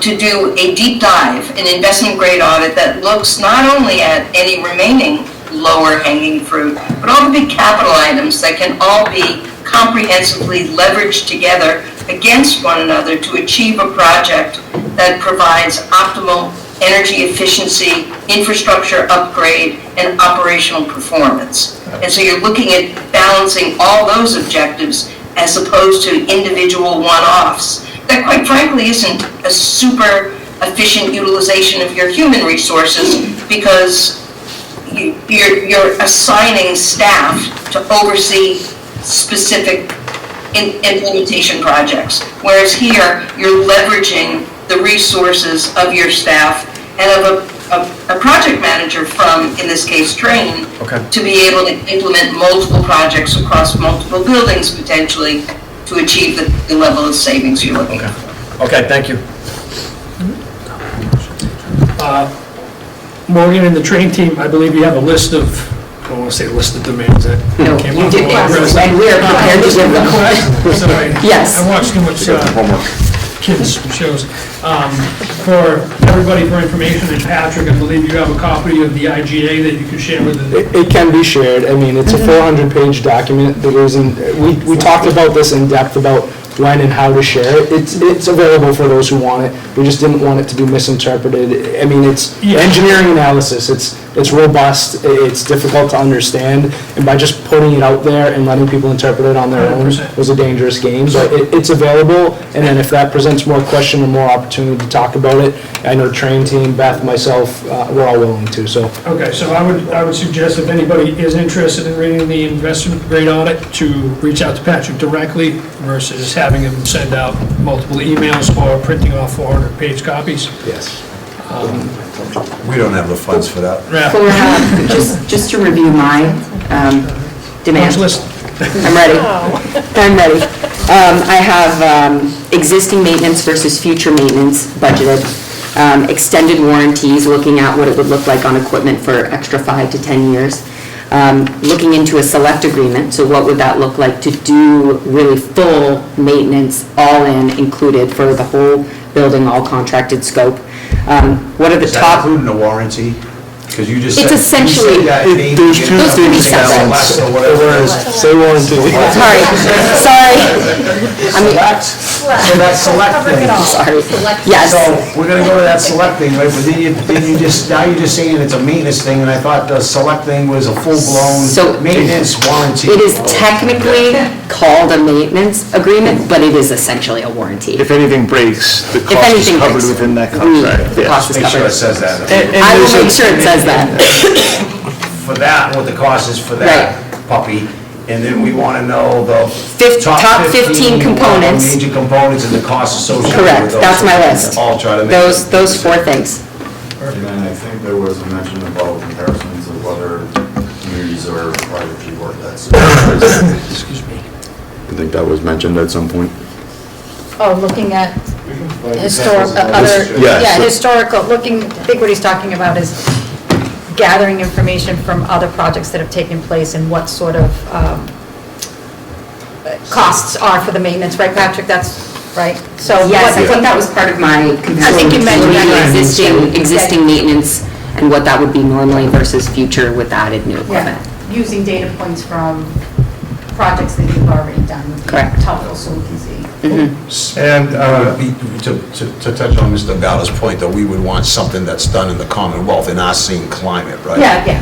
to do a deep dive, an investment grade audit that looks not only at any remaining lower hanging fruit, but all the big capital items that can all be comprehensively leveraged together against one another to achieve a project that provides optimal energy efficiency, infrastructure upgrade, and operational performance. And so you're looking at balancing all those objectives as opposed to individual one-offs. That quite frankly isn't a super efficient utilization of your human resources, because you're assigning staff to oversee specific implementation projects. Whereas here, you're leveraging the resources of your staff and of a project manager from, in this case, Train, to be able to implement multiple projects across multiple buildings potentially to achieve the level of savings you're looking for. Okay, thank you. Morgan and the Train team, I believe you have a list of, I don't want to say list of demands that No, came you up. did, and we are prepared to give them. Sorry. Yes. I watched too much kids shows. For everybody, for information, and Patrick, I believe you have a copy of the IGA that you can share with the... It can be shared. I mean, it's a 400-page document that goes in, we talked about this in depth about when and how to share it. It's available for those who want it. We just didn't want it to be misinterpreted. I mean, it's engineering analysis. It's robust. It's difficult to understand. And by just putting it out there and letting people interpret it on their own 100%. was a dangerous game. But it's available. And then if that presents more question or more opportunity to talk about it, I know Train team, Beth, myself, we're all willing to. So. Okay, so I would suggest if anybody is interested in reading the investment grade audit, to reach out to Patrick directly versus having him send out multiple emails or printing off 400-page copies. Yes. We don't have the funds for that. For, just to review my demands. Punch list. I'm ready. I'm ready. I have existing maintenance versus future maintenance budgeted, extended warranties, looking at what it would look like on equipment for extra 5 to 10 years. Looking into a select agreement, so what would that look like to do really full maintenance, all in, included for the whole building, all contracted scope? What are the Is that top? including the warranty? Because you just said. It's essentially, There's two things that say warranty. sorry. I mean, So that select thing. sorry. Yes. So we're gonna go to that select thing, right, but then you just, now you're just saying it's a maintenance thing, and I thought the select thing was a full-blown So maintenance warranty. It is technically called a maintenance agreement, but it is essentially a warranty. If anything breaks, the If cost is anything covered breaks, within that contract. the cost is Make sure covered. it says that. I will make sure it says that. For that, what the cost is for that puppy, and then we wanna know the Top 15 components. Major components and the costs associated with Correct, those. that's my list. All try to make. Those 4 things. And then I think there was a mention about comparisons of other communities or projects you worked at. Excuse me. I think that was mentioned at some point. Oh, looking at other, Yes. historical, looking, I think what he's talking about is gathering information from other projects that have taken place and what sort of costs are for the maintenance, right, Patrick? That's right? So Yes, I what- think that was part of my comparison. I think you mentioned between that. Existing maintenance and what that would be normally versus future with added new equipment. Yeah, using data points from projects that you've already done. would be Correct. Helpful, so we can see. And To touch on Mr. Gala's point, though, we would want something that's done in the Commonwealth in our same climate, right? Yeah.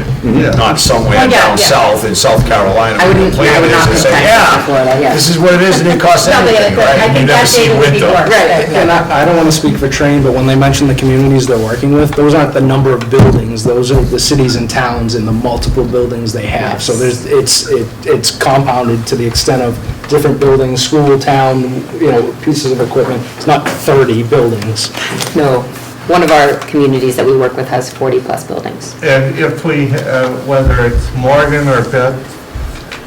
Not somewhere Oh, yeah, down yeah. south in South Carolina. I where would the plan is not and say, compare yeah, to Florida, yes. This is what it is, and it costs No, but anything, right? I You think never that see data would be winter. worse. And I don't want to speak for Train, but when they mention the communities they're working with, those aren't the number of buildings, those are the cities and towns and the multiple buildings they have. So it's compounded to the extent of different buildings, school, town, pieces of equipment. It's not 30 buildings. No, one of our communities that we work with has 40-plus buildings. And if we, whether it's Morgan or Beth,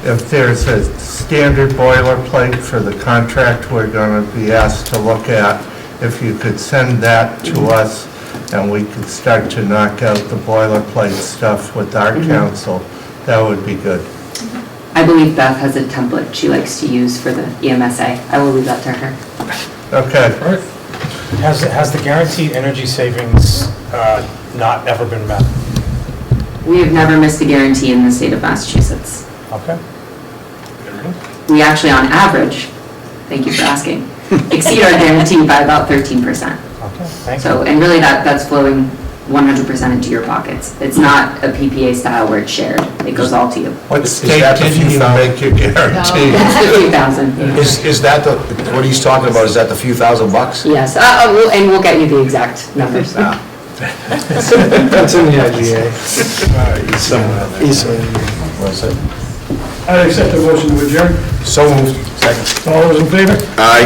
if there's a standard boilerplate for the contract we're going to be asked to look at, if you could send that to us, and we could start to knock out the boilerplate stuff with our council, that would be good. I believe Beth has a template she likes to use for the EMSA. I will leave that to her. Okay. Has the guaranteed energy savings not ever been met? We have never missed a guarantee in the state of Massachusetts. Okay. We actually, on average, thank you for asking, exceed our guarantee by about 13%. Okay, thank you. So, and really that's flowing 100% into your pockets. It's not a PPA style where it's shared. It goes all to you. What Is state that the did few you make your guarantee? It's 50,000. Is that the, what he's talking about, is that the few $1,000? Yes, and we'll get you the exact numbers. That's in the IGA. Easily. I accept the motion to adjourn. So moved. Second. All those in favor? Aye.